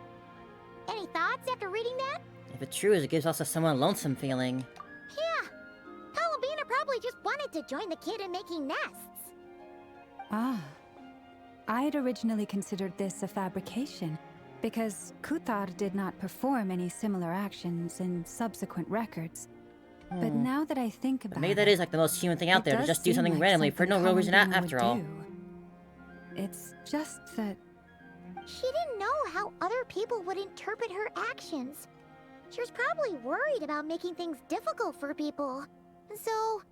Any thoughts after reading that? If it's true, it gives us a somewhat lonesome feeling. Yeah. Columbina probably just wanted to join the kid in making nests. Ah. I'd originally considered this a fabrication, because Kutar did not perform any similar actions in subsequent records. But now that I think about it... Maybe that is like the most human thing out there, to just do something randomly for no real reason after all. It's just that... She didn't know how other people would interpret her actions. She was probably worried about making things difficult for people. And so,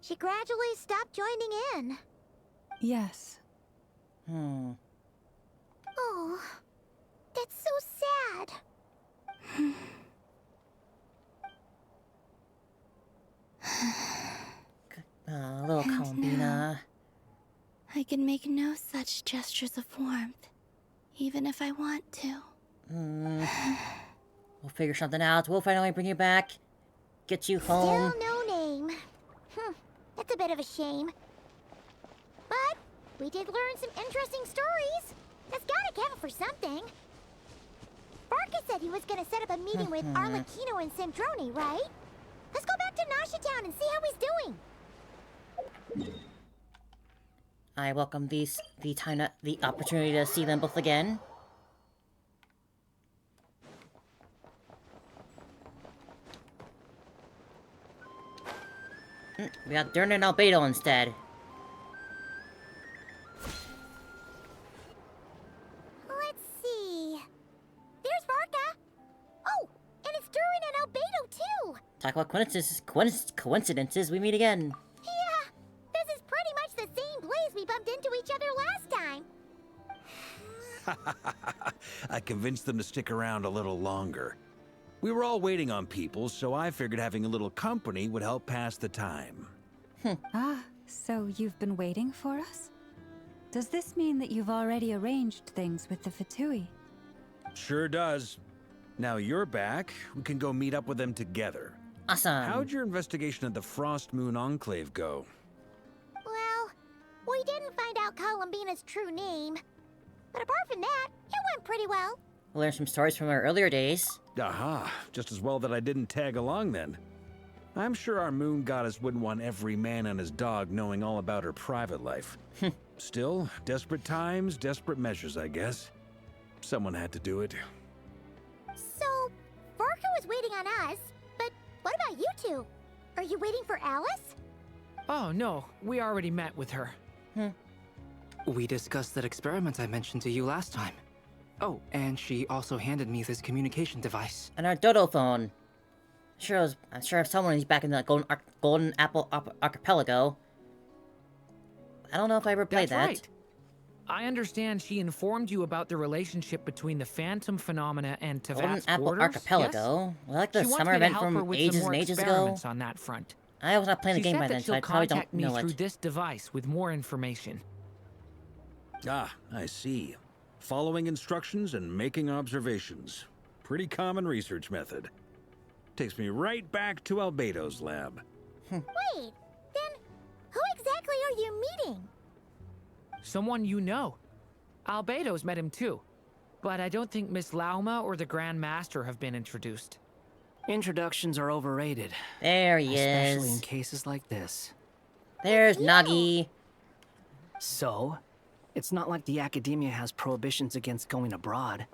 she gradually stopped joining in. Yes. Oh, that's so sad. Little Columbina. I can make no such gestures of warmth, even if I want to. We'll figure something out. We'll finally bring you back. Get you home. Still no name. That's a bit of a shame. But we did learn some interesting stories. That's gotta count for something. Barca said he was gonna set up a meeting with Arlecchino and Sandrone, right? Let's go back to Nasha Town and see how he's doing. I welcome the opportunity to see them both again. We got Durn and Albedo instead. Talk about coincidences, we meet again. Yeah, this is pretty much the same place we bumped into each other last time. I convinced them to stick around a little longer. We were all waiting on people, so I figured having a little company would help pass the time. Ah, so you've been waiting for us? Does this mean that you've already arranged things with the Fatui? Sure does. Now you're back, we can go meet up with them together. Awesome. How'd your investigation of the Frost Moon Enclave go? Well, we didn't find out Columbina's true name. But apart from that, it went pretty well. Learned some stories from our earlier days. Aha, just as well that I didn't tag along then. I'm sure our moon goddess wouldn't want every man and his dog knowing all about her private life. Still, desperate times, desperate measures, I guess. Someone had to do it. So, Varka was waiting on us, but what about you two? Are you waiting for Alice? Oh, no. We already met with her. We discussed that experiment I mentioned to you last time. Oh, and she also handed me this communication device. And our dodo phone. I'm sure if someone is back in the Golden Apple Archipelago. I don't know if I ever played that. Right. I understand she informed you about the relationship between the Phantom phenomena and Tevat's Golden Apple borders, Archipelago? yes? Was that like the She wants summer me to event help her from with ages some more and ages ago? experiments on that front. I was not playing the She game by said then, that so I she'll probably don't contact me know through it. this device with more information. Ah, I see. Following instructions and making observations. Pretty common research method. Takes me right back to Albedo's lab. Wait, then who exactly are you meeting? Someone you know. Albedo's met him too. But I don't think Miss Lauma or the Grand Master have been introduced. Introductions are overrated. There he especially is. in cases like this. There's Nagi. So, it's not like the academia has prohibitions against going abroad.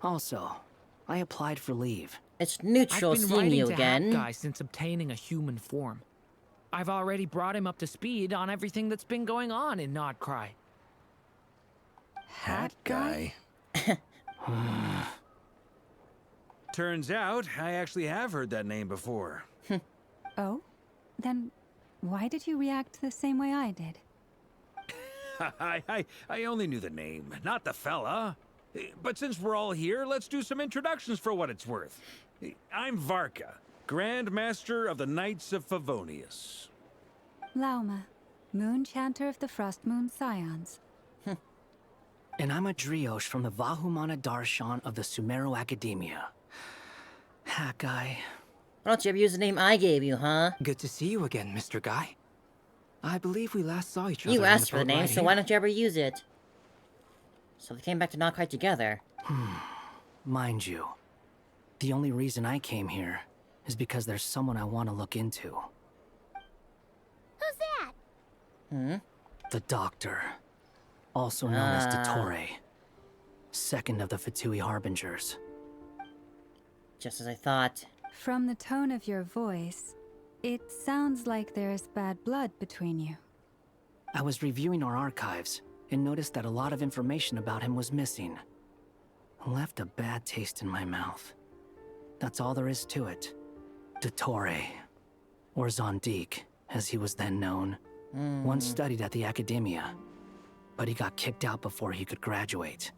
Also, I applied for leave. It's neutral I've been seeing writing you to again. Hat Guy since obtaining a human form. I've already brought him up to speed on everything that's been going on in Nod Krai. Hat guy? Turns out, I actually have heard that name before. Oh? Then why did you react the same way I did? I only knew the name, not the fella. But since we're all here, let's do some introductions for what it's worth. I'm Varka, Grand Master of the Knights of Favonius. Lauma, Moon Chanter of the Frost Moon Scions. And I'm a Driosh from the Vahumana Darshan of the Sumero Academia. Hat guy. Why don't you ever use the name I gave you, huh? Good to see you again, Mr. Guy. I believe we last saw each other. You asked for the boat name, ride so here. why don't you ever use it? So they came back to Nod Krai together. Mind you, the only reason I came here is because there's someone I want to look into. Who's that? The Doctor. Also known as Dottore. Second of the Fatui Harbingers. Just as I thought. From the tone of your voice, it sounds like there's bad blood between you. I was reviewing our archives and noticed that a lot of information about him was missing. Left a bad taste in my mouth. That's all there is to it. Dottore, or Zondik, as he was then known, once studied at the Academia, but he got kicked out before he could graduate.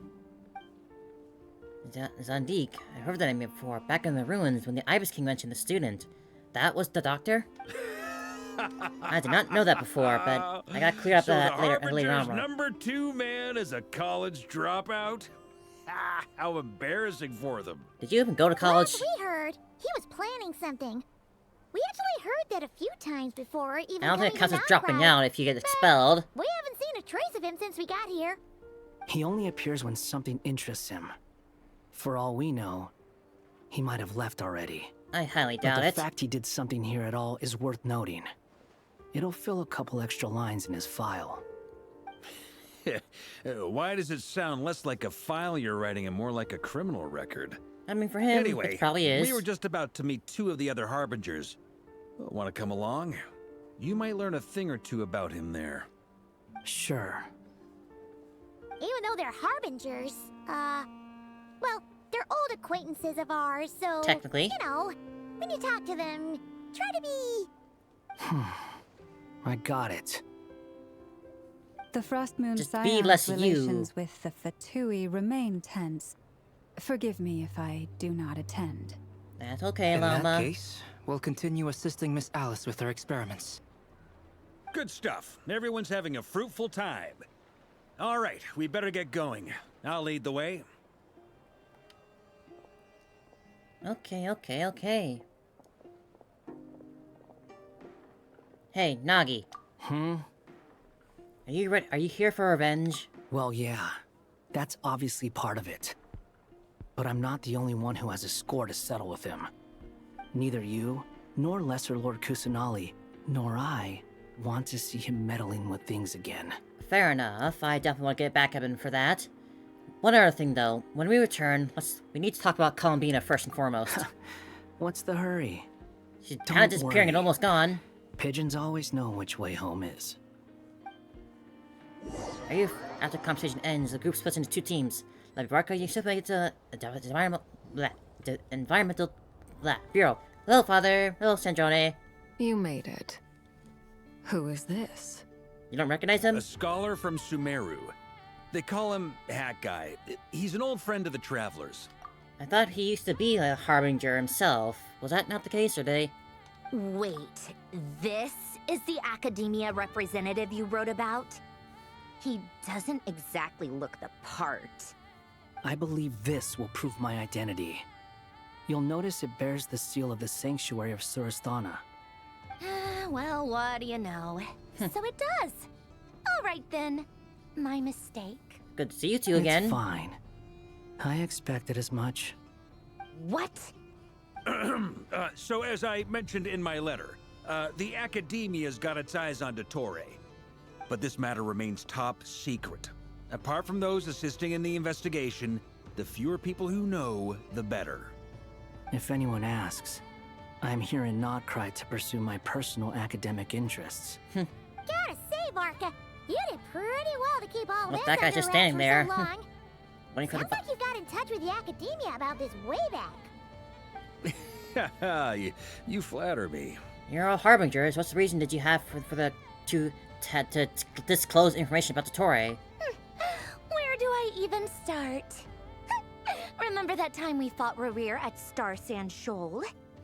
Zondik. I heard that name before, back in the ruins when the Ibis King mentioned the student. That was the doctor? I did not know that before, but I got cleared up So that the later on. Harbinger's #2 man is a college dropout? How embarrassing for them. Did you even go to college? Last we heard, he was planning something. We actually heard that a few times before, even I don't think it counts as coming to dropping Nod Krai, out if you get expelled. but we haven't seen a trace of him since we got here. He only appears when something interests him. For all we know, he might have left already. I highly But doubt the it. fact he did something here at all is worth noting. It'll fill a couple extra lines in his file. Why does it sound less like a file you're writing and more like a criminal record? I mean, for him, Anyway, it probably is. we were just about to meet 2 of the other Harbingers. Want to come along? You might learn a thing or two about him there. Sure. Even though they're harbingers, well, they're old acquaintances of ours, so... Technically. You know, when you talk to them, try to be... I got it. The Frost Moon Just be less Scion's you. relations with the Fatui remain tense. Forgive me if I do not attend. That's okay, In Llama. that case, we'll continue assisting Miss Alice with her experiments. Good stuff. Everyone's having a fruitful time. All right, we better get going. I'll lead the way. Okay. Hey, Nagi. Hmm? Are you ready? Are you here for revenge? Well, yeah. That's obviously part of it. But I'm not the only one who has a score to settle with him. Neither you, nor Lesser Lord Kusanali, nor I want to see him meddling with things again. Fair enough. I definitely want to get back at him for that. One other thing, though. When we return, we need to talk about Columbina first and foremost. What's the hurry? She's kind of disappearing and worry. almost gone. Pigeons always know which way home is. After the conversation ends, the group splits into two teams. Labibarka, you should make it to the environmental bureau. Hello, Father. Hello, Sandrone. You made it. Who is this? You don't recognize him? A scholar from Sumeru. They call him Hat Guy. He's an old friend of the Travelers. I thought he used to be a Harbinger himself. Was that not the case, or did they? Wait, this is the academia representative you wrote about? He doesn't exactly look the part. I believe this will prove my identity. You'll notice it bears the seal of the Sanctuary of Surasthana. Well, what do you know? So it does. All right then. My mistake. Good to see you two again. It's fine. I expected as much. What? So as I mentioned in my letter, the Academia's got its eyes on Dottore. But this matter remains top secret. Apart from those assisting in the investigation, the fewer people who know, the better. If anyone asks, I'm here in Nod Krai to pursue my personal academic interests. Gotta say, Varka, you did pretty well to keep all Well, this that guy's under just wraps standing for there. So long. Waiting for Sounds like you got in touch with the academia about this way back. You flatter me. You're all Harbingers. What's the reason did you have for the to disclose information about Dottore? Where do I even start? Remember that time we fought Rerir at Star Sand Shoal?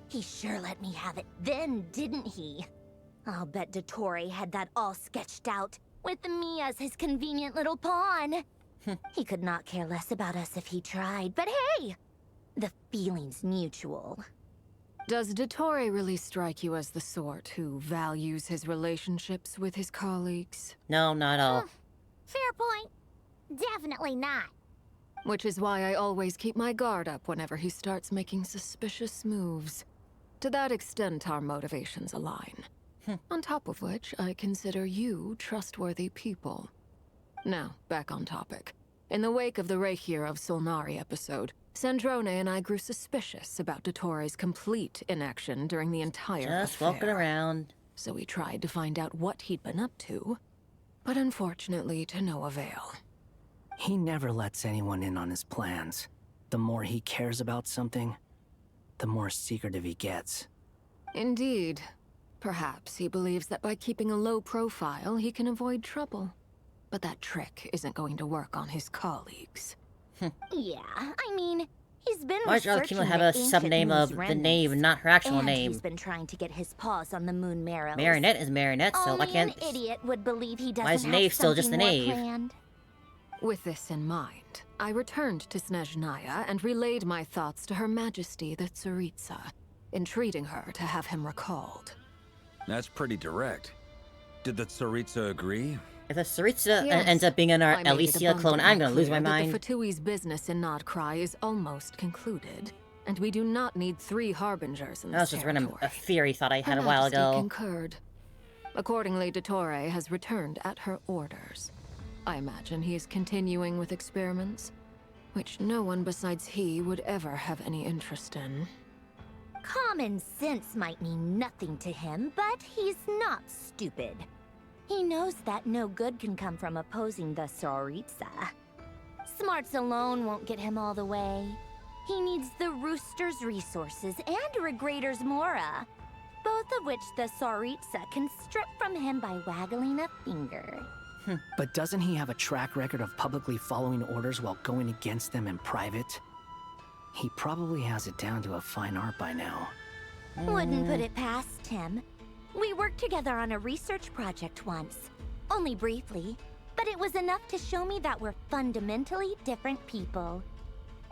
He sure let me have it then, didn't he? I'll bet Dottore had that all sketched out, with me as his convenient little pawn. He could not care less about us if he tried, but hey! The feeling's mutual. Does Dottore really strike you as the sort who values his relationships with his colleagues? No, not all. Fair point. Definitely not. Which is why I always keep my guard up whenever he starts making suspicious moves. To that extent, our motivations align. On top of which, I consider you trustworthy people. Now, back on topic. In the wake of the Reikir of Solnari episode, Sandrone and I grew suspicious about Dottore's complete inaction during the entire Just affair. walking around. So we tried to find out what he'd been up to, but unfortunately to no avail. He never lets anyone in on his plans. The more he cares about something, the more secretive he gets. Indeed. Perhaps he believes that by keeping a low profile, he can avoid trouble. But that trick isn't going to work on his colleagues. Yeah, I mean, he's been Why does Arlecchino researching have the a sub-name ancient of moon's the name and not her actual and name? he's been trying to get his paws on the moon marrows. Marinette is Marinette, so why Only can't... an idiot would believe he doesn't Why is have Knave still just the something more Knave? planned. With this in mind, I returned to Snezhnaya and relayed my thoughts to Her Majesty the Tsaritsa, entreating her to have him recalled. That's pretty direct. Did the Tsaritsa agree? If the Tsaritsa Yes. ends up being an I made it Alicia clone, abundantly I'm gonna lose my clear that mind. The Fatui's business in Nod Krai is almost concluded, and we do not need 3 harbingers in That was this just random territory. a theory thought I had Her a while Majesty ago. concurred. Accordingly, Dottore has returned at her orders. I imagine he is continuing with experiments, which no one besides he would ever have any interest in. Common sense might mean nothing to him, but he's not stupid. He knows that no good can come from opposing the Tsaritsa. Smarts alone won't get him all the way. He needs the Rooster's resources and Regrator's Mora, both of which the Tsaritsa can strip from him by waggling a finger. But doesn't he have a track record of publicly following orders while going against them in private? He probably has it down to a fine art by now. Wouldn't put it past him. We worked together on a research project once. Only briefly, but it was enough to show me that we're fundamentally different people.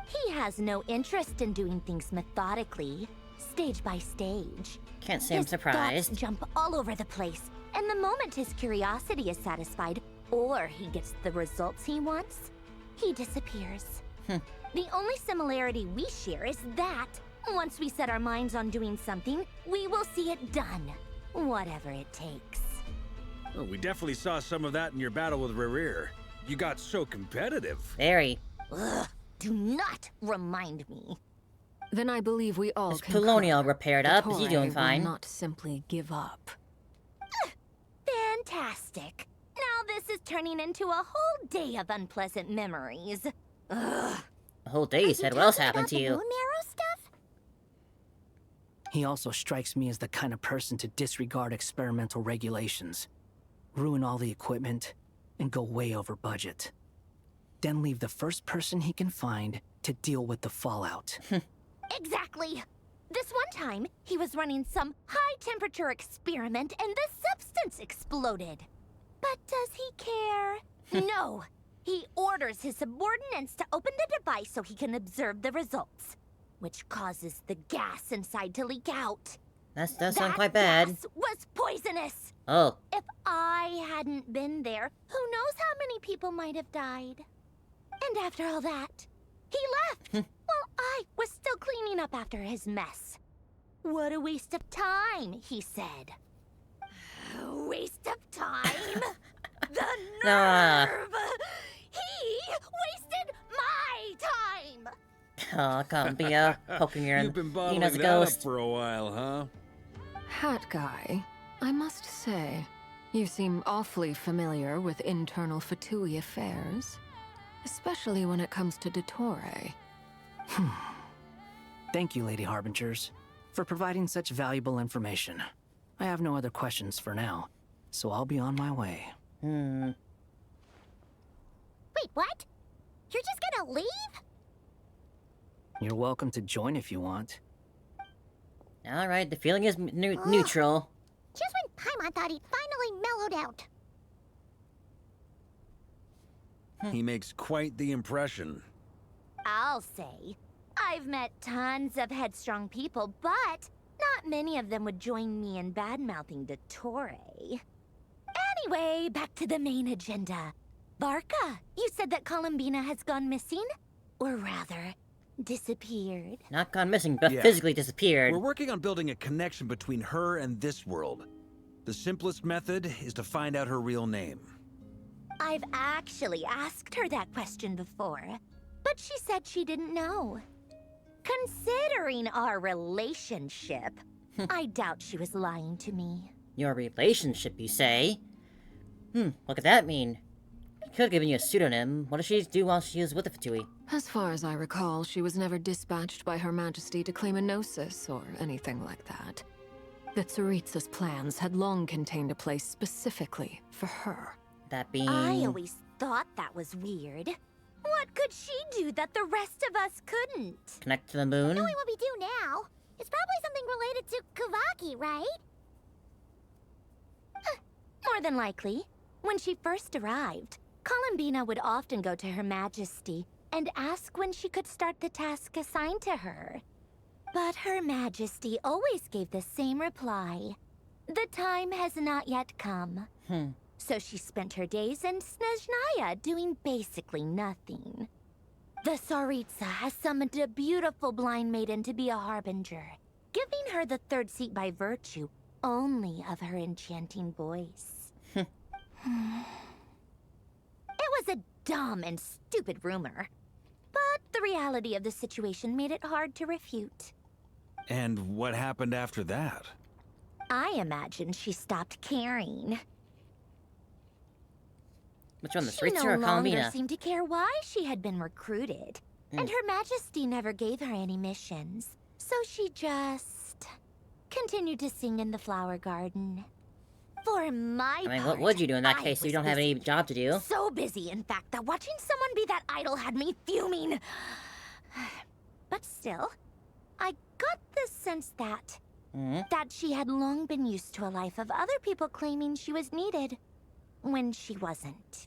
He has no interest in doing things methodically, stage by stage. Can't say I'm surprised. His thoughts jump all over the place, and the moment his curiosity is satisfied, or he gets the results he wants, he disappears. The only similarity we share is that, once we set our minds on doing something, we will see it done, whatever it takes. Oh, we definitely saw some of that in your battle with Rerir. You got so competitive. Very. Ugh, do not remind me. Then I believe we all Is concur. Polonial repaired up? Is he Toray doing will fine? not simply give up. Fantastic. Now this is turning into a whole day of unpleasant memories. Ugh. A whole day, you said. What else happened to Bone you? marrow stuff? He also strikes me as the kind of person to disregard experimental regulations, ruin all the equipment, and go way over budget. Then leave the first person he can find to deal with the fallout. Exactly. This one time, he was running some high-temperature experiment and the substance exploded. But does he care? No. He orders his subordinates to open the device so he can observe the results, which causes the gas inside to leak out. That does sound quite bad. Gas was poisonous. Oh. If I hadn't been there, who knows how many people might have died. And after all that, he left. While I was still cleaning up after his mess. What a waste of time, he said. Waste of time? The nerve! He wasted my time! Oh, Columbia, poking your You've been bottling Nina's a that ghost. up for a while, huh? Hat guy, I must say, you seem awfully familiar with internal Fatui affairs. Especially when it comes to Dottore. Thank you, Lady Harbingers, for providing such valuable information. I have no other questions for now, so I'll be on my way. Wait, what? You're just gonna leave? You're welcome to join if you want. Alright, the feeling is neutral. Just when Paimon thought he'd finally mellowed out. He makes quite the impression. I'll say. I've met tons of headstrong people, but not many of them would join me in bad-mouthing Dottore. Anyway, back to the main agenda. Barca, you said that Columbina has gone missing? Or rather, disappeared. Not gone missing, but Yeah. physically disappeared. We're working on building a connection between her and this world. The simplest method is to find out her real name. I've actually asked her that question before, but she said she didn't know. Considering our relationship, I doubt she was lying to me. Your relationship, you say? What could that mean? He could have given you a pseudonym. What does she do while she is with the Fatui? As far as I recall, she was never dispatched by Her Majesty to claim a gnosis or anything like that. The Tsaritsa's plans had long contained a place specifically for her. That being... I always thought that was weird. What could she do that the rest of us couldn't? Connect to the moon? Knowing what we do now, it's probably something related to Kavaki, right? More than likely. When she first arrived, Columbina would often go to Her Majesty and ask when she could start the task assigned to her. But Her Majesty always gave the same reply. The time has not yet come. So she spent her days in Snezhnaya doing basically nothing. The Tsaritsa has summoned a beautiful blind maiden to be a harbinger, giving her the third seat by virtue only of her enchanting voice. It was a dumb and stupid rumor, but the reality of the situation made it hard to refute. And what happened after that? I imagine she stopped caring. Which one, the She Tsaritsa no or longer Columbina? seemed to care why she had been recruited. And Her Majesty never gave her any missions, so she just continued to sing in the flower garden. For my I mean, part, what would you do in that I case if you was don't have any busy. job to do? So busy, in fact, that watching someone be that idol had me fuming. But still, I got the sense that she had long been used to a life of other people claiming she was needed when she wasn't.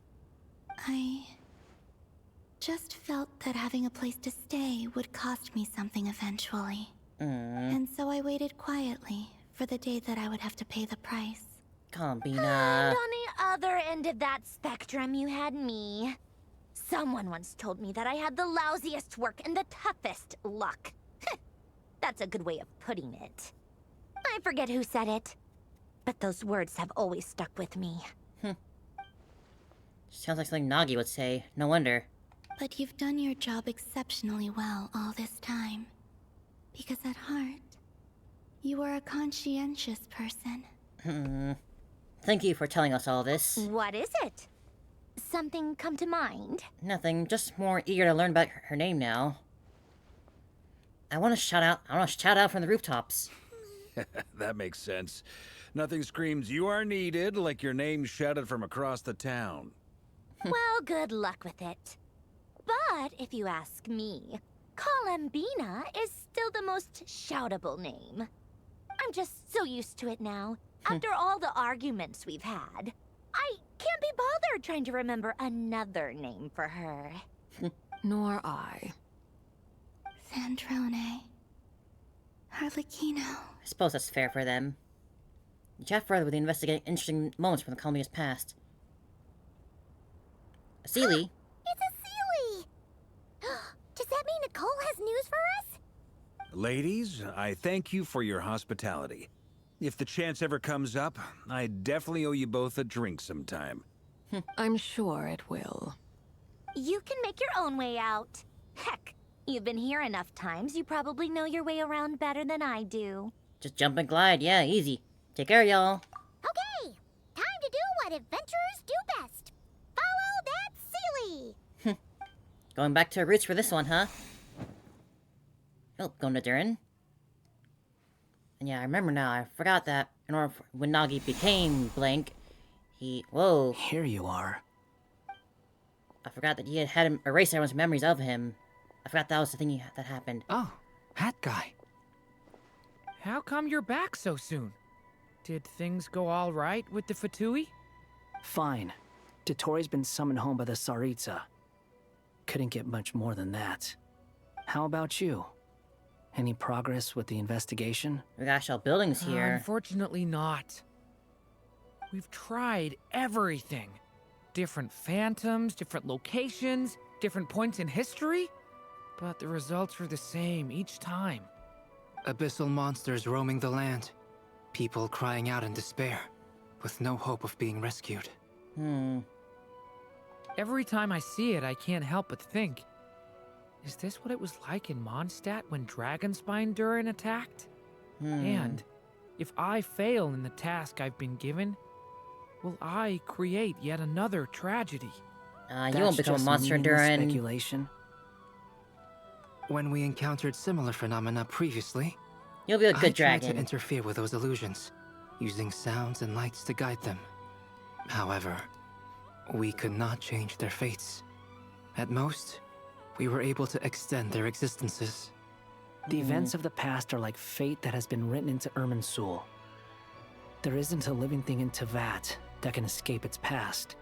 I just felt that having a place to stay would cost me something eventually. And so I waited quietly for the day that I would have to pay the price. Columbina. And on the other end of that spectrum, you had me. Someone once told me that I had the lousiest work and the toughest luck. That's a good way of putting it. I forget who said it, but those words have always stuck with me. Sounds like something Nagi would say. No wonder. But you've done your job exceptionally well all this time. Because at heart, you are a conscientious person. Thank you for telling us all this. What is it? Something come to mind? Nothing, just more eager to learn about her name now. I want to shout out from the rooftops. That makes sense. Nothing screams you are needed like your name shouted from across the town. Well, good luck with it. But if you ask me, Columbina is still the most shoutable name. I'm just so used to it now. After all the arguments we've had, I can't be bothered trying to remember another name for her. Nor I. Sandrone. Harlequino. I suppose that's fair for them. You chat further with the investigating interesting moments from the Columbia's past. Seely. It's a Seely! Does that mean Nicole has news for us? Ladies, I thank you for your hospitality. If the chance ever comes up, I definitely owe you both a drink sometime. I'm sure it will. You can make your own way out. Heck, you've been here enough times, you probably know your way around better than I do. Just jump and glide, yeah, easy. Take care, y'all. Okay, time to do what adventurers do best. Follow that Seely! Going back to our roots for this one, huh? Oh, going to Durin. And yeah, I remember now. I forgot that in order for, when Nagi became Blank, he... Whoa. Here you are. I forgot that he had erased everyone's memories of him. I forgot that was the thing that happened. Oh, Hat Guy. How come you're back so soon? Did things go all right with the Fatui? Fine. Dotori's been summoned home by the Tsaritsa. Couldn't get much more than that. How about you? Any progress with the investigation? We got shell buildings here. Unfortunately not. We've tried everything. Different phantoms, different locations, different points in history. But the results are the same each time. Abyssal monsters roaming the land. People crying out in despair, with no hope of being rescued. Every time I see it, I can't help but think, is this what it was like in Mondstadt when Dragonspine Durin attacked? And if I fail in the task I've been given, will I create yet another tragedy? You won't become a monster, Durin. Speculation. When we encountered similar phenomena previously, you'll be a good I tried dragon. to interfere with those illusions, using sounds and lights to guide them. However, we could not change their fates. At most, we were able to extend their existences. The events of the past are like fate that has been written into Irminsul. There isn't a living thing in Teyvat that can escape its past.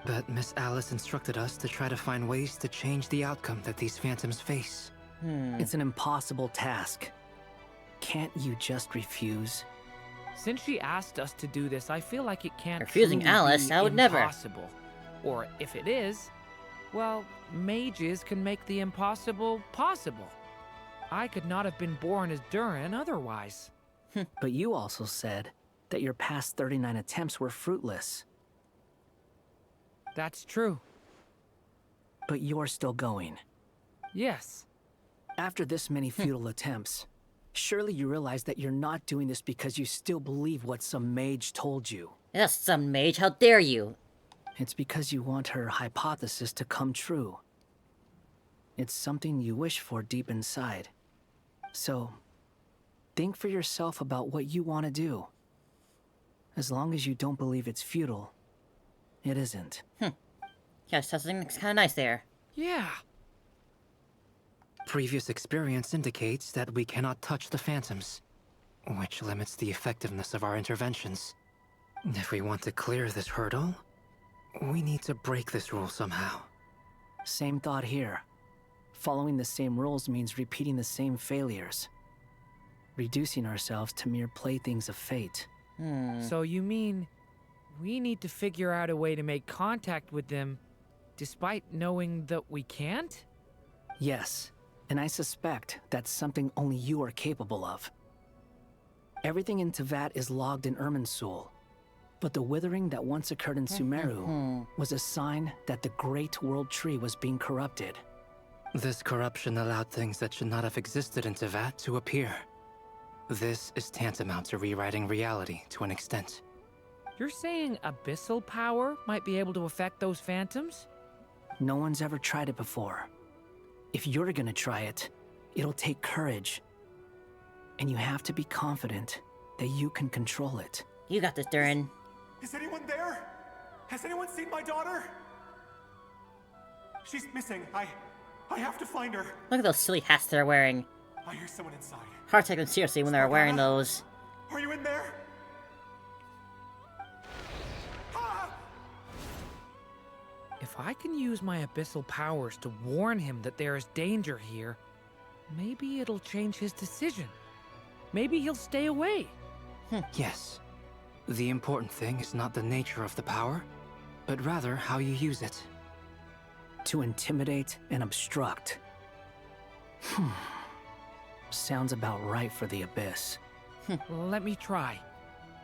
But Miss Alice instructed us to try to find ways to change the outcome that these phantoms face. It's an impossible task. Can't you just refuse? Since she asked us to do this, I feel like it can't Refusing truly Alice? be I would never. impossible. Or if it is, well, mages can make the impossible possible. I could not have been born as Durin otherwise. But you also said that your past 39 attempts were fruitless. That's true. But you're still going. Yes. After this many futile attempts, surely you realize that you're not doing this because you still believe what some mage told you. Yes, some mage, how dare you? It's because you want her hypothesis to come true. It's something you wish for deep inside. So, think for yourself about what you want to do. As long as you don't believe it's futile, it isn't. Yeah, something that's kind of nice there. Yeah. Previous experience indicates that we cannot touch the phantoms, which limits the effectiveness of our interventions. If we want to clear this hurdle, we need to break this rule somehow. Same thought here. Following the same rules means repeating the same failures. Reducing ourselves to mere playthings of fate. So you mean we need to figure out a way to make contact with them despite knowing that we can't? Yes, and I suspect that's something only you are capable of. Everything in Teyvat is logged in Irminsul, but the withering that once occurred in Sumeru was a sign that the Great World Tree was being corrupted. This corruption allowed things that should not have existed in Teyvat to appear. This is tantamount to rewriting reality to an extent. You're saying abyssal power might be able to affect those phantoms? No one's ever tried it before. If you're gonna try it, it'll take courage. And you have to be confident that you can control it. You got this, Durin. Is anyone there? Has anyone seen my daughter? She's missing. I have to find her. Look at those silly hats they're wearing. I hear someone inside. Hard to take them seriously when they're wearing those. Are you in there? If I can use my abyssal powers to warn him that there is danger here, maybe it'll change his decision. Maybe he'll stay away. Yes. The important thing is not the nature of the power, but rather how you use it. To intimidate and obstruct. Sounds about right for the Abyss. Let me try.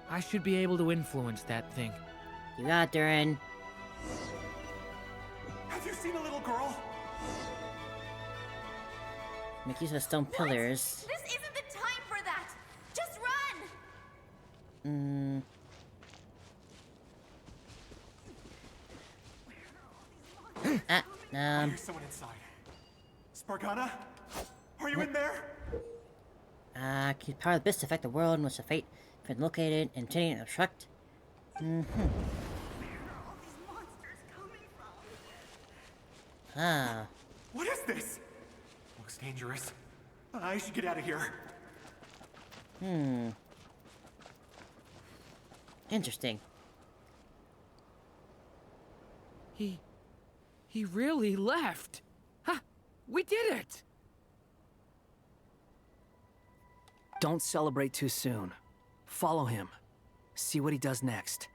I should be able to influence that thing. You got it, Durin. Have you seen a little girl? Make use of the stone pillars. This isn't the time for that! Just run! I hear someone inside. Spargana? Are you in there? Keep power of the Abyss to affect the world in which the fate has been located, intimidate and obstruct. Ah. What is this? Looks dangerous. I should get out of here. Interesting. He really left. Ha! We did it! Don't celebrate too soon. Follow him. See what he does next.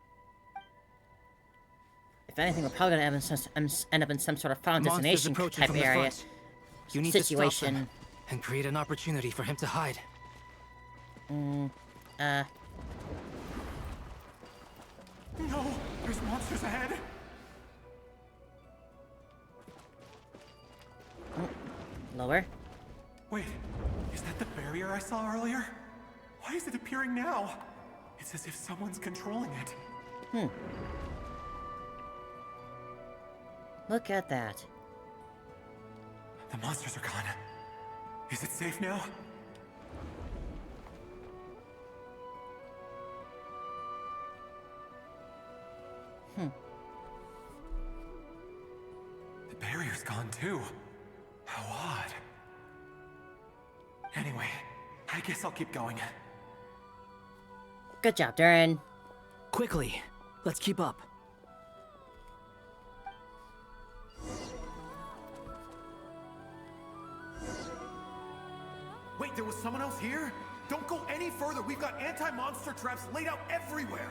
If anything, we're probably gonna end up in some sort of final destination type area. You need situation. to stop them and create an opportunity for him to hide. No, there's monsters ahead. Lower. Wait, is that the barrier I saw earlier? Why is it appearing now? It's as if someone's controlling it. Look at that. The monsters are gone. Is it safe now? The barrier's gone too. How odd. Anyway, I guess I'll keep going. Good job, Durin. Quickly, let's keep up. Wait, there was someone else here? Don't go any further. We've got anti-monster traps laid out everywhere.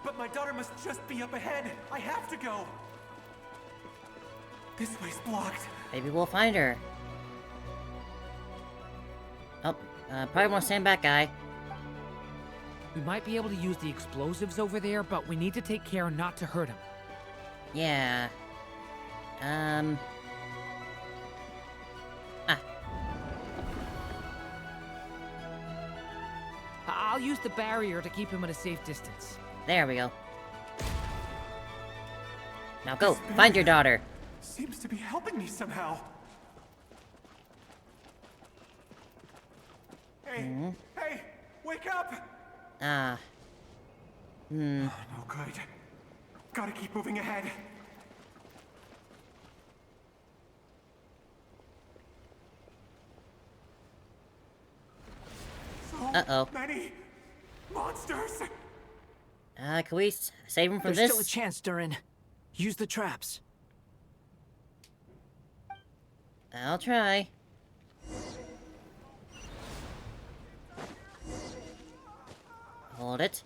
But my daughter must just be up ahead. I have to go. This way's blocked. Maybe we'll find her. Oh, probably won't stand back, guy. We might be able to use the explosives over there, but we need to take care not to hurt him. Yeah. I'll use the barrier to keep him at a safe distance. There we go. Now go, find your daughter. seems to be helping me somehow. Hey, hey, wake up! Ah. Oh, no good. Gotta keep moving ahead. Uh-oh. Many monsters! Can we save him from There's this? still a chance, Durin. Use the traps. I'll try. Hold it.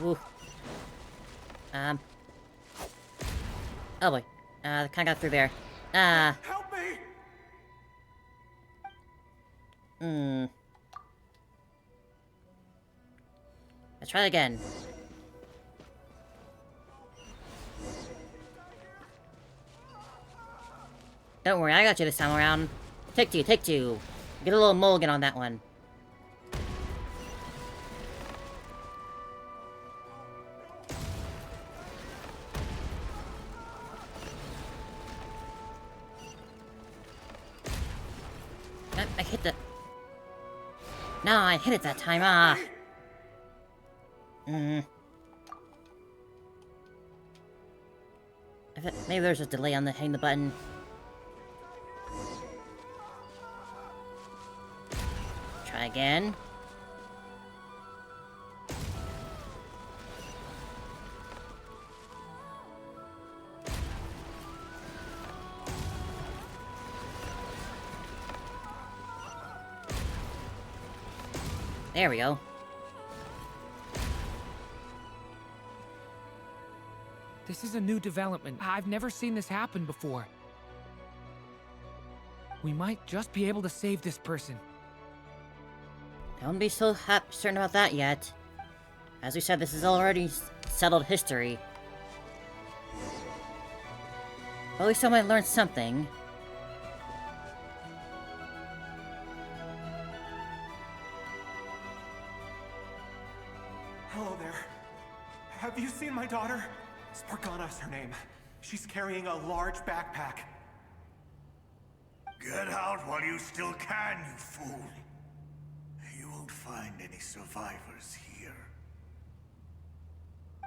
Ooh. Oh boy. Kinda got through there. Help me! Let's try it again. Don't worry, I got you this time around. Take two, take two. Get a little mulligan on that one. I hit the... No, I hit it that time, Maybe there's a delay on hitting the button. Try again. There we go. This is a new development. I've never seen this happen before. We might just be able to save this person. I won't be so certain about that yet. As we said, this is already settled history. But at least I might learn something. Hello there. Have you seen my daughter? Spargana is her name. She's carrying a large backpack. Get out while you still can, you fool. You won't find any survivors here.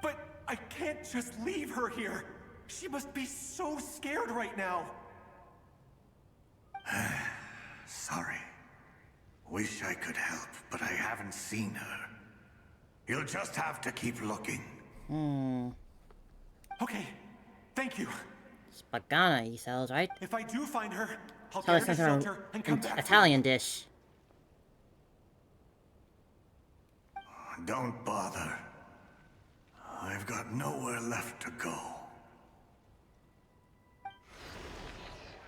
But I can't just leave her here. She must be so scared right now. Sorry. Wish I could help, but I haven't seen her. You'll just have to keep looking. Okay, thank you. Spagana, he sells, right? If I do find her, I'll Probably get her to some shelter and come back. Italian dish. Don't bother. I've got nowhere left to go.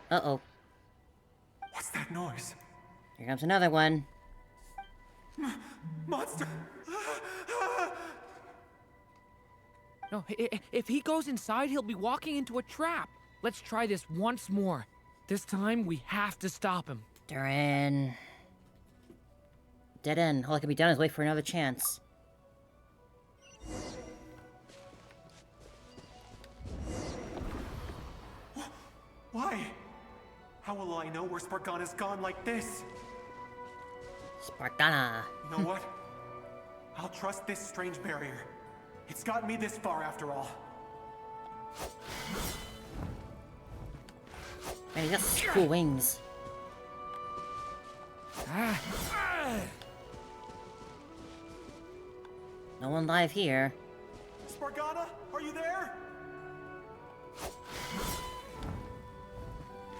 Uh-oh. What's that noise? Here comes another one. Monster! No, if he goes inside, he'll be walking into a trap. Let's try this once more. This time, we have to stop him. Durin. Dead end. All that can be done is wait for another chance. Why? How will I know where Spargana's gone like this? Spargana. You know what? I'll trust this strange barrier. It's gotten me this far after all. Man, he got cool wings. No one live here. Spargana, are you there?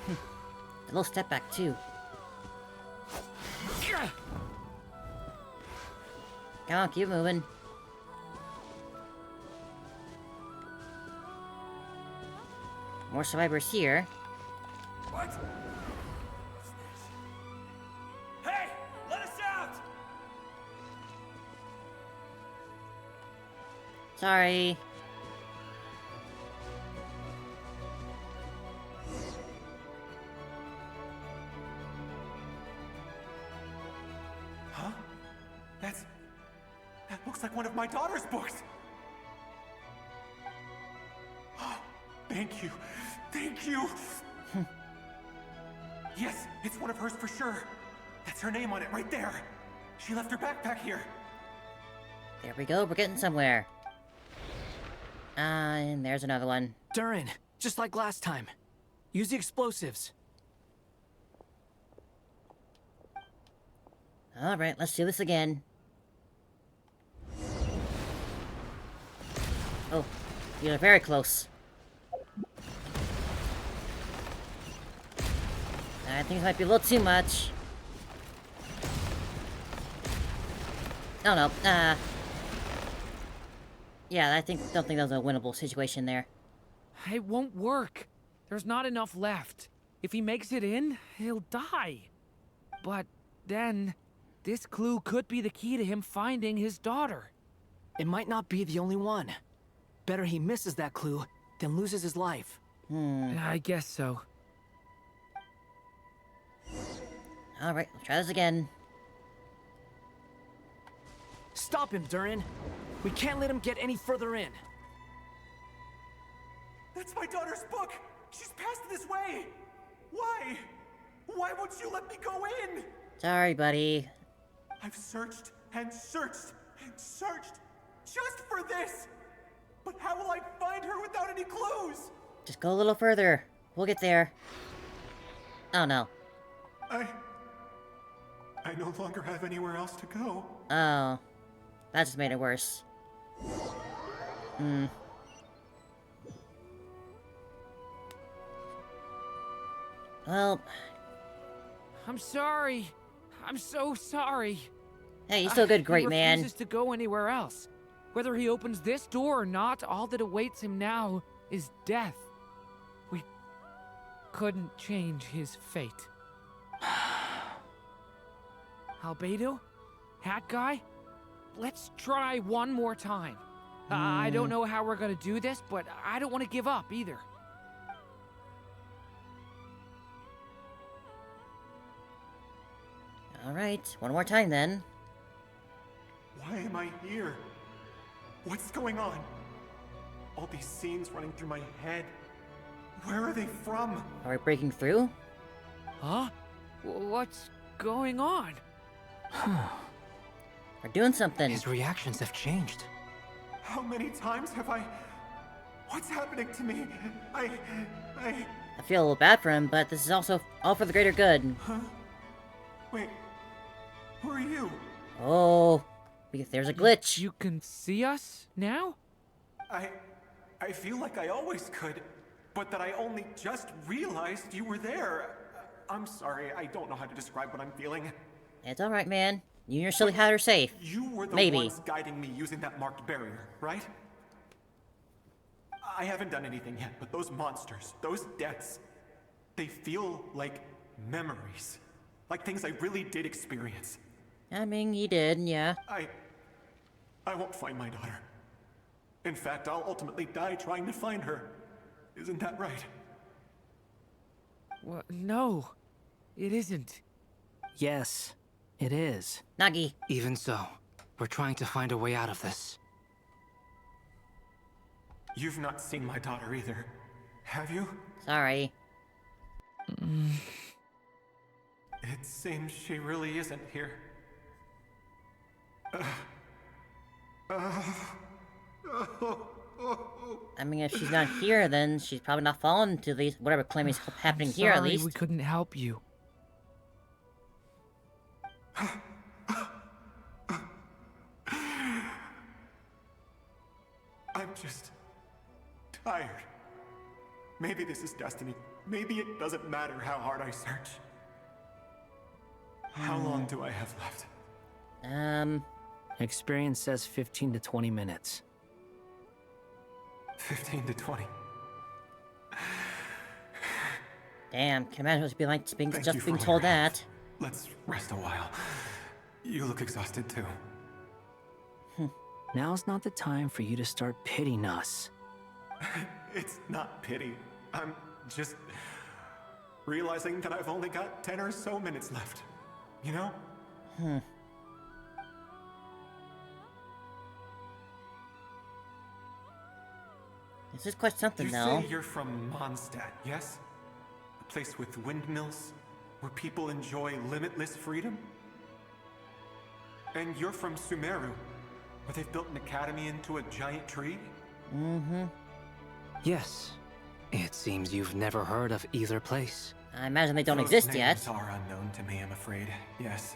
A little step back, too. Come on, keep moving. More survivors here. What? Hey! Let us out! Sorry. That looks like one of my daughter's books. Thank you. Thank you. Yes, it's one of hers for sure. That's her name on it right there. She left her backpack here. There we go, we're getting somewhere. And there's another one. Durin, just like last time. Use the explosives. Alright, let's do this again. Oh, you're very close. I think it might be a little too much. Oh no, yeah, don't think that was a winnable situation there. It won't work. There's not enough left. If he makes it in, he'll die. But then, this clue could be the key to him finding his daughter. It might not be the only one. Better he misses that clue than loses his life. I guess so. Alright, let's try this again. Stop him, Durin. We can't let him get any further in. That's my daughter's book! She's passed this way! Why? Why won't you let me go in? Sorry, buddy. I've searched and searched and searched just for this! But how will I find her without any clues? Just go a little further. We'll get there. Oh no. I no longer have anywhere else to go. Oh. That just made it worse. Well... I'm sorry. I'm so sorry. Hey, you still did great, man. He refuses to go anywhere else. Whether he opens this door or not, all that awaits him now is death. We couldn't change his fate. Albedo? Hat Guy? Let's try one more time. I don't know how we're gonna do this, but I don't want to give up either. Alright, one more time then. Why am I here? What's going on? All these scenes running through my head. Where are they from? Are we breaking through? Huh? What's going on? We're doing something. His reactions have changed. How many times have I... What's happening to me? I feel a little bad for him, but this is also all for the greater good. Huh? Wait. Who are you? Oh, there's a glitch. You can see us now? I feel like I always could, but that I only just realized you were there. I'm sorry, I don't know how to describe what I'm feeling. It's alright, man. You and your silly hat are safe. You were the Maybe. ones guiding me using that marked barrier, right? I haven't done anything yet, but those monsters, those deaths, they feel like memories. Like things I really did experience. I mean, you did, yeah. I won't find my daughter. In fact, I'll ultimately die trying to find her. Isn't that right? Well, no, it isn't. Yes, it is. Nagi. Even so, we're trying to find a way out of this. You've not seen my daughter either, have you? Sorry. It seems she really isn't here. I mean, if she's not here, then she's probably not fallen to these whatever claim is happening here, at least. We couldn't help you. I'm just tired. Maybe this is destiny. Maybe it doesn't matter how hard I search. How long do I have left? Experience says 15 to 20 minutes. 15 to 20. Damn, can you imagine what it'd be like Thank just you for being all told your help. that? Let's rest a while. You look exhausted too. Now's not the time for you to start pitying us. It's not pity. I'm just realizing that I've only got 10 or so minutes left. You know? This is quite something, You though. say you're from Mondstadt, yes? A place with windmills, where people enjoy limitless freedom? And you're from Sumeru, where they've built an academy into a giant tree? Mm-hmm. Yes. It seems you've never heard of either place. I imagine they don't Those exist names yet. are unknown to me, I'm afraid. Yes.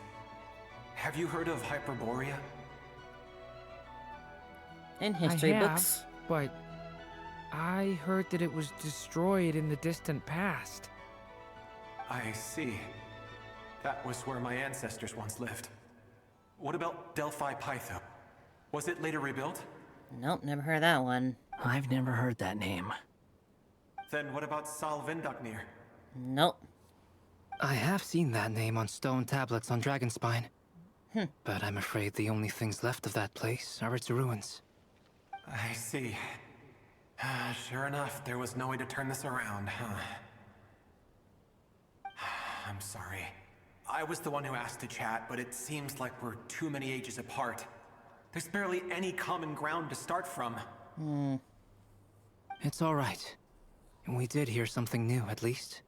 Have you heard of Hyperborea? In history I have, books. But I heard that it was destroyed in the distant past. I see. That was where my ancestors once lived. What about Delphi Pytho? Was it later rebuilt? Nope, never heard of that one. I've never heard that name. Then what about Sal Vindaknir? Nope. I have seen that name on stone tablets on Dragonspine. Hmm. But I'm afraid the only things left of that place are its ruins. I see. Sure enough, there was no way to turn this around, huh? I'm sorry. I was the one who asked to chat, but it seems like we're too many ages apart. There's barely any common ground to start from. It's all right. We did hear something new, at least.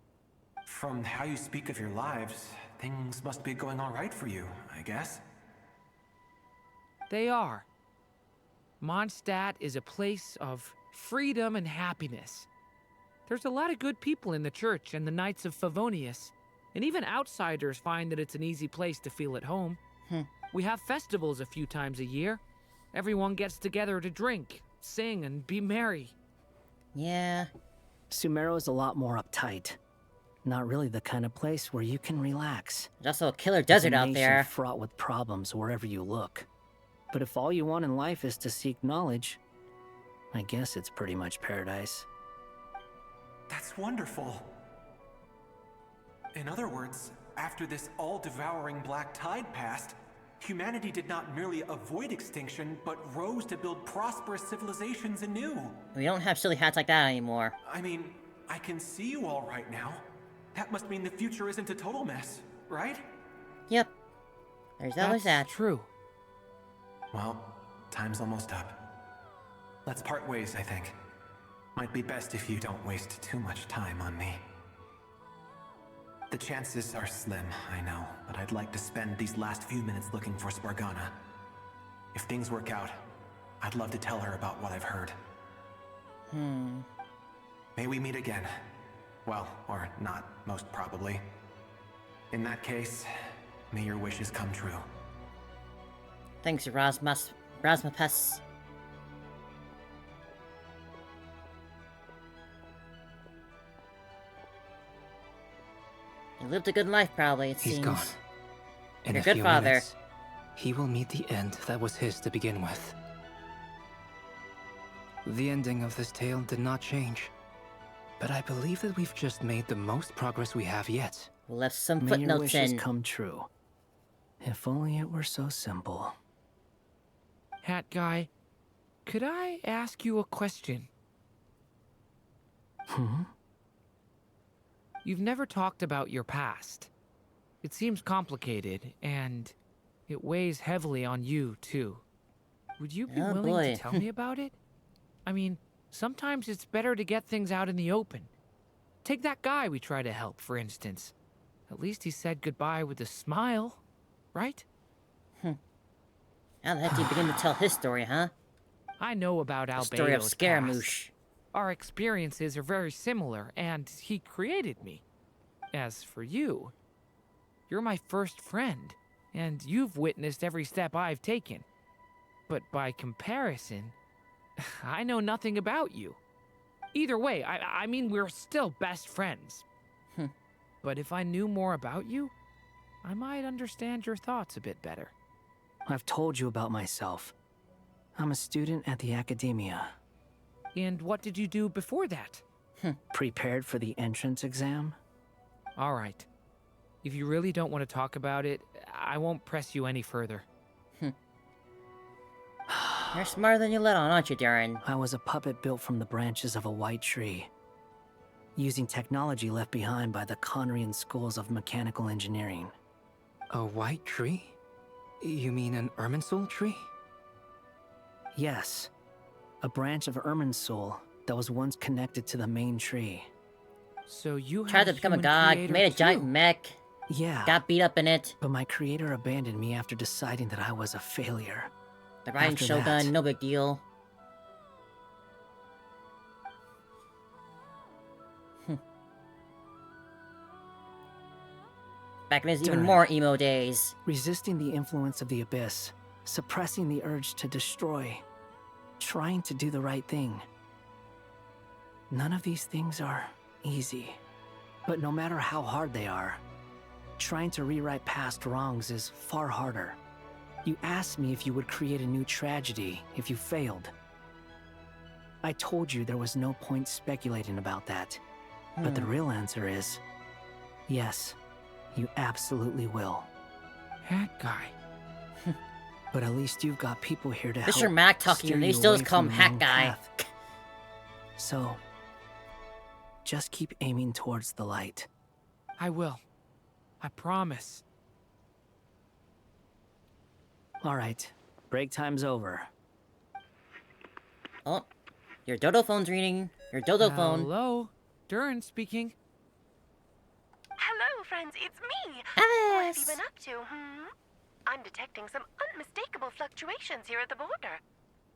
From how you speak of your lives, things must be going all right for you, I guess. They are. Mondstadt is a place of freedom and happiness. There's a lot of good people in the church and the Knights of Favonius, and even outsiders find that it's an easy place to feel at home. We have festivals a few times a year. Everyone gets together to drink, sing, and be merry. Yeah. Sumeru is a lot more uptight. Not really the kind of place where you can relax. There's also a killer desert It's a out nation there. fraught with problems wherever you look. But if all you want in life is to seek knowledge, I guess it's pretty much paradise. That's wonderful. In other words, after this all-devouring black tide passed, humanity did not merely avoid extinction, but rose to build prosperous civilizations anew. We don't have silly hats like that anymore. I mean, I can see you all right now. That must mean the future isn't a total mess, right? Yep. There's always that. True. Well, time's almost up. Let's part ways, I think. Might be best if you don't waste too much time on me. The chances are slim, I know, but I'd like to spend these last few minutes looking for Spargana. If things work out, I'd love to tell her about what I've heard. May we meet again. Well, or not, most probably. In that case, may your wishes come true. Thanks, Rasmapes. You lived a good life, probably, it He's seems. gone. In You're a a good few father. minutes, he will meet the end that was his to begin with. The ending of this tale did not change, but I believe that we've just made the most progress we have yet. We left some May your footnotes wishes in. come true. If only it were so simple. Hat guy, could I ask you a question? You've never talked about your past. It seems complicated, and it weighs heavily on you, too. Would you be Oh, willing boy. to tell me about it? I mean, sometimes it's better to get things out in the open. Take that guy we try to help, for instance. At least he said goodbye with a smile, right? Now the heck do you begin to tell his story, huh? I know about The Albedo's story of past. Scaramouche. Our experiences are very similar, and he created me. As for you, you're my first friend, and you've witnessed every step I've taken. But by comparison, I know nothing about you. Either way, I mean, we're still best friends. But if I knew more about you, I might understand your thoughts a bit better. I've told you about myself. I'm a student at the academia. And what did you do before that? Prepared for the entrance exam? All right. If you really don't want to talk about it, I won't press you any further. You're smarter than you let on, aren't you, Darren? I was a puppet built from the branches of a white tree, using technology left behind by the Conrian schools of mechanical engineering. A white tree? You mean an Irminsul tree? Yes. A branch of Irminsul that was once connected to the main tree. So you Tried to become a god, made a giant mech, Yeah. got beat up in it. But my creator abandoned me after deciding that I was a failure. The Ryan After Shogun, that, no big deal. Back in his even Durin. more emo days. Resisting the influence of the abyss, suppressing the urge to destroy, trying to do the right thing. None of these things are easy. But no matter how hard they are, trying to rewrite past wrongs is far harder. You asked me if you would create a new tragedy if you failed. I told you there was no point speculating about that. But the real answer is, yes, you absolutely will. That guy. But at least you've got people here to This help your Mac talking, steer and they you still away just call him from the Hack main Guy. path. So, just keep aiming towards the light. I will. I promise. All right, break time's over. Oh, your dodo phone's ringing. Your dodo phone. Hello? Durin speaking. Hello, friends, it's me. Alice. What have you been up to, I'm detecting some unmistakable fluctuations here at the border.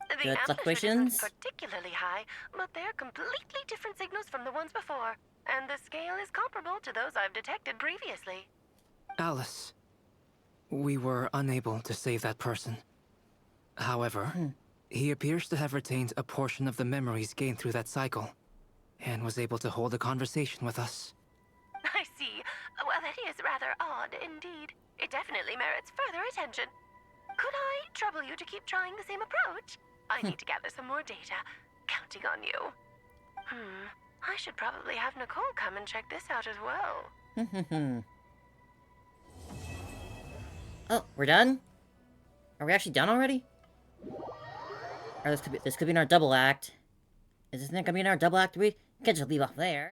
The Good amplitude fluctuations? isn't particularly high, but they're completely different signals from the ones before, and the scale is comparable to those I've detected previously. Alice, we were unable to save that person. However, he appears to have retained a portion of the memories gained through that cycle, and was able to hold a conversation with us. I see. Well, that is rather odd indeed. It definitely merits further attention. Could I trouble you to keep trying the same approach? I need to gather some more data. Counting on you. I should probably have Nicole come and check this out as well. Oh, we're done? Are we actually done already? Or this could be in our double act. Is this gonna be in our double act? We can't just leave off there.